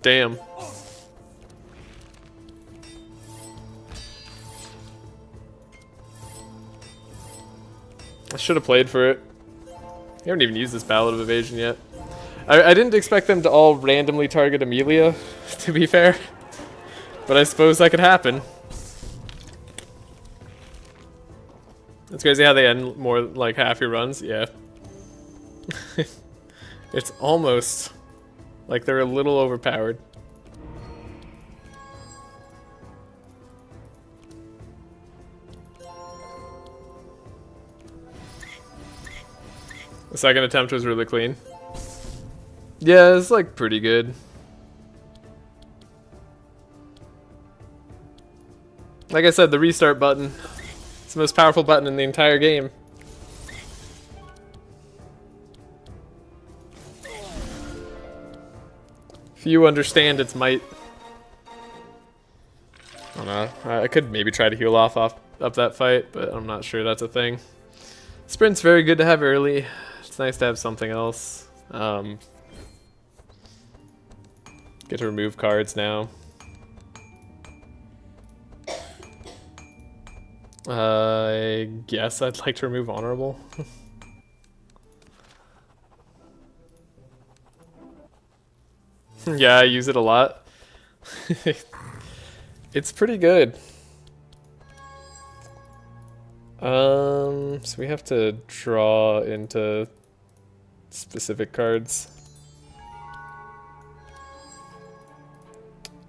Damn. I should have played for it. I haven't even used this Ballad of Evasion yet. I didn't expect them to all randomly target Amelia, to be fair. But I suppose that could happen. It's crazy how they end more like half your runs, yeah. It's almost like they're a little overpowered. The second attempt was really clean. Yeah, it's like pretty good. Like I said, the restart button. It's the most powerful button in the entire game. Few understand its might. I don't know. I could maybe try to heal off that fight, but I'm not sure that's a thing. Sprint's very good to have early. It's nice to have something else. Get to remove cards now. I guess I'd like to remove Honorable. Yeah, I use it a lot. It's pretty good. So we have to draw into specific cards.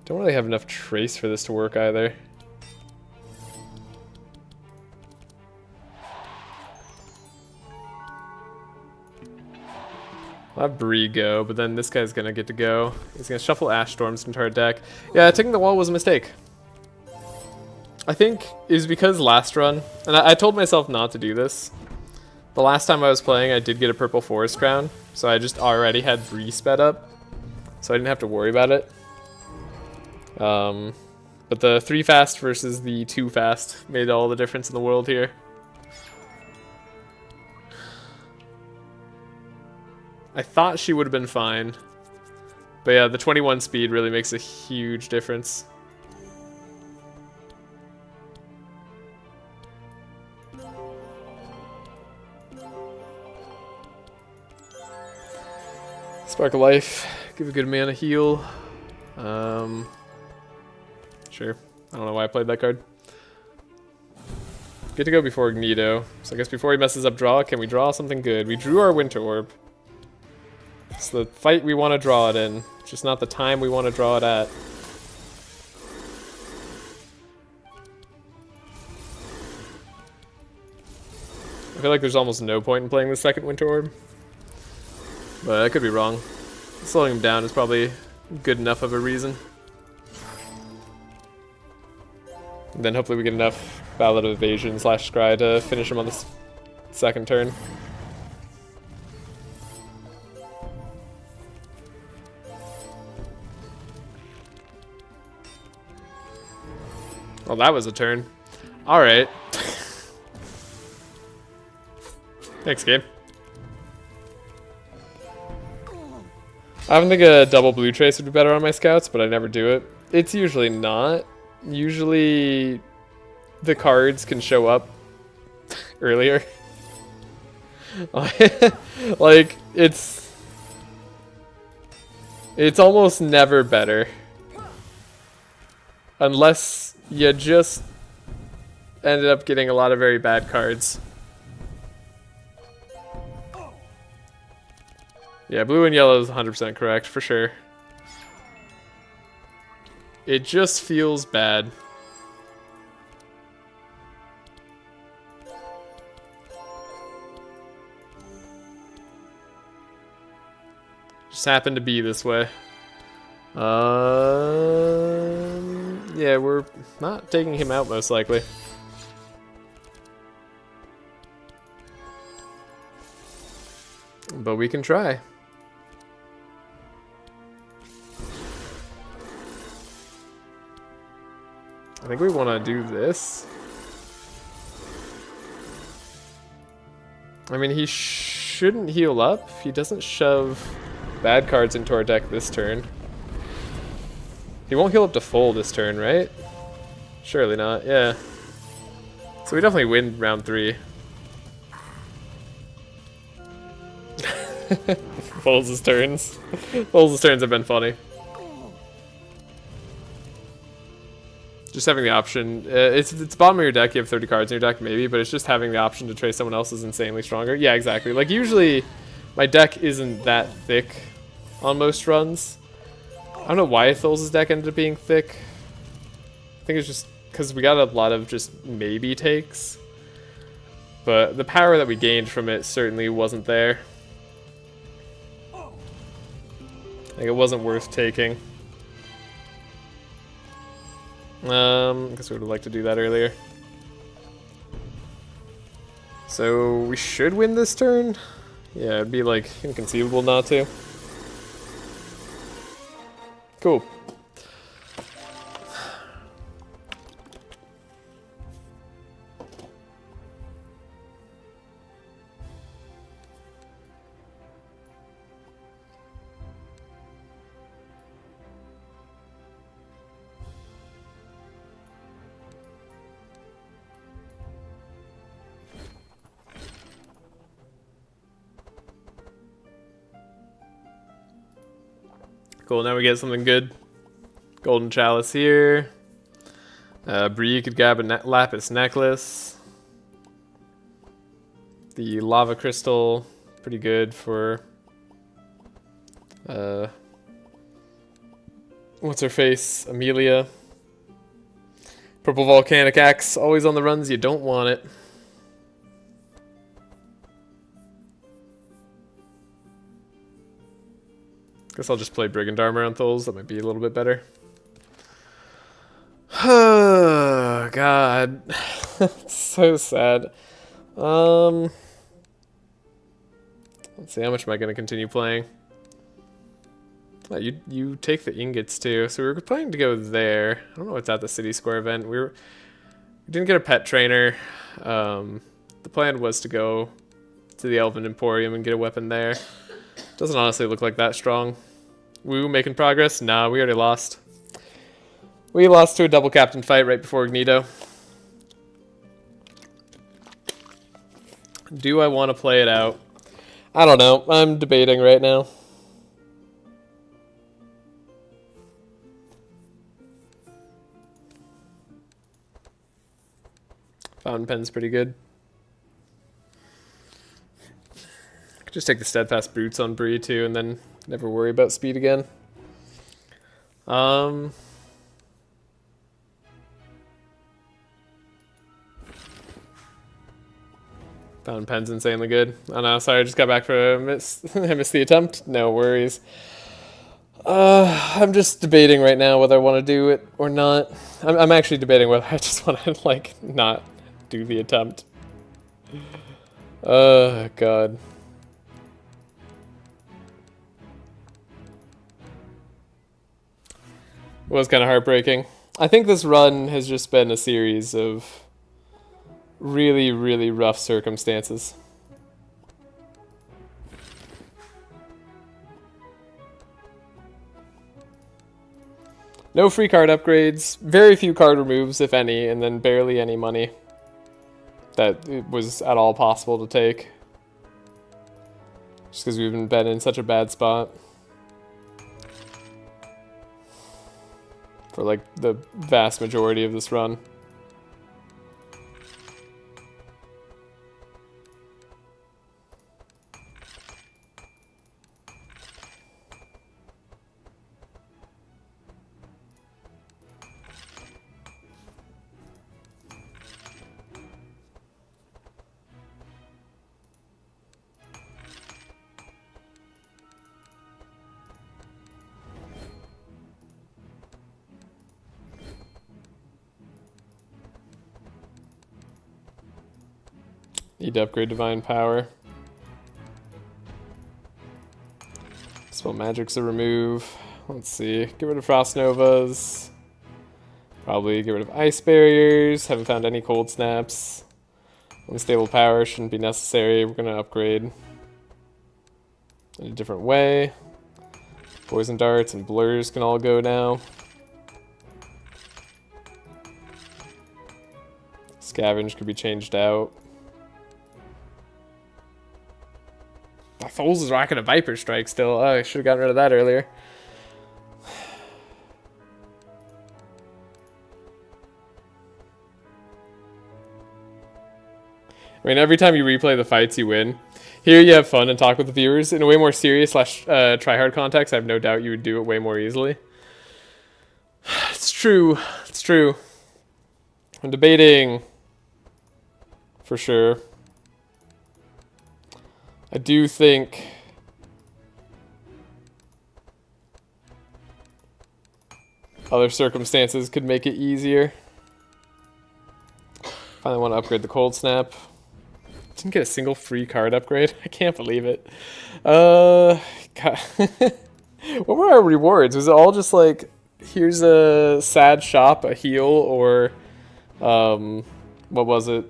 Don't really have enough trace for this to work either. I'll have Bree go, but then this guy's gonna get to go. He's gonna shuffle Ash Storms into our deck. Yeah, taking the wall was a mistake. I think it was because last run, and I told myself not to do this. The last time I was playing, I did get a purple Forest Crown, so I just already had Bree sped up. so I didn't have to worry about it. But the 3 fast versus the 2 fast made all the difference in the world here. I thought she would have been fine. But yeah, the 21 speed really makes a huge difference. Spark of Life, give a good man a heal. Sure. I don't know why I played that card. Good to go before Ignido. So I guess before he messes up draw, can we draw something good? We drew our Winter Orb. It's the fight we want to draw it in, just not the time we want to draw it at. I feel like there's almost no point in playing the second Winter Orb. But I could be wrong. Slowing him down is probably good enough of a reason. And then hopefully we get enough Ballad of Evasion / Scry to finish him on the second turn. Well, that was a turn. Alright. Thanks, game. I often think a double blue trace would be better on my scouts, but I never do it. It's usually not. Usually the cards can show up earlier. Like, it's almost never better. Unless you just ended up getting a lot of very bad cards. Yeah, blue and yellow is 100% correct, for sure. It just feels bad. Just happened to be this way. Yeah, we're not taking him out most likely. But we can try. I think we want to do this. I mean, he shouldn't heal up. He doesn't shove bad cards into our deck this turn. He won't heal up to full this turn, right? Surely not, yeah. So we definitely win round 3. Foles' turns. Foles' turns have been funny. Just having the option, it's bottom of your deck, you have 30 cards in your deck maybe, but it's just having the option to trace someone else is insanely stronger. Yeah, exactly. Like usually my deck isn't that thick on most runs. I don't know why Tholes' deck ended up being thick. I think it's just because we got a lot of just maybe takes. But the power that we gained from it certainly wasn't there. Like it wasn't worth taking. I guess we would have liked to do that earlier. So we should win this turn? Yeah, it'd be like inconceivable not to. Cool. Cool, now we get something good. Golden Chalice here. Bree could grab a Lapis Necklace. The Lava Crystal, pretty good for... what's her face? Amelia. Purple Volcanic Axe, always on the runs, you don't want it. Guess I'll just play Brigand Armor on Tholes. That might be a little bit better. Oh, God. So sad. Let's see, how much am I going to continue playing? You take the ingots too. So we were planning to go there. I don't know what's at the city square event. We didn't get a pet trainer. The plan was to go to the Elven Emporium and get a weapon there. Doesn't honestly look like that strong. Woo, making progress? Nah, we already lost. We lost to a double captain fight right before Ignito. Do I want to play it out? I don't know. I'm debating right now. Fountain pen's pretty good. Could just take the steadfast boots on Bree too, and then never worry about speed again. Fountain pen's insanely good. Oh no, sorry, I just got back for a miss. I missed the attempt. No worries. I'm just debating right now whether I want to do it or not. I'm actually debating whether I just want to like not do the attempt. Oh god. It was kind of heartbreaking. I think this run has just been a series of really, really rough circumstances. No free card upgrades, very few card removes, if any, and then barely any money that it was at all possible to take. Just because we've been in such a bad spot. For like the vast majority of this run. Need to upgrade Divine Power. Spell Magic's a remove. Let's see. Get rid of Frost Novas. Probably get rid of Ice Barriers. Haven't found any Cold Snaps. Unstable Power shouldn't be necessary. We're going to upgrade in a different way. Poison Darts and Blurs can all go now. Scavenge could be changed out. Foles is rocking a Viper Strike still. Oh, I should have gotten rid of that earlier. I mean, every time you replay the fights, you win. Here you have fun and talk with the viewers. In a way more serious / try-hard context, I have no doubt you would do it way more easily. It's true. It's true. I'm debating. For sure. I do think other circumstances could make it easier. Finally want to upgrade the Cold Snap. Didn't get a single free card upgrade. I can't believe it. God. What were our rewards? Was it all just like, here's a sad shop, a heal, or what was it?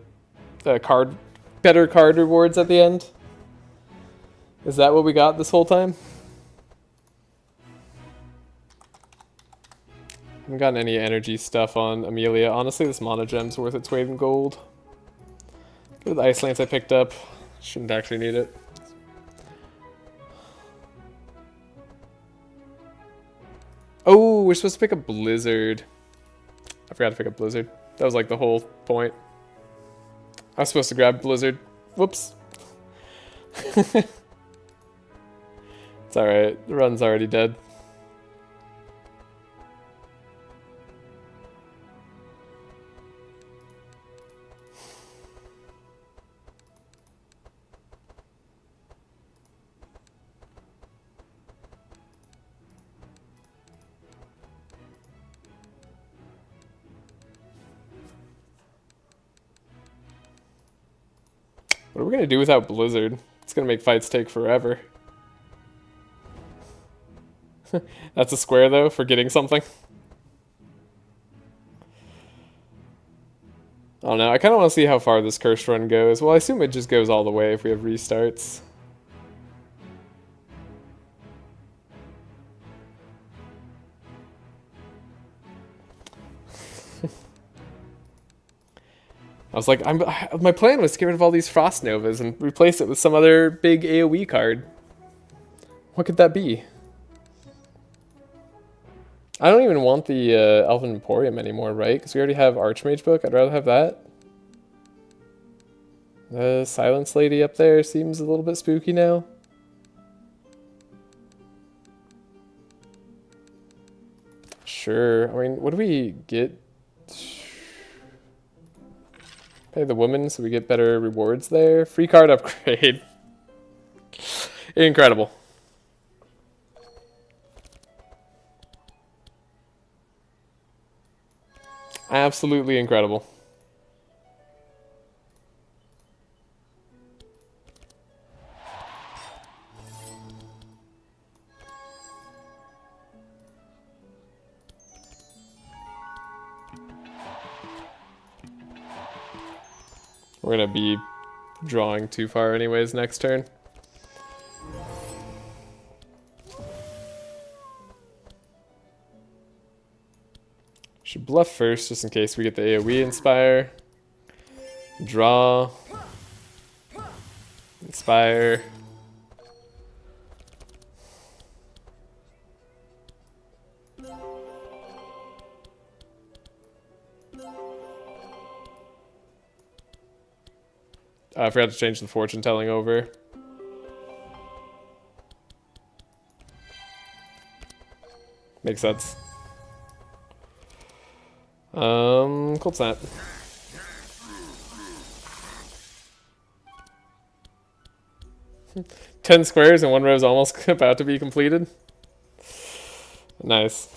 Better card rewards at the end? Is that what we got this whole time? Haven't gotten any energy stuff on Amelia. Honestly, this Mana Gem's worth its weight in gold. Go to the Ice Lance I picked up. Shouldn't actually need it. Oh, we're supposed to pick up Blizzard. I forgot to pick up Blizzard. That was like the whole point. I was supposed to grab Blizzard. Whoops. It's alright, the run's already dead. What are we gonna do without Blizzard? It's gonna make fights take forever. That's a square, though, for getting something. I don't know. I kind of want to see how far this cursed run goes. Well, I assume it just goes all the way if we have restarts. I was like, my plan was to get rid of all these Frost Novas and replace it with some other big AoE card. What could that be? I don't even want the Elven Emporium anymore, right? Because we already have Archmage Book. I'd rather have that. The Silence Lady up there seems a little bit spooky now. Sure. I mean, what do we get? Pay the woman so we get better rewards there. Free card upgrade. Incredible. Absolutely incredible. We're gonna be drawing too far anyways next turn. Should bluff first just in case we get the AoE Inspire. Draw. Inspire. I forgot to change the fortune telling over. Makes sense. Cold Snap. Ten squares and one row is almost about to be completed. Nice.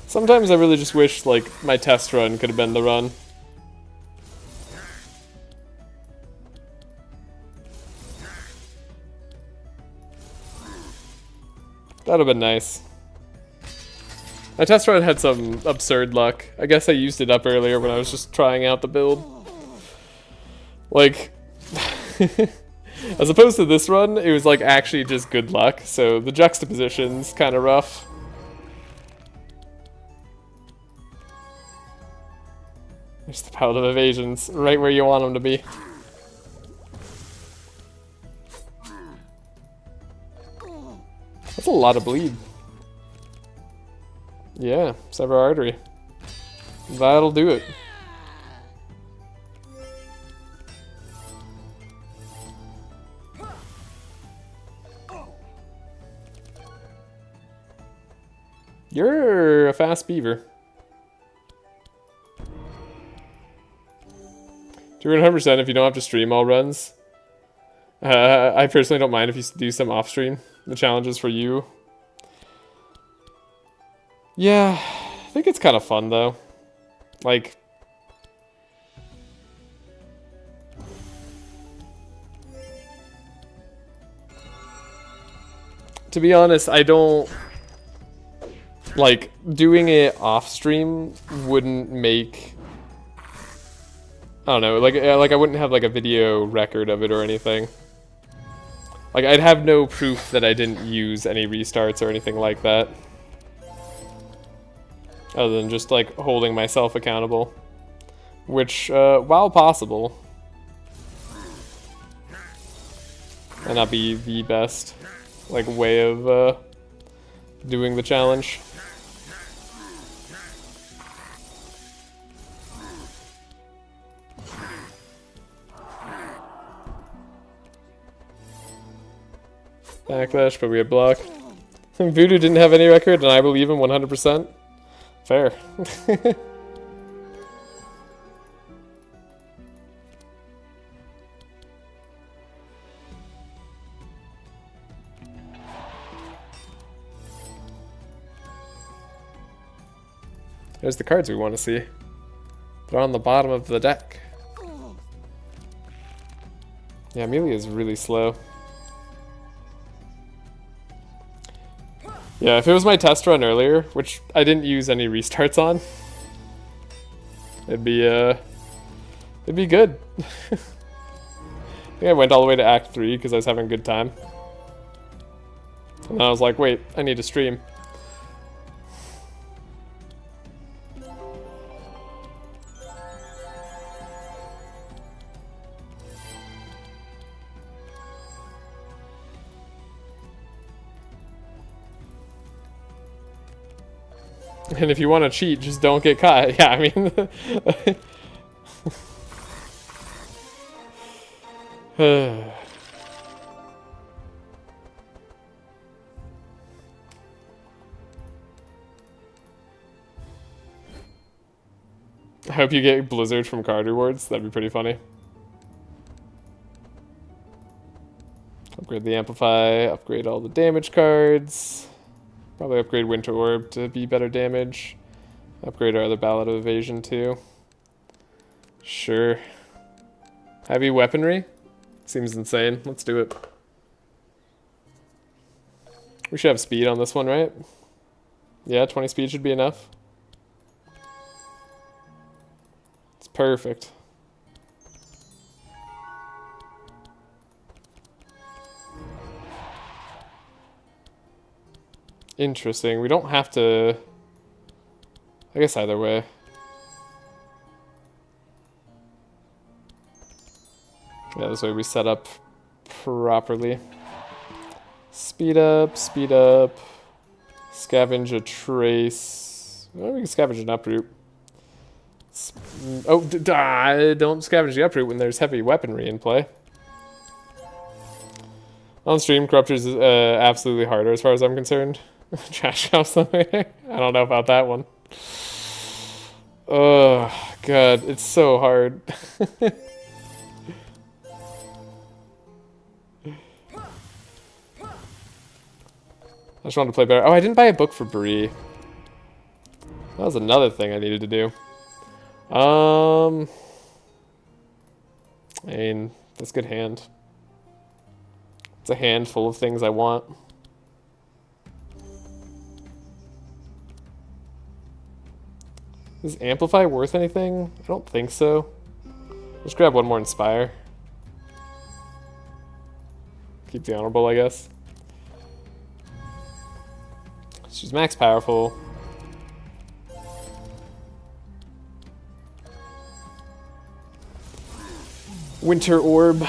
Sometimes I really just wish, like, my test run could have been the run. That would have been nice. My test run had some absurd luck. I guess I used it up earlier when I was just trying out the build. Like, as opposed to this run, it was like actually just good luck, so the juxtaposition's kind of rough. There's the Paladin of Evasions, right where you want them to be. That's a lot of bleed. Yeah, sever artery. That'll do it. You're a fast beaver. 200% if you don't have to stream all runs. I personally don't mind if you do some off stream. The challenge is for you. Yeah, I think it's kind of fun though. Like, to be honest, I don't like doing it off stream wouldn't make, I don't know, like I wouldn't have like a video record of it or anything. Like I'd have no proof that I didn't use any restarts or anything like that. Other than just like holding myself accountable. Which, while possible, might not be the best like way of doing the challenge. Backlash, but we had block. Voodoo didn't have any record, and I believe him 100%. Fair. There's the cards we want to see. They're on the bottom of the deck. Yeah, Amelia is really slow. Yeah, if it was my test run earlier, which I didn't use any restarts on, it'd be good. I think I went all the way to Act 3 because I was having a good time. And I was like, wait, I need to stream. And if you want to cheat, just don't get caught. Yeah, I mean... I hope you get Blizzard from card rewards. That'd be pretty funny. Upgrade the Amplify, upgrade all the damage cards. Probably upgrade Winter Orb to be better damage. Upgrade our other Ballad of Evasion too. Sure. Heavy weaponry? Seems insane. Let's do it. We should have speed on this one, right? Yeah, 20 speed should be enough. It's perfect. Interesting. We don't have to... I guess either way. Yeah, this way we set up properly. Speed up, scavenge a trace. Well, we can scavenge an uproot. Oh, don't scavenge the uproot when there's heavy weaponry in play. On stream, Corruptor's is absolutely harder as far as I'm concerned. Trash house. I don't know about that one. Oh, God, it's so hard. I just wanted to play better. Oh, I didn't buy a book for Bree. That was another thing I needed to do. I mean, that's a good hand. It's a handful of things I want. Is Amplify worth anything? I don't think so. Let's grab one more Inspire. Keep the Honorable, I guess. She's max powerful. Winter Orb.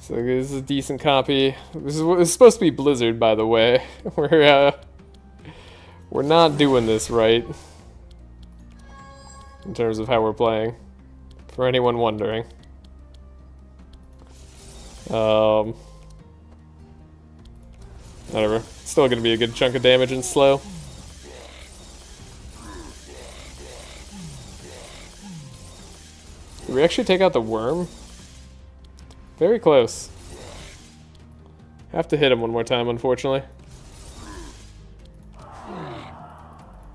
So this is a decent copy. This is supposed to be Blizzard, by the way. We're not doing this right in terms of how we're playing. For anyone wondering. Whatever. Still gonna be a good chunk of damage and slow. Did we actually take out the worm? Very close. Have to hit him one more time, unfortunately.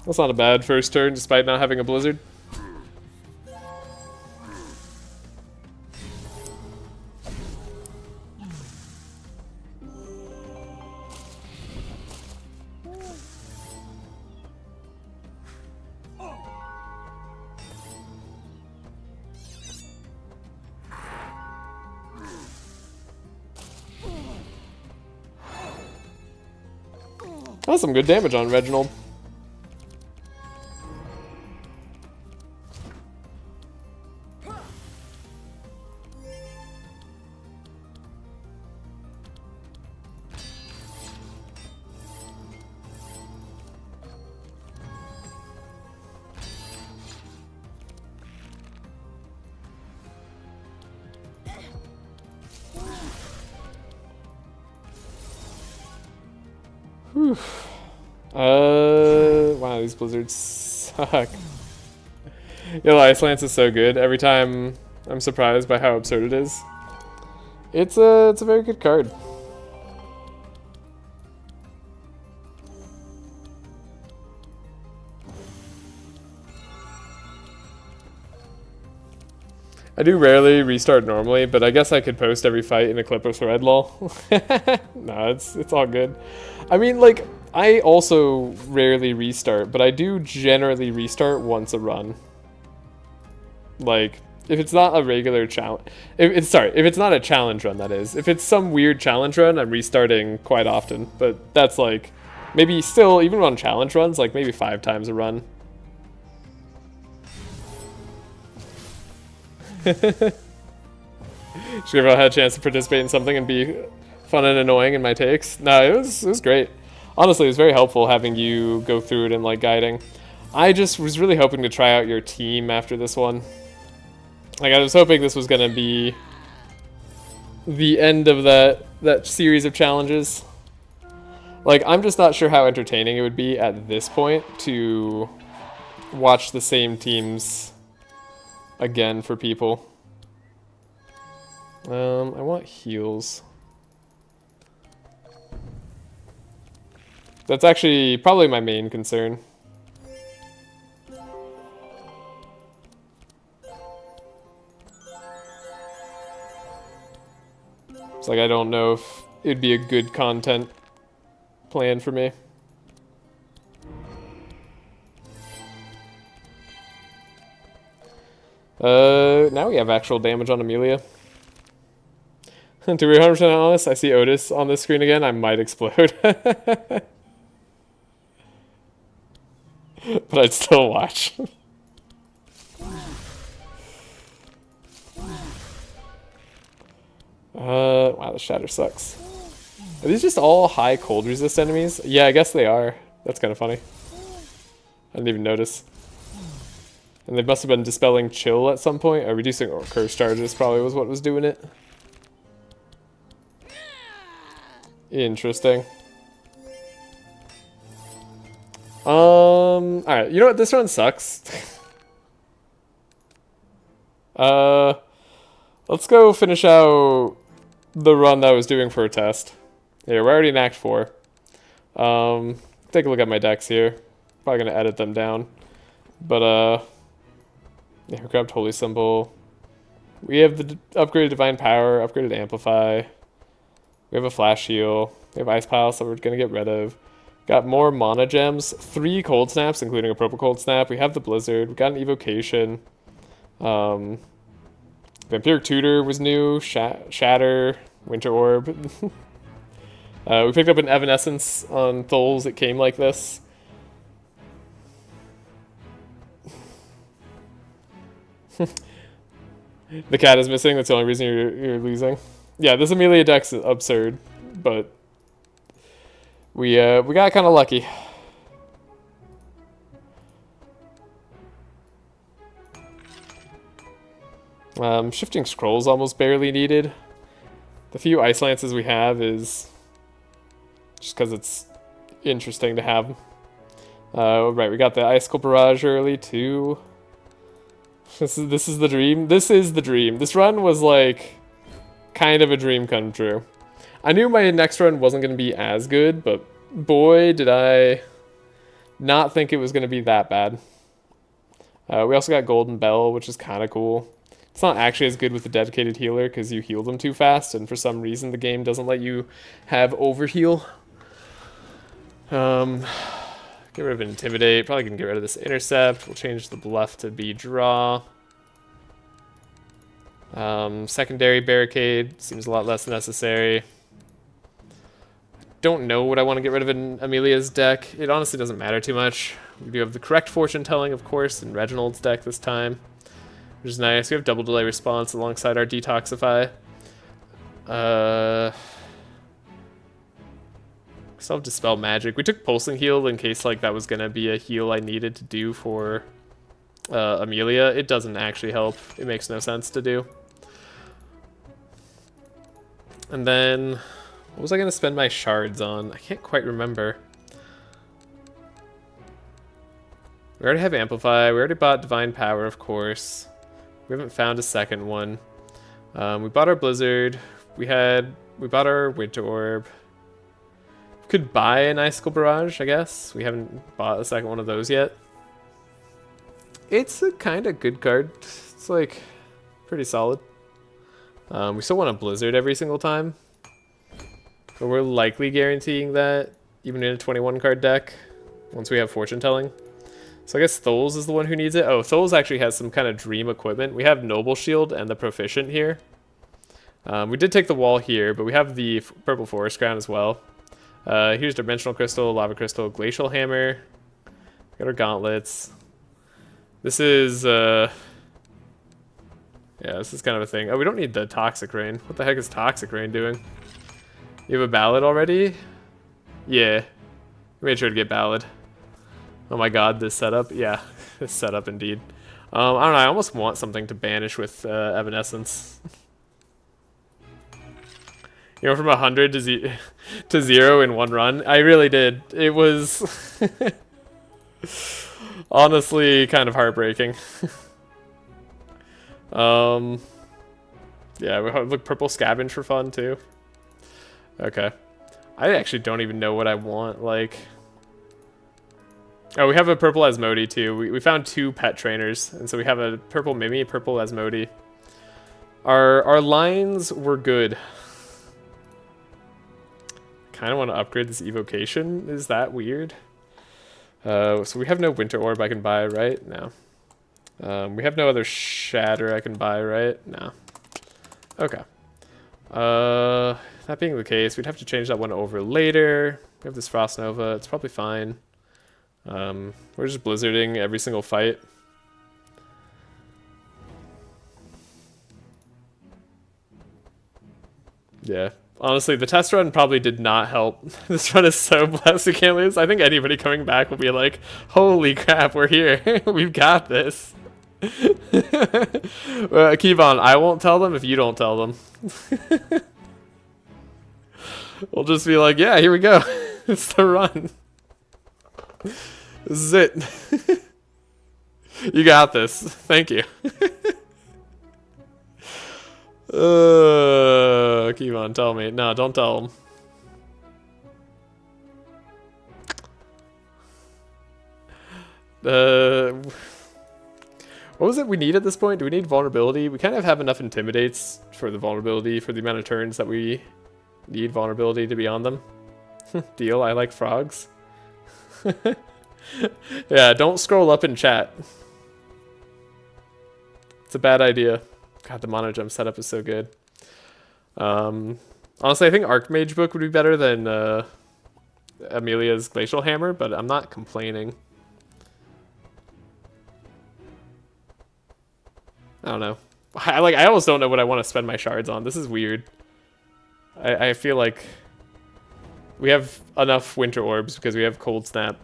That's not a bad first turn, despite not having a blizzard. That's some good damage on Reginald. Whew. Wow, these blizzards suck. Yo, Ice Lance is so good. Every time I'm surprised by how absurd it is. It's a very good card. I do rarely restart normally, but I guess I could post every fight in a clip of thread lol. No, it's all good. I mean, like, I also rarely restart, but I do generally restart once a run. Like, if it's not a regular challenge, if it's not a challenge run, that is. If it's some weird challenge run, I'm restarting quite often, but that's like, maybe still, even on challenge runs, like maybe 5 times a run. Should have had a chance to participate in something and be fun and annoying in my takes. No, it was great. Honestly, it was very helpful having you go through it and like guiding. I just was really hoping to try out your team after this one. Like, I was hoping this was gonna be the end of that series of challenges. Like, I'm just not sure how entertaining it would be at this point to watch the same teams again for people. I want heals. That's actually probably my main concern. It's like I don't know if it'd be a good content plan for me. Now we have actual damage on Amelia. To be 100% honest, I see Otis on this screen again, I might explode. But I'd still watch. Wow, the shatter sucks. Are these just all high cold resist enemies? Yeah, I guess they are. That's kind of funny. I didn't even notice. And they must have been dispelling chill at some point, or reducing or curse charges probably was what was doing it. Interesting. Alright, you know what? This run sucks. Let's go finish out the run that I was doing for a test. Here, we're already in Act 4. Take a look at my decks here. Probably gonna edit them down. But, yeah, we grabbed Holy Symbol. We have the upgraded Divine Power, upgraded Amplify. We have a Flash Heal. We have Ice Pile, so we're gonna get rid of. Got more Mana Gems. 3 Cold Snaps, including a Purple Cold Snap. We have the Blizzard. We got an Evocation. Vampiric Tutor was new. Shatter. Winter Orb. We picked up an Evanescence on Tholes. It came like this. The cat is missing. That's the only reason you're losing. Yeah, this Amelia deck's absurd, but we got kind of lucky. Shifting Scrolls almost barely needed. The few Ice Lances we have is just because it's interesting to have. Right, we got the Icicle Barrage early too. This is the dream. This is the dream. This run was like kind of a dream come true. I knew my next run wasn't going to be as good, but boy, did I not think it was going to be that bad. We also got Golden Bell, which is kind of cool. It's not actually as good with the dedicated healer because you heal them too fast, and for some reason the game doesn't let you have overheal. Get rid of Intimidate. Probably can get rid of this Intercept. We'll change the Bluff to be Draw. Secondary Barricade seems a lot less necessary. Don't know what I want to get rid of in Amelia's deck. It honestly doesn't matter too much. We do have the correct Fortune Telling, of course, in Reginald's deck this time, which is nice. We have Double Delay Response alongside our Detoxify. Still have Dispel Magic. We took Pulsing Heal in case like that was going to be a heal I needed to do for Amelia. It doesn't actually help. It makes no sense to do. And then, what was I going to spend my shards on? I can't quite remember. We already have Amplify. We already bought Divine Power, of course. We haven't found a second one. We bought our Blizzard. We bought our Winter Orb. We could buy an Icicle Barrage, I guess. We haven't bought a second one of those yet. It's a kind of good card. It's like, Pretty solid. We still want a Blizzard every single time. But we're likely guaranteeing that, even in a 21 card deck, once we have Fortune Telling. So I guess Tholes is the one who needs it. Oh, Tholes actually has some kind of dream equipment. We have Noble Shield and the Proficient here. We did take the wall here, but we have the Purple Forest Crown as well. Here's Dimensional Crystal, Lava Crystal, Glacial Hammer. Got our gauntlets. This is, yeah, this is kind of a thing. Oh, we don't need the Toxic Rain. What the heck is Toxic Rain doing? You have a Ballad already? Yeah. We made sure to get Ballad. Oh my god, this setup. Yeah, this setup indeed. I don't know, I almost want something to banish with Evanescence. You know, from 100 to 0 in one run. I really did. It was honestly kind of heartbreaking. Yeah, we look Purple Scavenge for fun too. Okay. I actually don't even know what I want, like... Oh, we have a Purple Asmodee too. We found 2 pet trainers, and so we have a Purple Mimi, Purple Asmodee. Our lines were good. Kind of want to upgrade this evocation. Is that weird? So we have no Winter Orb I can buy, right? No. We have no other Shatter I can buy, right? No. Okay. That being the case, we'd have to change that one over later. We have this Frost Nova. It's probably fine. We're just blizzarding every single fight. Yeah. Honestly, the test run probably did not help. This run is so blessed we can't lose. I think anybody coming back will be like, holy crap, we're here. We've got this. Keep on. I won't tell them if you don't tell them. We'll just be like, yeah, here we go. It's the run. This is it. You got this. Thank you. Keep on, tell me. No, don't tell them. What was it we need at this point? Do we need vulnerability? We kind of have enough intimidates for the vulnerability for the amount of turns that we need vulnerability to be on them. Deal, I like frogs. Yeah, don't scroll up in chat. It's a bad idea. God, the Mono Gem setup is so good. Honestly, I think Archmage Book would be better than Amelia's Glacial Hammer, but I'm not complaining. I don't know. I almost don't know what I want to spend my shards on. This is weird. I feel like we have enough Winter Orbs because we have Cold Snap,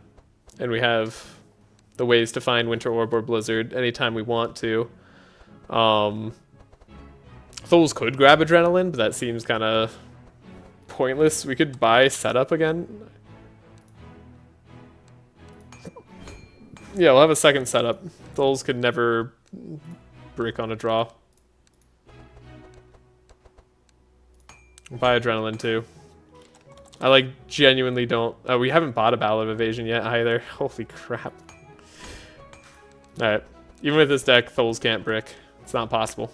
and we have the ways to find Winter Orb or Blizzard anytime we want to. Tholes could grab Adrenaline, but that seems kind of pointless. We could buy Setup again. Yeah, we'll have a second Setup. Tholes could never brick on a draw. Buy Adrenaline too. I genuinely don't... Oh, we haven't bought a Ballad of Evasion yet either. Holy crap. Alright. Even with this deck, Tholes can't brick. It's not possible.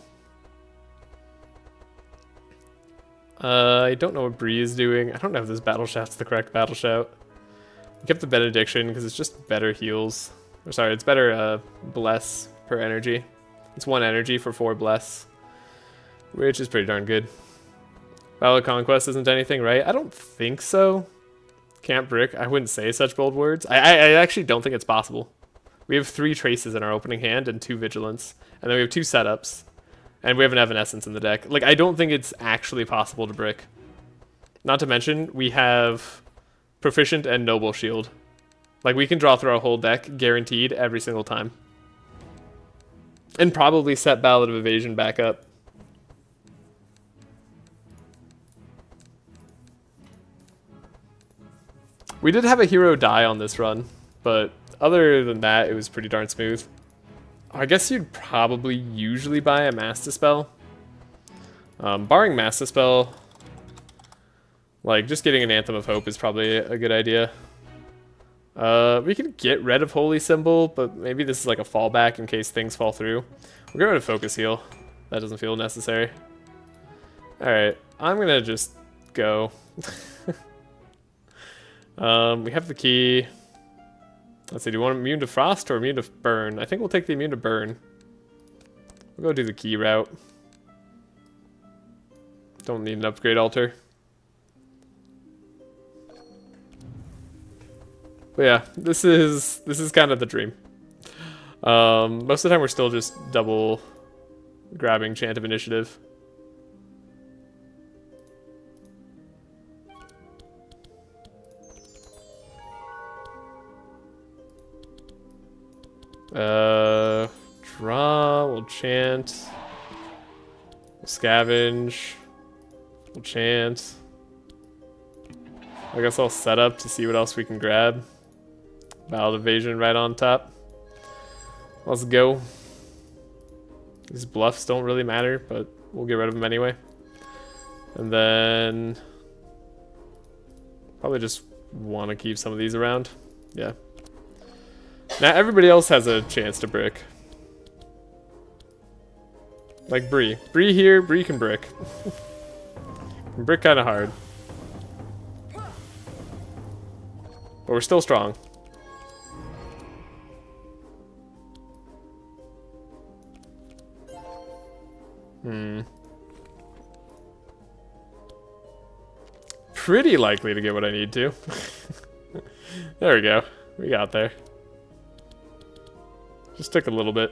I don't know what Bree is doing. I don't know if this Battle Shout's the correct Battle Shout. I kept the Benediction because it's just better heals. Or sorry, it's better Bless per energy. It's 1 energy for 4 Bless, which is pretty darn good. Battle of Conquest isn't anything, right? I don't think so. Can't brick. I wouldn't say such bold words. I actually don't think it's possible. We have 3 Traces in our opening hand and 2 Vigilance. And then we have 2 Setups. And we have an Evanescence in the deck. I don't think it's actually possible to brick. Not to mention, we have Proficient and Noble Shield. We can draw through our whole deck, guaranteed, every single time. And probably set Ballad of Evasion back up. We did have a hero die on this run, but other than that, it was pretty darn smooth. I guess you'd probably usually buy a Mass Dispel. Barring Mass Dispel, just getting an Anthem of Hope is probably a good idea. We could get rid of Holy Symbol, but maybe this is a fallback in case things fall through. We'll get rid of Focus Heal. that doesn't feel necessary. Alright, I'm gonna just go. We have the key. Let's see, do you want immune to frost or immune to burn? I think we'll take the immune to burn. We'll go do the key route. Don't need an upgrade altar. But yeah, this is kind of the dream. Most of the time we're still just double grabbing Chant of Initiative. Draw, we'll chant. We'll scavenge. We'll chant. I guess I'll set up to see what else we can grab. Ballad Evasion right on top. Let's go. These bluffs don't really matter, but we'll get rid of them anyway. And then probably just want to keep some of these around. Yeah. Now everybody else has a chance to brick. Like Bree. Bree here, Bree can brick. Can brick kind of hard. But we're still strong. Pretty likely to get what I need to. There we go. We got there. Just took a little bit.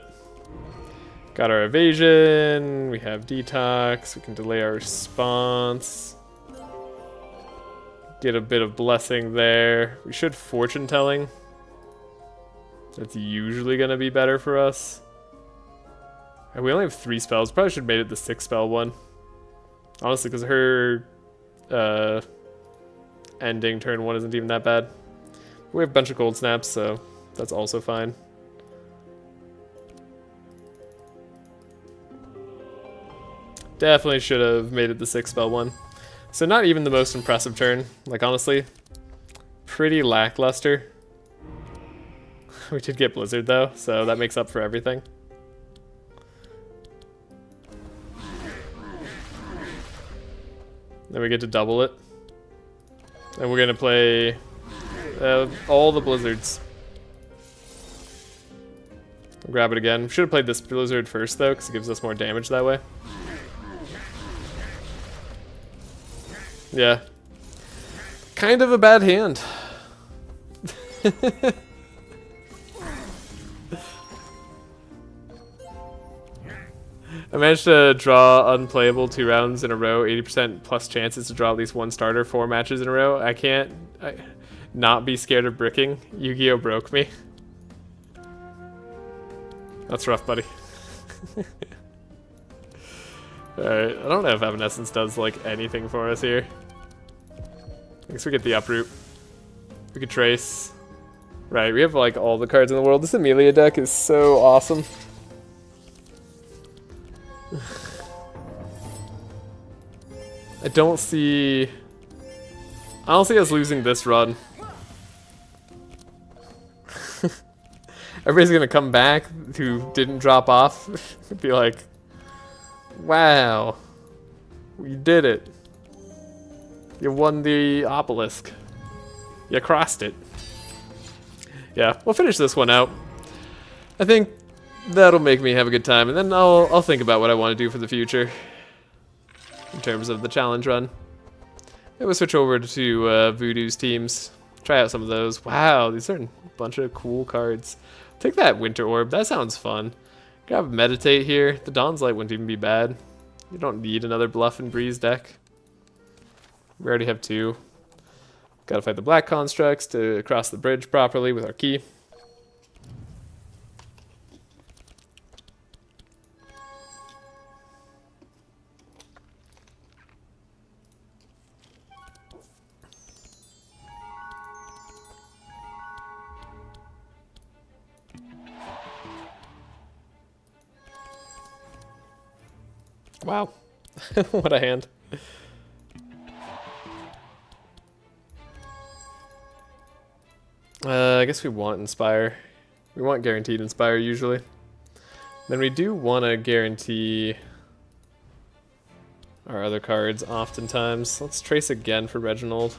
Got our evasion. We have detox. We can delay our response. Get a bit of blessing there. We should fortune telling. That's usually going to be better for us. And we only have 3 spells. Probably should have made it the 6 spell one. Honestly, because her ending turn 1 isn't even that bad. We have a bunch of cold snaps, so that's also fine. Definitely should have made it the 6 spell one. So not even the most impressive turn. Like, honestly, pretty lackluster. We did get Blizzard, though, so that makes up for everything. Then we get to double it. And we're going to play all the Blizzards. I'll grab it again. Should have played this Blizzard first, though, because it gives us more damage that way. Yeah. Kind of a bad hand. I managed to draw unplayable 2 rounds in a row, 80% plus chances to draw at least 1 starter 4 matches in a row. I can't not be scared of bricking. Yu-Gi-Oh! Broke me. That's rough, buddy. Alright, I don't know if Evanescence does like anything for us here. I guess we get the uproot. We could trace. Right, we have like all the cards in the world. This Amelia deck is so awesome. I don't see us losing this run. Everybody's gonna come back who didn't drop off. Be like, wow, you did it. You won the Obelisk. You crossed it. Yeah, we'll finish this one out. I think that'll make me have a good time, and then I'll think about what I want to do for the future in terms of the challenge run. Maybe we'll switch over to Voodoo's teams. Try out some of those. Wow, these are a bunch of cool cards. Take that Winter Orb. That sounds fun. Grab Meditate here. The Dawn's Light wouldn't even be bad. You don't need another bluff in Bree's deck. We already have 2. Gotta fight the black constructs to cross the bridge properly with our key. Wow. What a hand. I guess we want Inspire. We want guaranteed Inspire usually. Then we do want to guarantee our other cards oftentimes. Let's trace again for Reginald.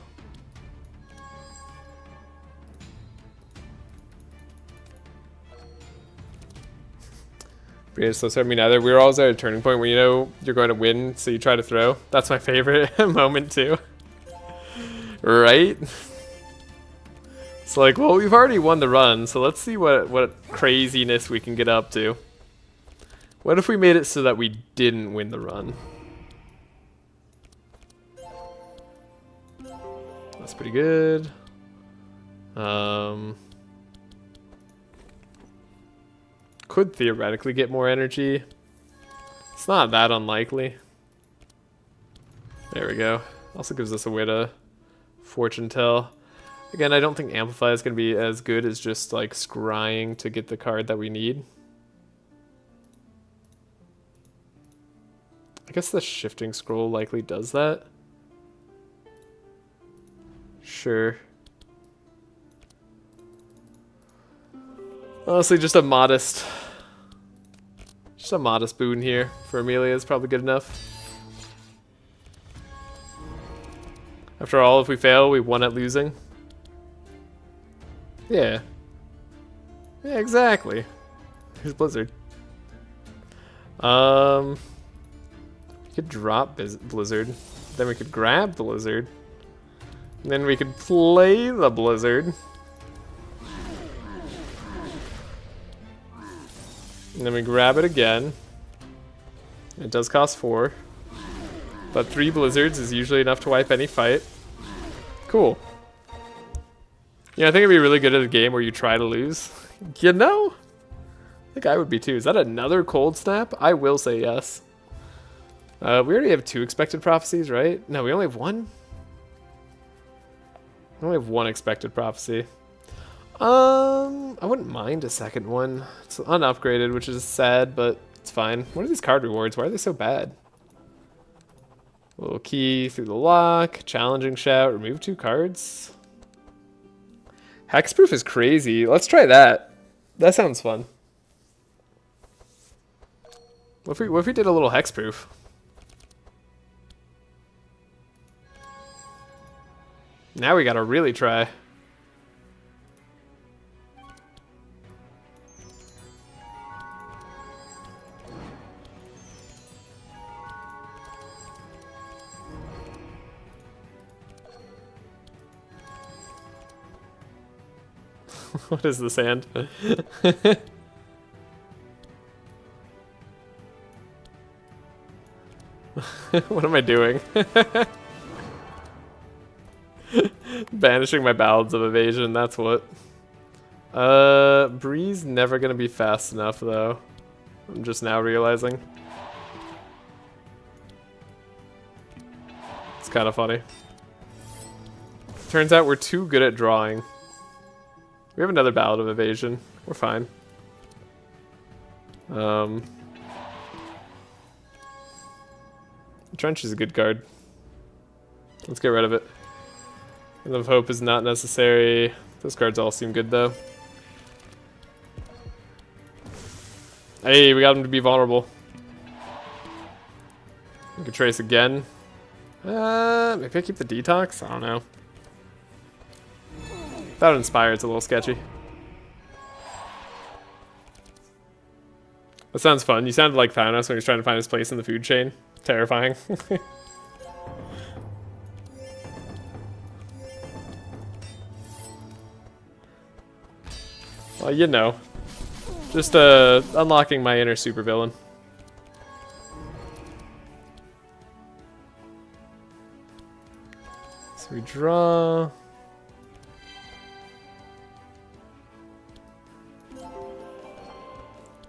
So I mean, either we were always at a turning point where you know you're going to win, so you try to throw. That's my favorite moment too. Right? It's like, well, we've already won the run, so let's see what craziness we can get up to. What if we made it so that we didn't win the run? That's pretty good. Could theoretically get more energy. It's not that unlikely. There we go. Also gives us a way to fortune tell. Again, I don't think Amplify is going to be as good as just like scrying to get the card that we need. I guess the shifting scroll likely does that. Sure. Honestly, just a modest boon here for Amelia is probably good enough. After all, if we fail, we won at losing. Yeah. Yeah, exactly. Here's Blizzard. We could drop Blizzard. Then we could grab Blizzard. And then we could play the Blizzard. And then we grab it again. It does cost 4. But 3 Blizzards is usually enough to wipe any fight. Cool. Yeah, I think it'd be really good at a game where you try to lose. You know? I think I would be too. Is that another Cold Snap? I will say yes. We already have 2 expected prophecies, right? No, we only have 1? We only have 1 expected prophecy. I wouldn't mind a second one. It's unupgraded, which is sad, but it's fine. What are these card rewards? Why are they so bad? A little key through the lock, challenging shout, remove 2 cards. Hexproof is crazy. Let's try that. That sounds fun. What if we did a little hexproof? Now we gotta really try. What is the sand? What am I doing? Banishing my ballads of evasion, that's what. Bree's never gonna be fast enough though. I'm just now realizing. It's kind of funny. Turns out we're too good at drawing. We have another ballad of evasion. We're fine. Trench is a good card. Let's get rid of it. End of Hope is not necessary. Those cards all seem good though. Hey, we got him to be vulnerable. We can trace again. Maybe I keep the detox? I don't know. Without Inspire, it's a little sketchy. That sounds fun. You sounded like Thanos when he's trying to find his place in the food chain. Terrifying. Well, you know. Just unlocking my inner supervillain. So we draw.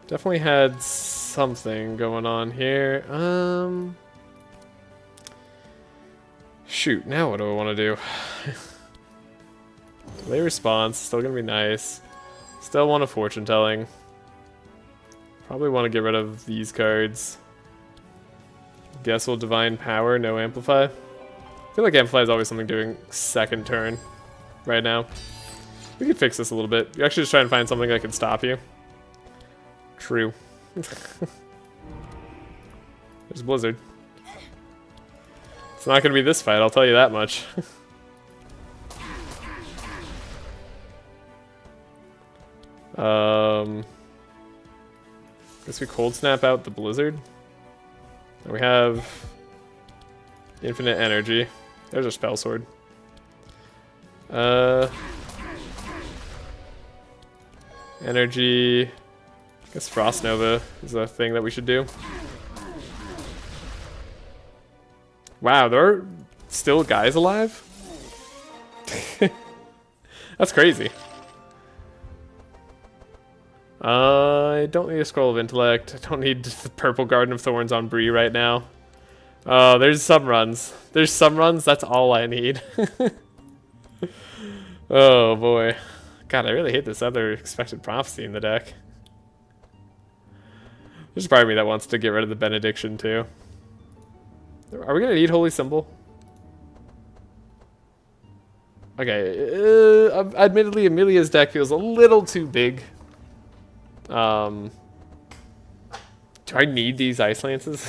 Definitely had something going on here. Shoot, now what do I want to do? Delay response, still gonna be nice. Still want a fortune telling. Probably want to get rid of these cards. Guess we'll divine power, no amplify. I feel like amplify is always something doing second turn right now. We could fix this a little bit. You're actually just trying to find something that can stop you. True. There's Blizzard. It's not gonna be this fight, I'll tell you that much. Guess we cold snap out the blizzard. And we have infinite energy. There's our spell sword. Energy. I guess Frost Nova is a thing that we should do. Wow, there are still guys alive? That's crazy. I don't need a Scroll of Intellect. I don't need the Purple Garden of Thorns on Bree right now. Oh, there's some runs. There's some runs, that's all I need. Oh boy. God, I really hate this other Expected Prophecy in the deck. There's part of me that wants to get rid of the Benediction too. Are we gonna need Holy Symbol? Okay, admittedly Amelia's deck feels a little too big. Do I need these Ice Lances?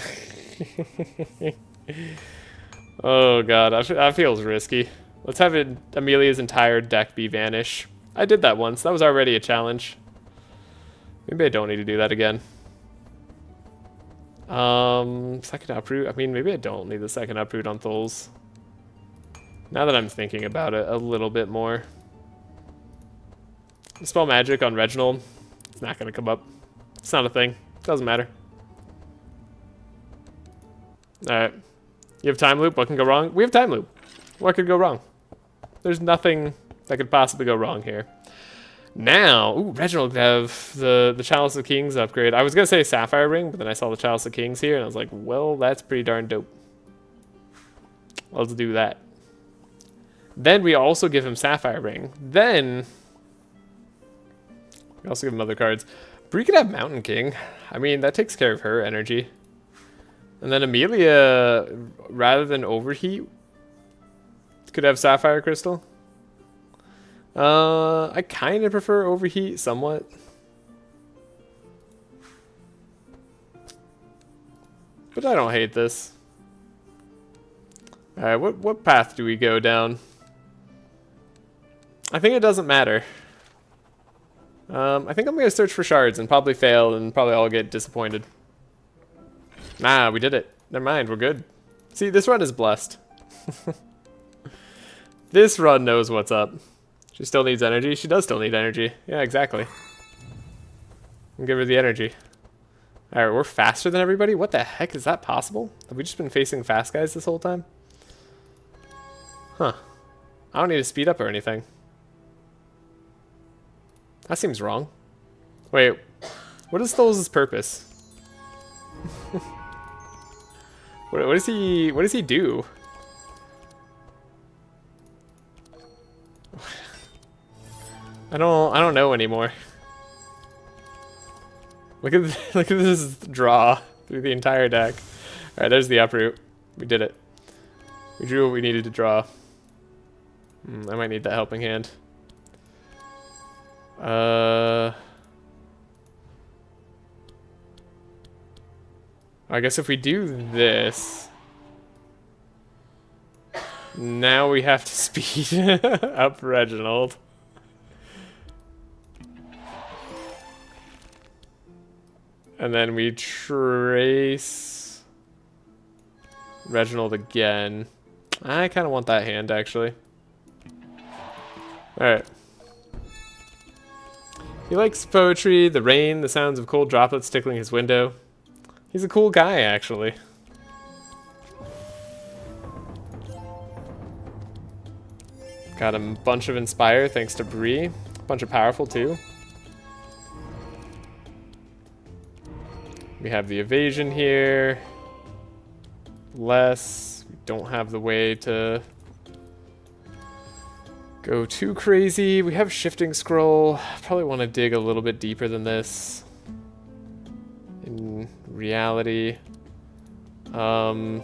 Oh god, that feels risky. Let's have Amelia's entire deck be Vanish. I did that once, that was already a challenge. Maybe I don't need to do that again. Second Uproot, I mean maybe I don't need the second Uproot on Thuls. Now that I'm thinking about it a little bit more. Spell Magic on Reginald. It's not gonna come up. It's not a thing. Doesn't matter. Alright. You have Time Loop. What can go wrong? We have Time Loop. What could go wrong? There's nothing that could possibly go wrong here. Now, ooh, Reginald could have the Chalice of Kings upgrade. I was gonna say Sapphire Ring, but then I saw the Chalice of Kings here, and I was like, well, that's pretty darn dope. Let's do that. Then we also give him Sapphire Ring. Then we also give him other cards. Bree could have Mountain King. I mean, that takes care of her energy. And then Amelia, rather than Overheat, could have Sapphire Crystal. I kind of prefer Overheat somewhat. But I don't hate this. Alright, what path do we go down? I think it doesn't matter. I think I'm going to search for shards and probably fail and probably all get disappointed. Nah, we did it. Never mind, we're good. See, this run is blessed. This run knows what's up. She still needs energy. She does still need energy. Yeah, exactly. I'll give her the energy. Alright, we're faster than everybody? What the heck? Is that possible? Have we just been facing fast guys this whole time? Huh. I don't need to speed up or anything. That seems wrong. Wait, what is Thul's purpose? what does he do? I don't know anymore. Look at this draw through the entire deck. All right, there's the uproot. We did it. We drew what we needed to draw. I might need that helping hand. I guess if we do this, now we have to speed up Reginald. And then we trace Reginald again. I kind of want that hand, actually. Alright. He likes poetry, the rain, the sounds of cold droplets tickling his window. He's a cool guy, actually. Got a bunch of Inspire thanks to Bree. A bunch of Powerful, too. We have the Evasion here. Less. We don't have the way to go too crazy. We have Shifting Scroll. Probably want to dig a little bit deeper than this. In reality. I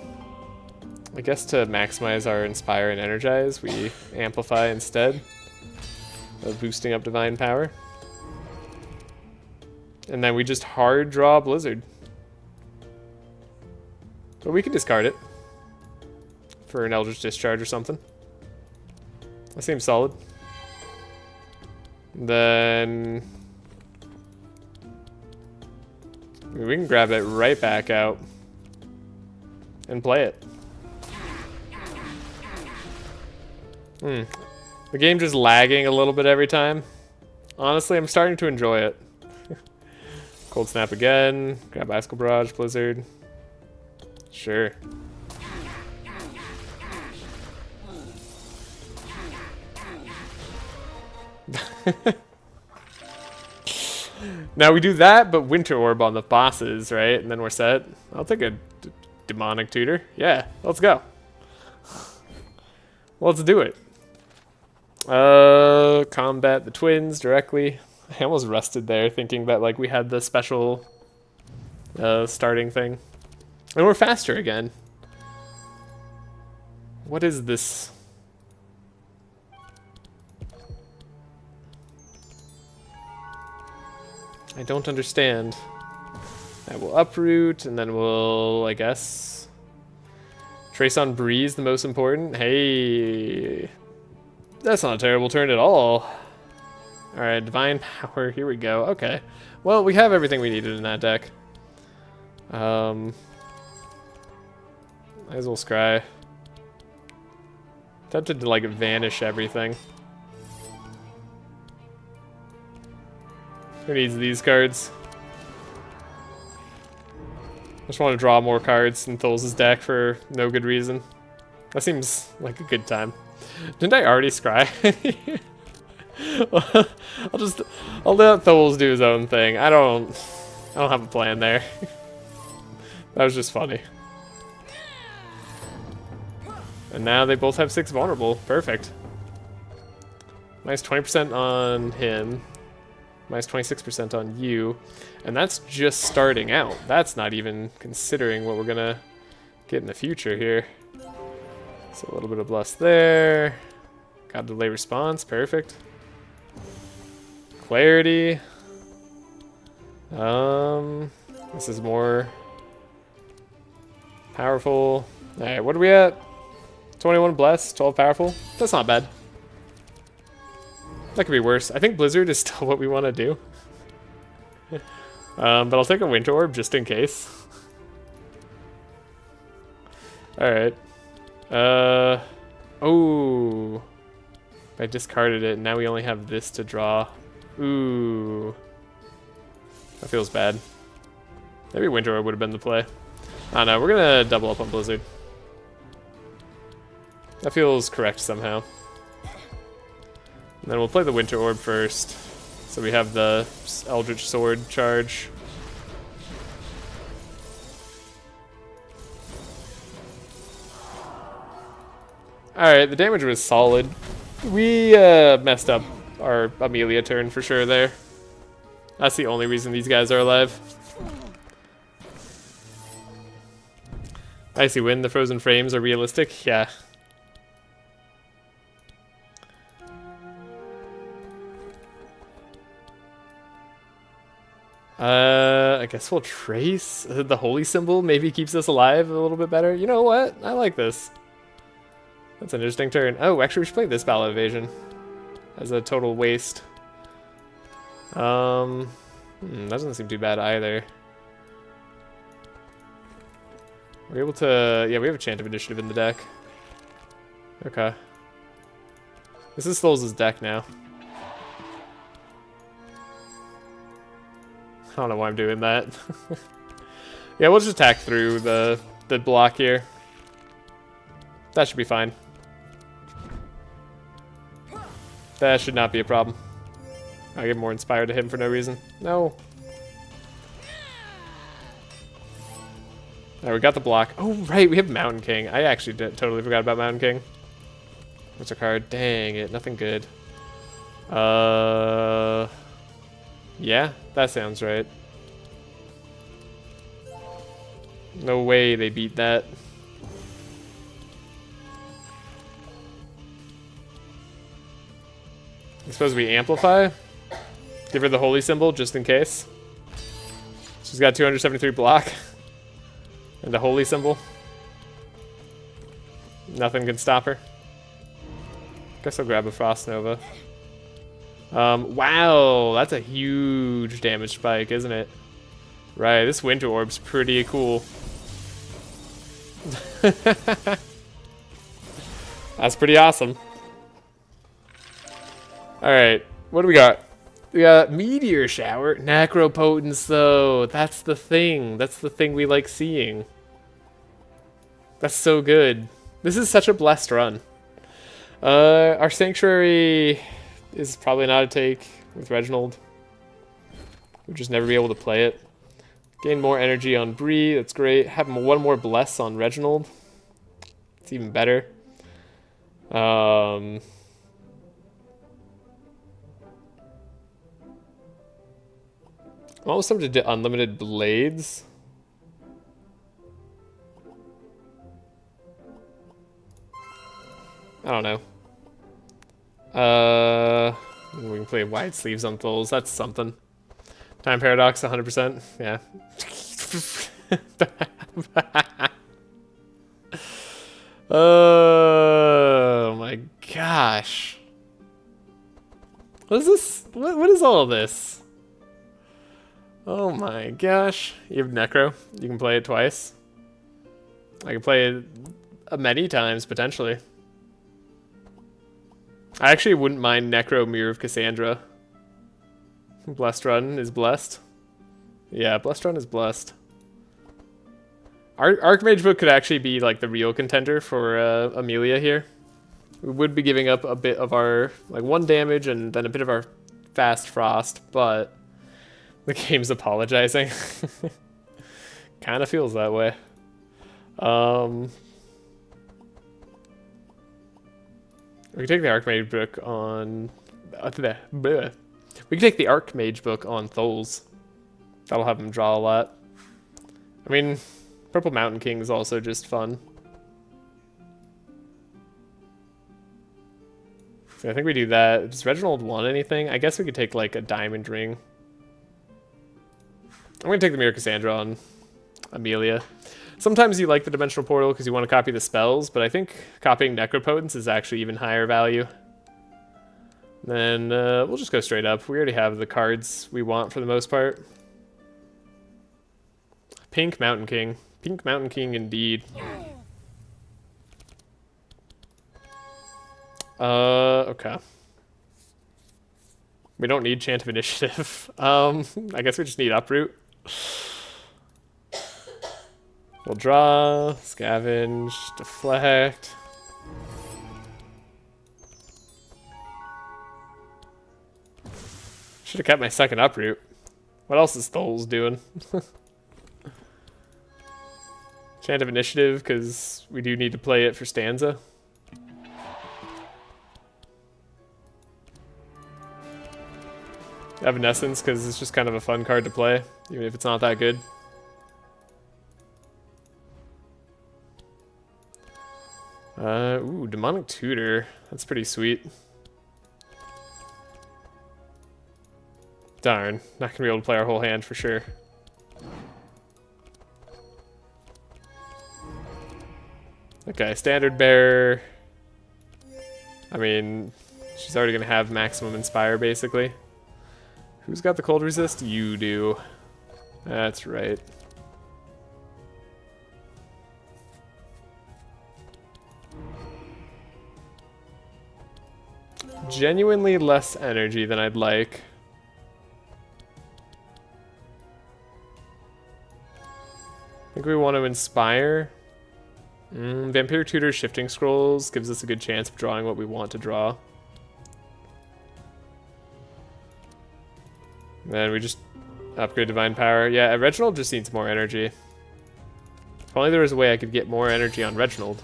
guess to maximize our Inspire and Energize, we Amplify instead of boosting up Divine Power. And then we just hard draw Blizzard. But we can discard it. for an Eldritch Discharge or something. That seems solid. Then we can grab it right back out and play it. The game just lagging a little bit every time. Honestly, I'm starting to enjoy it. Cold Snap again. Grab Icicle Barrage, Blizzard. Sure. Now we do that, but Winter Orb on the bosses, right? And then we're set. I'll take a Demonic Tutor. Yeah, let's go. Let's do it. Combat the twins directly. I almost rested there thinking that like we had the special starting thing. And we're faster again. What is this? I don't understand. I will uproot, and then we'll, I guess, trace on Bree is the most important. Hey, that's not a terrible turn at all. All right, Divine Power, here we go. Okay, well, we have everything we needed in that deck. Might as well scry. Tempted to, like, vanish everything. Who needs these cards? I just want to draw more cards in Thul's deck for no good reason. That seems like a good time. Didn't I already scry? I'll let Thul's do his own thing. I don't have a plan there. That was just funny. And now they both have 6 vulnerable. Perfect. Minus 20% on him. Minus 26% on you. And that's just starting out. That's not even considering what we're gonna get in the future here. So a little bit of Bless there. Got delay response. Perfect. Clarity. This is more powerful. Alright, what are we at? 21 Bless, 12 powerful. That's not bad. That could be worse. I think Blizzard is still what we want to do. But I'll take a Winter Orb just in case. Alright. Oh. I discarded it, and now we only have this to draw. Ooh. That feels bad. Maybe Winter Orb would have been the play. I don't know, we're gonna double up on Blizzard. That feels correct somehow. And then we'll play the Winter Orb first. So we have the Eldritch Sword charge. Alright, the damage was solid. We messed up our Amelia turn for sure there. That's the only reason these guys are alive. Icy Wind, the Frozen Frames are realistic? Yeah. I guess we'll trace. The Holy Symbol maybe keeps us alive a little bit better. You know what? I like this. That's an interesting turn. Oh, actually we should play this Ballot Evasion as a total waste. That doesn't seem too bad either. We're able to... Yeah, we have a Chant of Initiative in the deck. Okay. This is Thul's deck now. I don't know why I'm doing that. Yeah, we'll just attack through the block here. That should be fine. That should not be a problem. I get more inspired to him for no reason. No. Alright, we got the block. Oh, right, we have Mountain King. I actually totally forgot about Mountain King. What's our card? Dang it, nothing good. Yeah, that sounds right. No way they beat that. I suppose we amplify? Give her the Holy Symbol just in case. She's got 273 block. And a Holy Symbol. Nothing can stop her. Guess I'll grab a Frost Nova. Wow, that's a huge damage spike, isn't it? Right, this Winter Orb's pretty cool. That's pretty awesome. Alright, what do we got? We got Meteor Shower. Necropotence, though. That's the thing. That's the thing we like seeing. That's so good. This is such a blessed run. Our Sanctuary is probably not a take with Reginald. We'll just never be able to play it. Gain more energy on Bree. That's great. Have one more Bless on Reginald. It's even better. I'm almost tempted to Unlimited Blades. I don't know. We can play Wide Sleeves on Thul's. That's something. Time Paradox, 100%. Yeah. Oh my gosh. What is this? What is all of this? Oh my gosh. You have Necro. You can play it twice. I can play it many times, potentially. I actually wouldn't mind Necro Mirror of Cassandra. Blessed Run is blessed. Yeah, Blessed Run is blessed. Archmage Book could actually be like the real contender for Amelia here. We would be giving up a bit of our, like 1 damage and then a bit of our fast frost, but the game's apologizing. Kind of feels that way. We can take the Archmage Book on... We can take the Archmage Book on Thul's. That'll have him draw a lot. I mean, Purple Mountain King is also just fun. So I think we do that. Does Reginald want anything? I guess we could take like a Diamond Ring. I'm going to take the Mirror Cassandra on Amelia. Sometimes you like the Dimensional Portal because you want to copy the spells, but I think copying Necropotence is actually even higher value. Then we'll just go straight up. We already have the cards we want for the most part. Pink Mountain King. Pink Mountain King indeed. Okay. We don't need Chant of Initiative. I guess we just need Uproot. We'll draw, scavenge, deflect. Should have kept my second Uproot. What else is Thul's doing? Chant of Initiative, because we do need to play it for Stanza. Evanescence, because it's just kind of a fun card to play, even if it's not that good. Ooh, Demonic Tutor. That's pretty sweet. Darn, not gonna be able to play our whole hand for sure. Okay, Standard Bearer. I mean, she's already gonna have maximum Inspire, basically. Who's got the Cold Resist? You do. That's right. Genuinely less energy than I'd like. I think we want to Inspire. Vampire Tutor Shifting Scrolls gives us a good chance of drawing what we want to draw. Then we just upgrade Divine Power. Yeah, Reginald just needs more energy. If only there was a way I could get more energy on Reginald.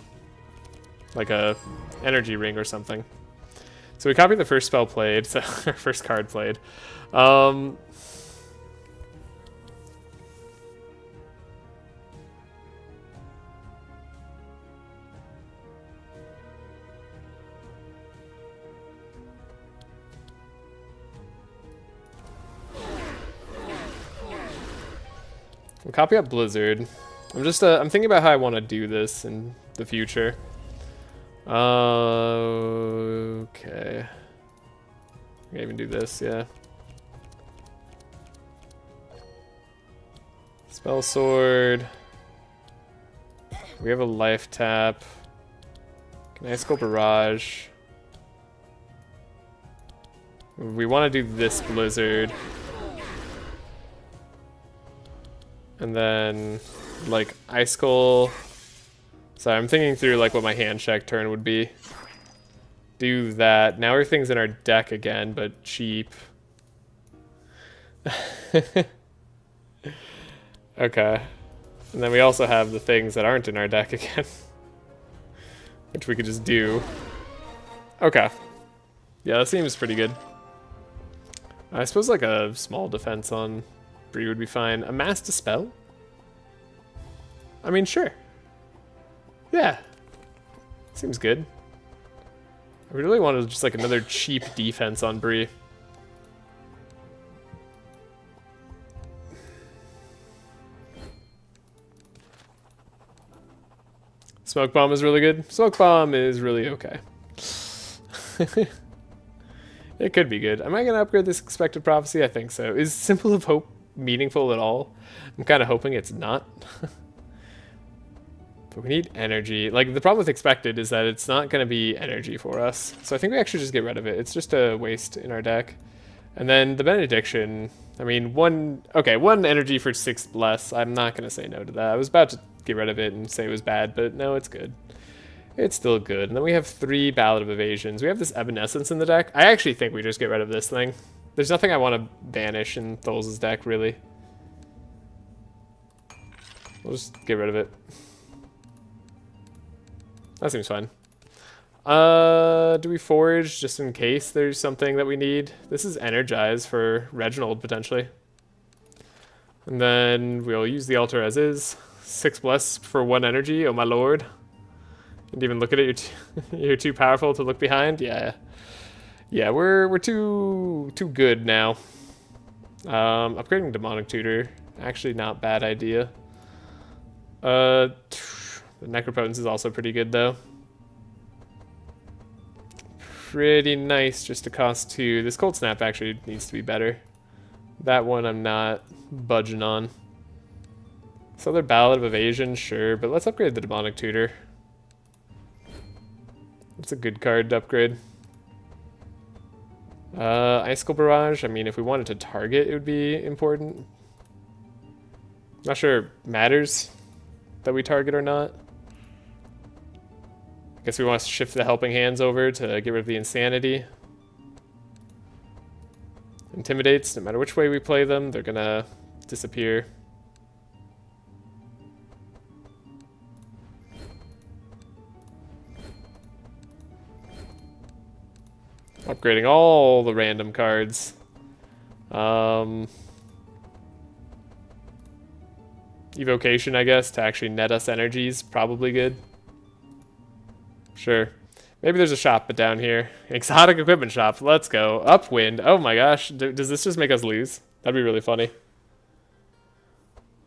Like a energy ring or something. So we copied the first spell played, so our first card played. We'll copy up Blizzard. I'm thinking about how I want to do this in the future. Okay. I can even do this, yeah. Spell sword. We have a life tap. Can I scope barrage? We want to do this blizzard. And then, like, ice skull. Sorry, I'm thinking through like what my hand check turn would be. Do that. Now everything's in our deck again, but cheap. Okay. And then we also have the things that aren't in our deck again. Which we could just do. Okay. Yeah, that seems pretty good. I suppose like a small defense on Bree would be fine. A mass dispel? I mean, sure. Yeah. Seems good. I really wanted just like another cheap defense on Bree. Smoke bomb is really good. Smoke bomb is really okay. It could be good. Am I going to upgrade this expected prophecy? I think so. Is Symbol of Hope meaningful at all? I'm kind of hoping it's not. But we need energy. Like, the problem with expected is that it's not going to be energy for us. So I think we actually just get rid of it. It's just a waste in our deck. And then the benediction. I mean, one energy for 6 less. I'm not going to say no to that. I was about to get rid of it and say it was bad, but no, it's good. It's still good. And then we have 3 Ballad of Evasions. We have this Evanescence in the deck. I actually think we just get rid of this thing. There's nothing I want to banish in Tholes' deck, really. We'll just get rid of it. That seems fine. Do we forage just in case there's something that we need? This is Energize for Reginald, potentially. And then we'll use the altar as is. 6 bless for 1 energy, oh my lord. And even look at it, you're too powerful to look behind? Yeah. Yeah, we're too good now. Upgrading Demonic Tutor, actually not bad idea. The Necropotence is also pretty good though. Pretty nice just to cost 2. This Cold Snap actually needs to be better. That one I'm not budging on. This other Ballad of Evasion, sure, but let's upgrade the Demonic Tutor. That's a good card to upgrade. Icicle Barrage, I mean, if we wanted to target, it would be important. Not sure it matters that we target or not. I guess we want to shift the Helping Hands over to get rid of the Insanity. Intimidates, no matter which way we play them, they're gonna disappear. Upgrading all the random cards. Evocation, I guess, to actually net us energies, probably good. Sure. Maybe there's a shop, but down here. Exotic equipment shop. Let's go. Upwind. Oh my gosh. Does this just make us lose? That'd be really funny.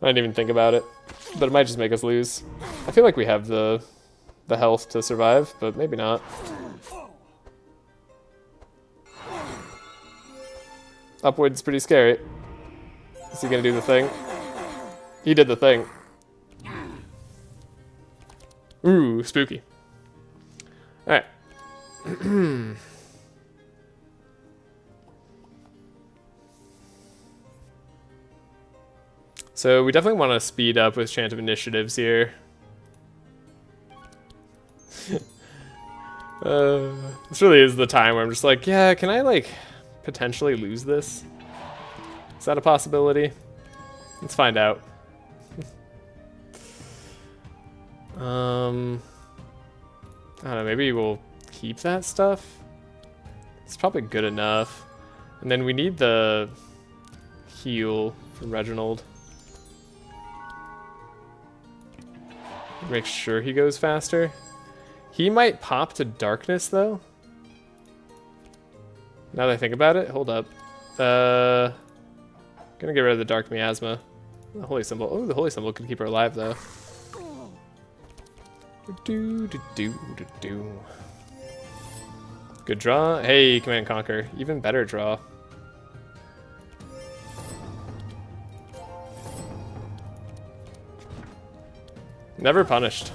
I didn't even think about it. But it might just make us lose. I feel like we have the health to survive, but maybe not. Upwind's pretty scary. Is he gonna do the thing? He did the thing. Ooh, spooky. Alright. So we definitely want to speed up with Chant of Initiatives here. This really is the time where I'm just like, yeah, can I like potentially lose this? Is that a possibility? Let's find out. I don't know, maybe we'll keep that stuff. It's probably good enough. And then we need the heal from Reginald. Make sure he goes faster. He might pop to darkness though. Now that I think about it, hold up. Gonna get rid of the dark miasma. The holy symbol. Oh, the holy symbol could keep her alive though. Do, do, do, do, do. Good draw. Hey, Command and Conquer. Even better draw. Never punished.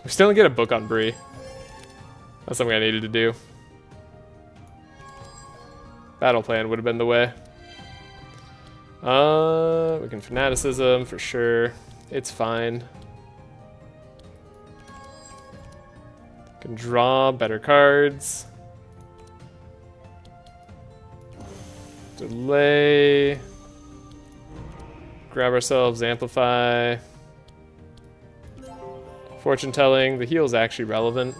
We still didn't get a book on Bree. That's something I needed to do. Battle plan would have been the way. We can Fanaticism for sure. It's fine. Can draw better cards. Delay. Grab ourselves Amplify. Fortune telling. The heal is actually relevant.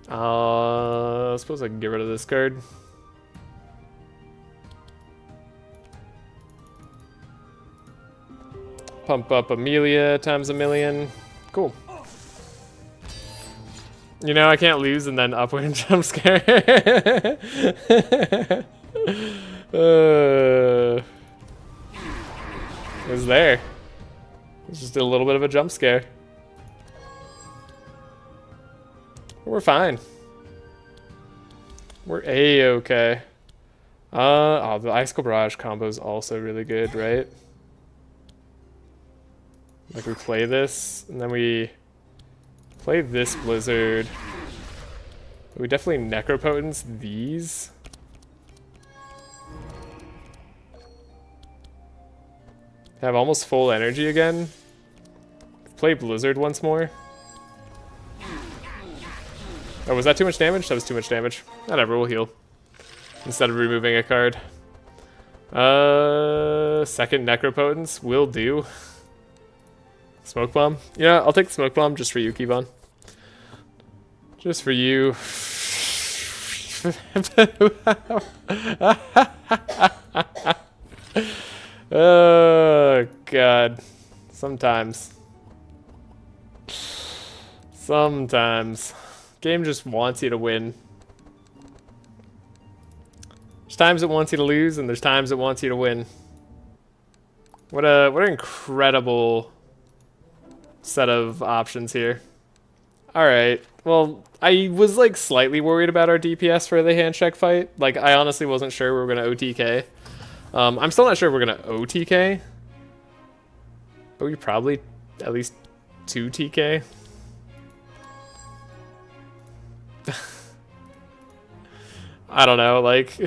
I suppose I can get rid of this card. Pump up Amelia times 1,000,000. Cool. You know, I can't lose and then upwind jump scare. It was there. It was just a little bit of a jump scare. We're fine. We're A-okay. Oh, the Icicle Barrage combo is also really good, right? Like, we play this, and then we play this Blizzard. We definitely Necropotence these. Have almost full energy again. Play Blizzard once more. Oh, was that too much damage? That was too much damage. Whatever, we'll heal. Instead of removing a card. Second Necropotence will do. Smoke Bomb? Yeah, I'll take the Smoke Bomb just for you, Kevon. Just for you. Oh, God. Sometimes. Sometimes. Game just wants you to win. There's times it wants you to lose, and there's times it wants you to win. What an incredible set of options here. Alright, well, I was like slightly worried about our DPS for the handshake fight. Like, I honestly wasn't sure we were going to OTK. I'm still not sure we're going to OTK. But we probably at least 2 TK. I don't know, like...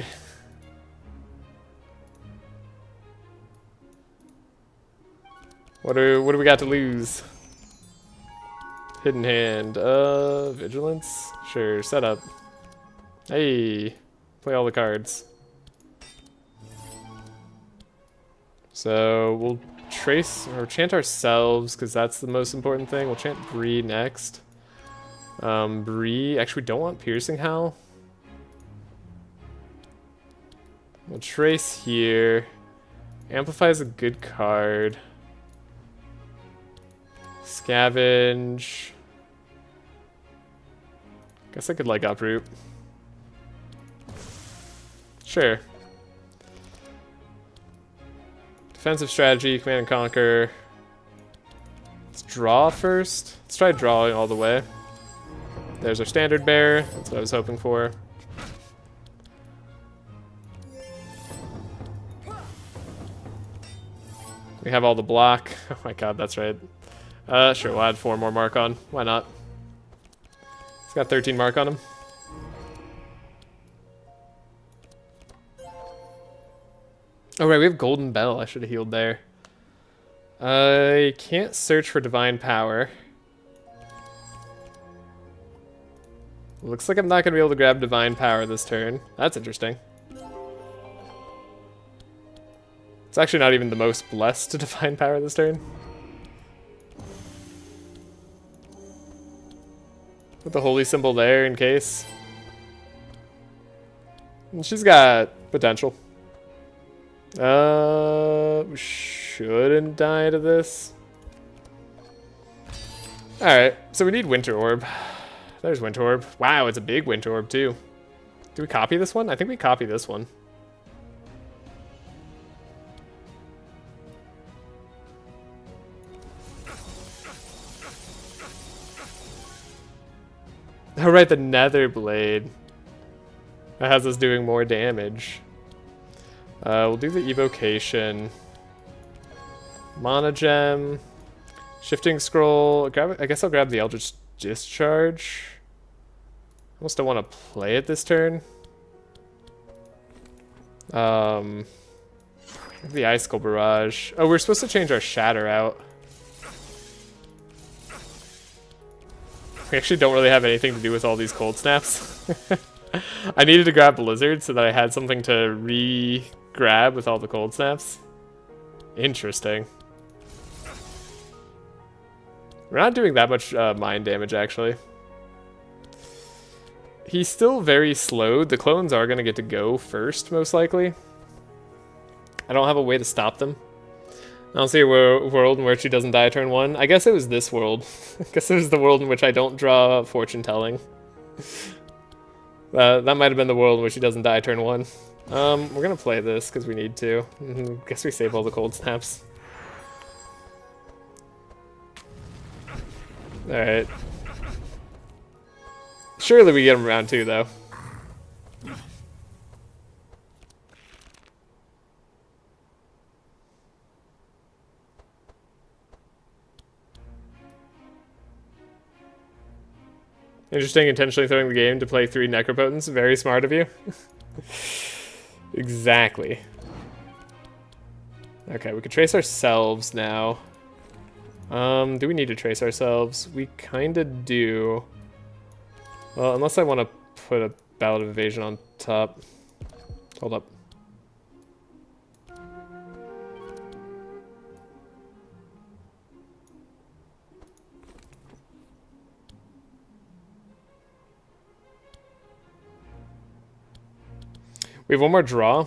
What do we got to lose? Hidden Hand. Vigilance? Sure, setup. Hey, play all the cards. So we'll trace or chant ourselves because that's the most important thing. We'll chant Bree next. Bree, actually we don't want Piercing Howl. We'll trace here. Amplify is a good card. Scavenge. Guess I could like uproot. Sure. Defensive strategy, command and conquer. Let's draw first. Let's try drawing all the way. There's our standard bear. That's what I was hoping for. We have all the block. Oh my god, that's right. Sure, we'll add 4 more mark on. Why not? It's got 13 mark on him. Oh right, we have Golden Bell. I should have healed there. I can't search for Divine Power. Looks like I'm not going to be able to grab Divine Power this turn. That's interesting. It's actually not even the most blessed to Divine Power this turn. Put the holy symbol there in case. And she's got potential. We shouldn't die to this. Alright, so we need Winter Orb. There's Winter Orb. Wow, it's a big Winter Orb too. Do we copy this one? I think we copy this one. Oh right, the nether blade. That has us doing more damage. We'll do the evocation. Mana gem. Shifting scroll. I guess I'll grab the Eldritch Discharge. Almost don't want to play it this turn. The Icicle Barrage. Oh, we're supposed to change our Shatter out. We actually don't really have anything to do with all these cold snaps. I needed to grab Blizzard so that I had something to re-grab with all the cold snaps. Interesting. We're not doing that much mind damage, actually. He's still very slowed. The clones are going to get to go first, most likely. I don't have a way to stop them. I don't see a world in which he doesn't die turn 1. I guess it was this world. I guess it was the world in which I don't draw fortune telling. That might have been the world in which he doesn't die turn 1. We're going to play this because we need to. Guess we save all the cold snaps. Alright. Surely we get him round 2, though. Interesting, intentionally throwing the game to play 3 Necropotents. Very smart of you. Exactly. Okay, we could trace ourselves now. Do we need to trace ourselves? We kinda do. Well, unless I want to put a Ballad of Evasion on top. Hold up. We have one more draw.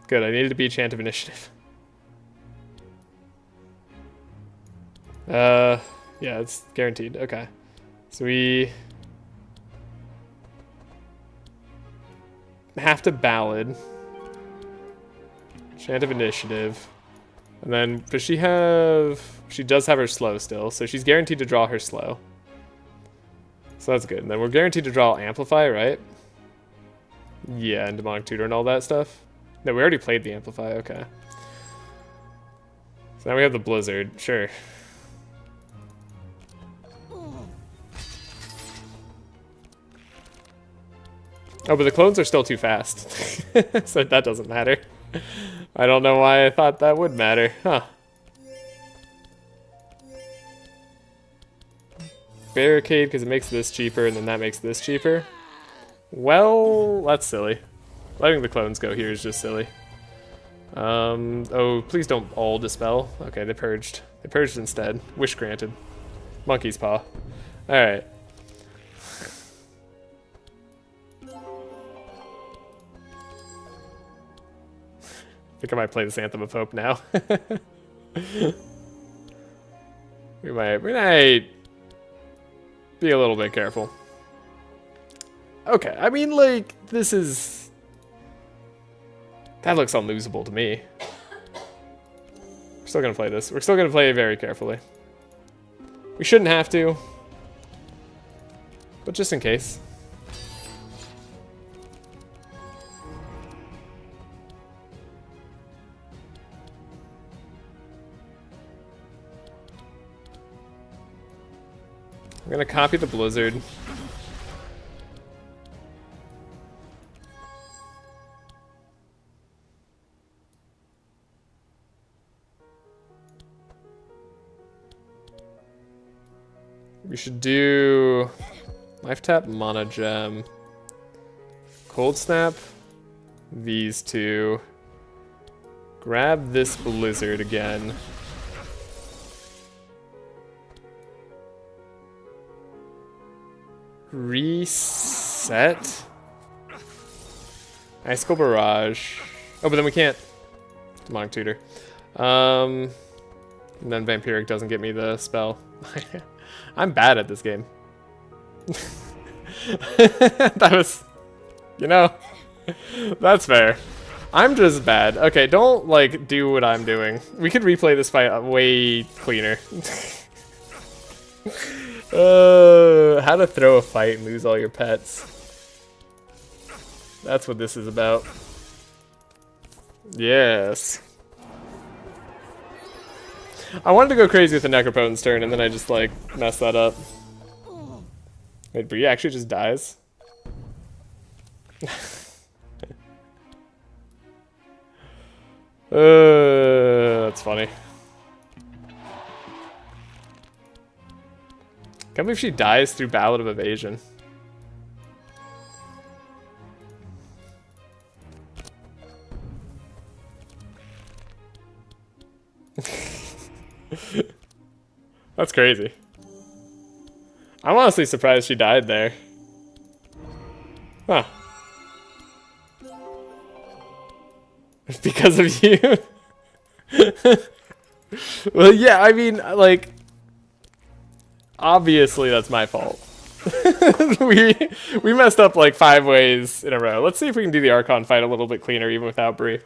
Good, I needed to be Chant of Initiative. Yeah, it's guaranteed. Okay. So we have to Ballad. Chant of Initiative. And then, does she have... She does have her slow still, so she's guaranteed to draw her slow. So that's good. And then we're guaranteed to draw Amplify, right? Yeah, and Demonic Tutor and all that stuff. No, we already played the Amplify, okay. So now we have the Blizzard, sure. Oh, but the clones are still too fast. So that doesn't matter. I don't know why I thought that would matter, huh. Barricade, because it makes this cheaper, and then that makes this cheaper. Well, that's silly. Letting the clones go here is just silly. Oh, please don't all dispel. Okay, they purged. They purged instead. Wish granted. Monkey's paw. Alright. I think I might play this Anthem of Hope now. we might be a little bit careful. Okay, I mean, like, this is... That looks unlosable to me. We're still gonna play this. We're still gonna play it very carefully. We shouldn't have to. But just in case. I'm gonna copy the Blizzard. We should do Life Tap, Mana Gem, Cold Snap, these two. Grab this Blizzard again. Reset. Icicle Barrage. Oh, but then we can't. Demonic Tutor. And then Vampiric doesn't get me the spell. I'm bad at this game. That was... You know... That's fair. I'm just bad. Okay, don't, like, do what I'm doing. We could replay this fight way cleaner. How to throw a fight and lose all your pets. That's what this is about. Yes. I wanted to go crazy with the Necropotent's turn, and then I just, like, messed that up. Wait, Bree actually just dies? That's funny. Can't believe she dies through Ballad of Evasion. That's crazy. I'm honestly surprised she died there. Huh. Because of you? Well, yeah, I mean, like, obviously that's my fault. we messed up like 5 ways in a row. Let's see if we can do the Archon fight a little bit cleaner even without Bree.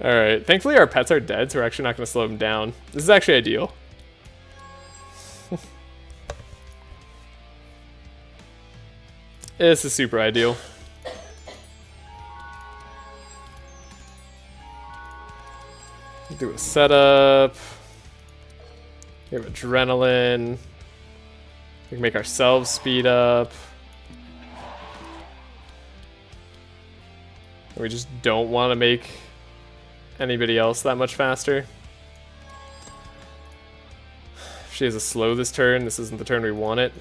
Alright, thankfully our pets are dead, so we're actually not going to slow them down. This is actually ideal. This is super ideal. Do a setup. We have adrenaline. We can make ourselves speed up. We just don't want to make anybody else that much faster. If she has a slow this turn, this isn't the turn we want it.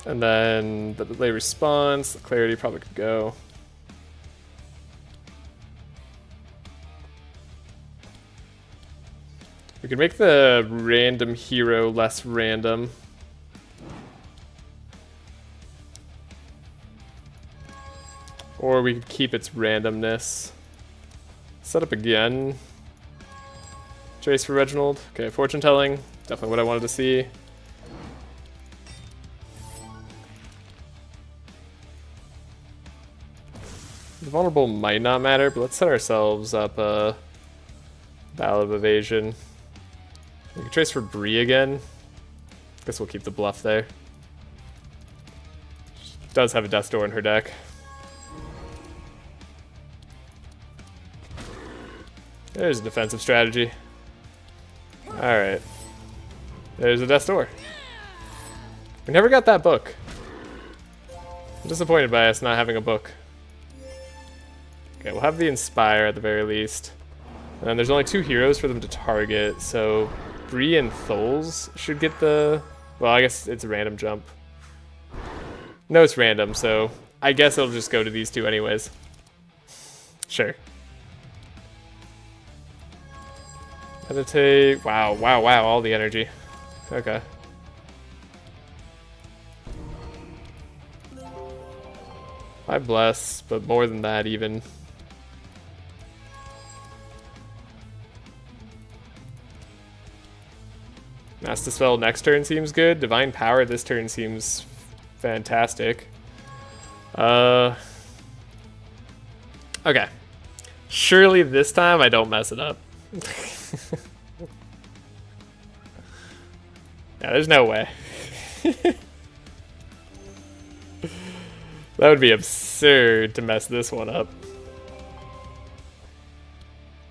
And then the delay response, the clarity probably could go. We could make the random hero less random. Or we could keep its randomness. Set up again. Trace for Reginald. Okay, fortune telling. Definitely what I wanted to see. The vulnerable might not matter, but let's set ourselves up a Ballad of Evasion. We can trace for Bree again. Guess we'll keep the bluff there. She does have a Death Door in her deck. There's a defensive strategy. Alright. There's a Death Door. We never got that book. I'm disappointed by us not having a book. Okay, we'll have the Inspire at the very least. And then there's only 2 heroes for them to target, so Bree and Tholes should get the... Well, I guess it's a random jump. No, it's random, so I guess it'll just go to these 2 anyways. Sure. Meditate. Wow, wow, wow, all the energy. Okay. I bless, but more than that even. Mass Dispel next turn seems good. Divine Power this turn seems fantastic. Okay. Surely this time I don't mess it up. Yeah, there's no way. That would be absurd to mess this one up.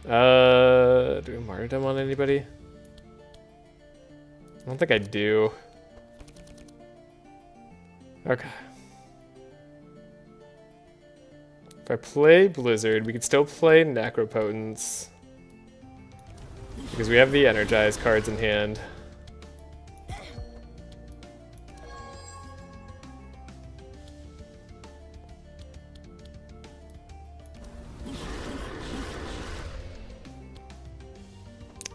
Do we martyrdom on anybody? I don't think I do. Okay. If I play Blizzard, we could still play Necropotence. Because we have the Energized cards in hand.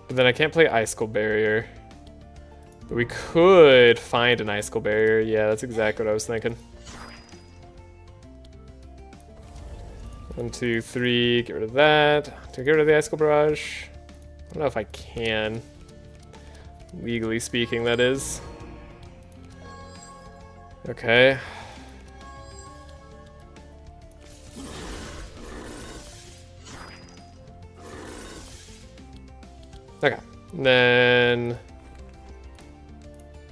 But then I can't play Icicle Barrier. But we could find an Icicle Barrier. Yeah, that's exactly what I was thinking. 1, 2, 3, get rid of that. Do I get rid of the Icicle Barrage? I don't know if I can. Legally speaking, that is. Okay. Okay. And then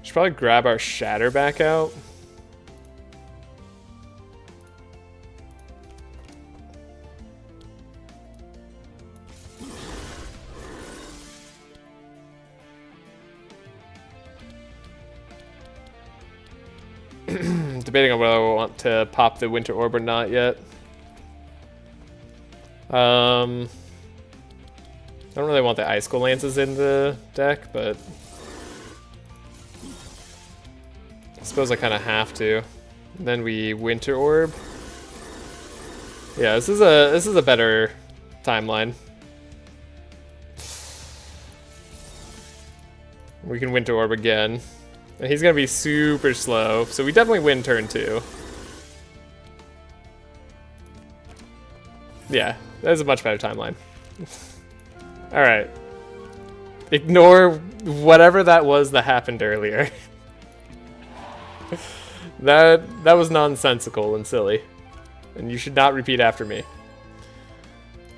should probably grab our shatter back out. Debating on whether I want to pop the Winter Orb or not yet. I don't really want the Icicle Lances in the deck, but I suppose I kind of have to. And then we Winter Orb. Yeah, this is a better timeline. We can Winter Orb again. And he's gonna be super slow, so we definitely win turn 2. Yeah, that is a much better timeline. Alright. Ignore whatever that was that happened earlier. That was nonsensical and silly. And you should not repeat after me.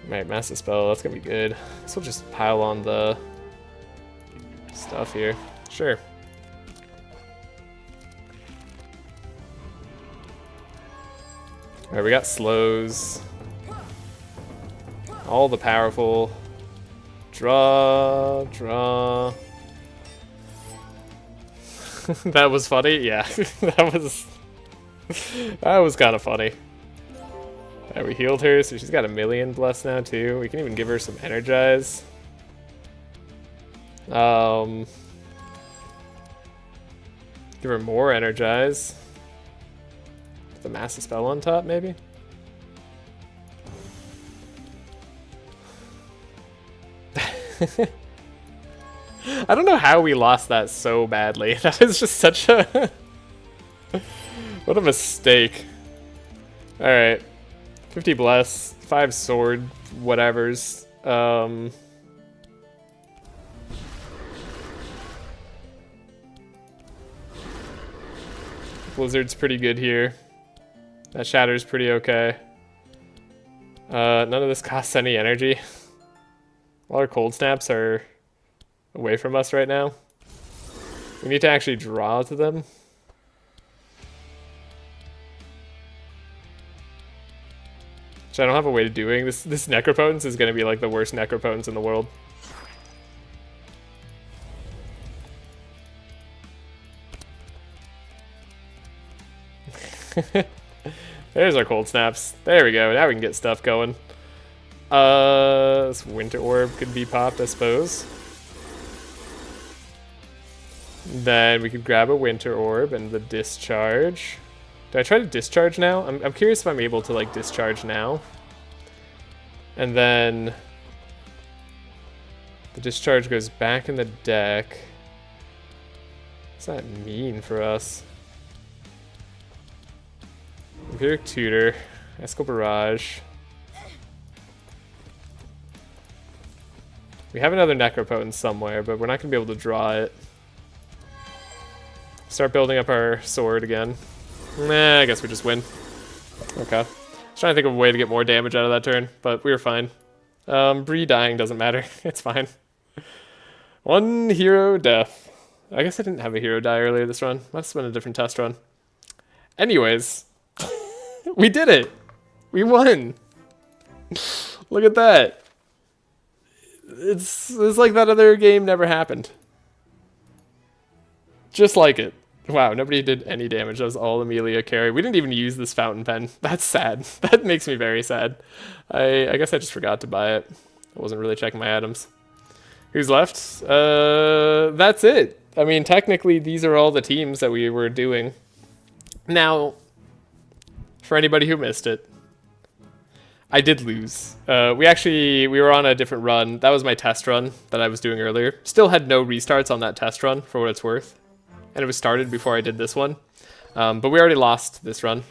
Alright, Master Spell, that's gonna be good. So we'll just pile on the stuff here. Sure. Alright, we got slows. All the powerful. Draw. That was funny? Yeah. that was kind of funny. Alright, we healed her, so she's got 1,000,000 bless now too. We can even give her some energize. Give her more energize. The Massive Spell on top, maybe? I don't know how we lost that so badly. That is just such a... What a mistake. Alright. 50 bless, 5 sword, whatevers. Blizzard's pretty good here. That Shatter's pretty okay. None of this costs any energy. All our cold snaps are away from us right now. We need to actually draw to them. Which I don't have a way of doing. This Necropotence is going to be like the worst Necropotence in the world. There's our cold snaps. There we go. Now we can get stuff going. This Winter Orb could be popped, I suppose. Then we could grab a Winter Orb and the Discharge. Do I try to Discharge now? I'm curious if I'm able to like Discharge now. And then the Discharge goes back in the deck. What's that mean for us? Empiric Tutor, Icicle Barrage. We have another Necropotence somewhere, but we're not going to be able to draw it. Start building up our sword again. Nah, I guess we just win. Okay. I was trying to think of a way to get more damage out of that turn, but we were fine. Bree dying doesn't matter. It's fine. 1 hero death. I guess I didn't have a hero die earlier this run. Must have been a different test run. Anyways. We did it! We won! Look at that. It's like that other game never happened. Just like it. Wow, nobody did any damage. That was all Amelia carry. We didn't even use this fountain pen. That's sad. That makes me very sad. I guess I just forgot to buy it. I wasn't really checking my items. Who's left? That's it. I mean, technically, these are all the teams that we were doing. Now, for anybody who missed it, I did lose. We were on a different run. That was my test run that I was doing earlier. Still had no restarts on that test run, for what it's worth. And it was started before I did this one. But we already lost this run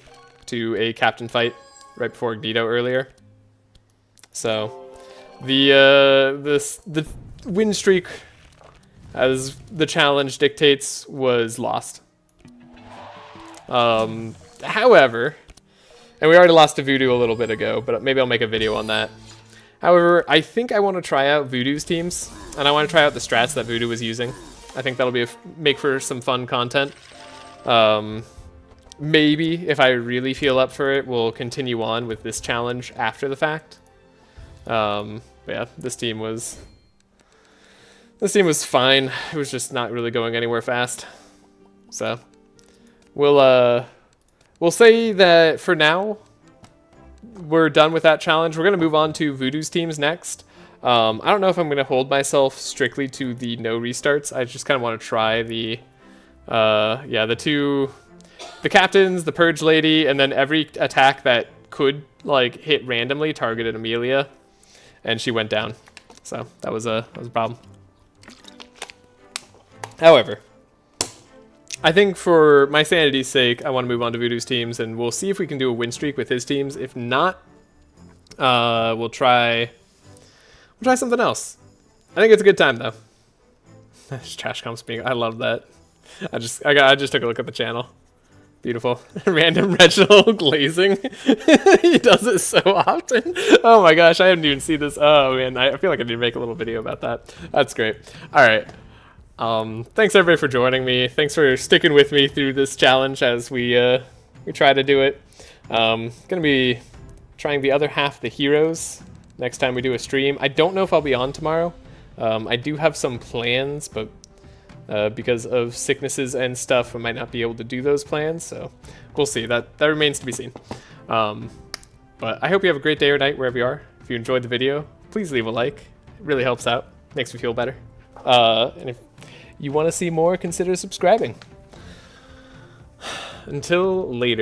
to a captain fight right before Ignito earlier. So, the win streak, as the challenge dictates, was lost. However, and we already lost to Voodoo a little bit ago, but maybe I'll make a video on that. However, I think I want to try out Voodoo's teams, and I want to try out the strats that Voodoo was using. I think that'll be make for some fun content. Maybe, if I really feel up for it, we'll continue on with this challenge after the fact. But yeah, this team was fine. It was just not really going anywhere fast. So we'll say that for now we're done with that challenge. We're gonna move on to Voodoo's teams next. I don't know if I'm gonna hold myself strictly to the no restarts. I just kind of want to try the the captains, the purge lady, and then every attack that could like hit randomly targeted Amelia, and she went down. So that was a problem. However, I think for my sanity's sake, I want to move on to Voodoo's teams, and we'll see if we can do a win streak with his teams. If not, we'll try something else. I think it's a good time though. Trashe comes being. I love that. I just took a look at the channel. Beautiful. Random Reginald glazing. He does it so often. Oh my gosh, I didn't even see this. Oh man, I feel like I need to make a little video about that. That's great. All right. Thanks everybody for joining me. Thanks for sticking with me through this challenge as we try to do it. Gonna be trying the other half of the heroes next time we do a stream. I don't know if I'll be on tomorrow. I do have some plans, but because of sicknesses and stuff, I might not be able to do those plans, so we'll see. That remains to be seen. But I hope you have a great day or night wherever you are. If you enjoyed the video, please leave a like. It really helps out. Makes me feel better. And if you want to see more, consider subscribing. Until later.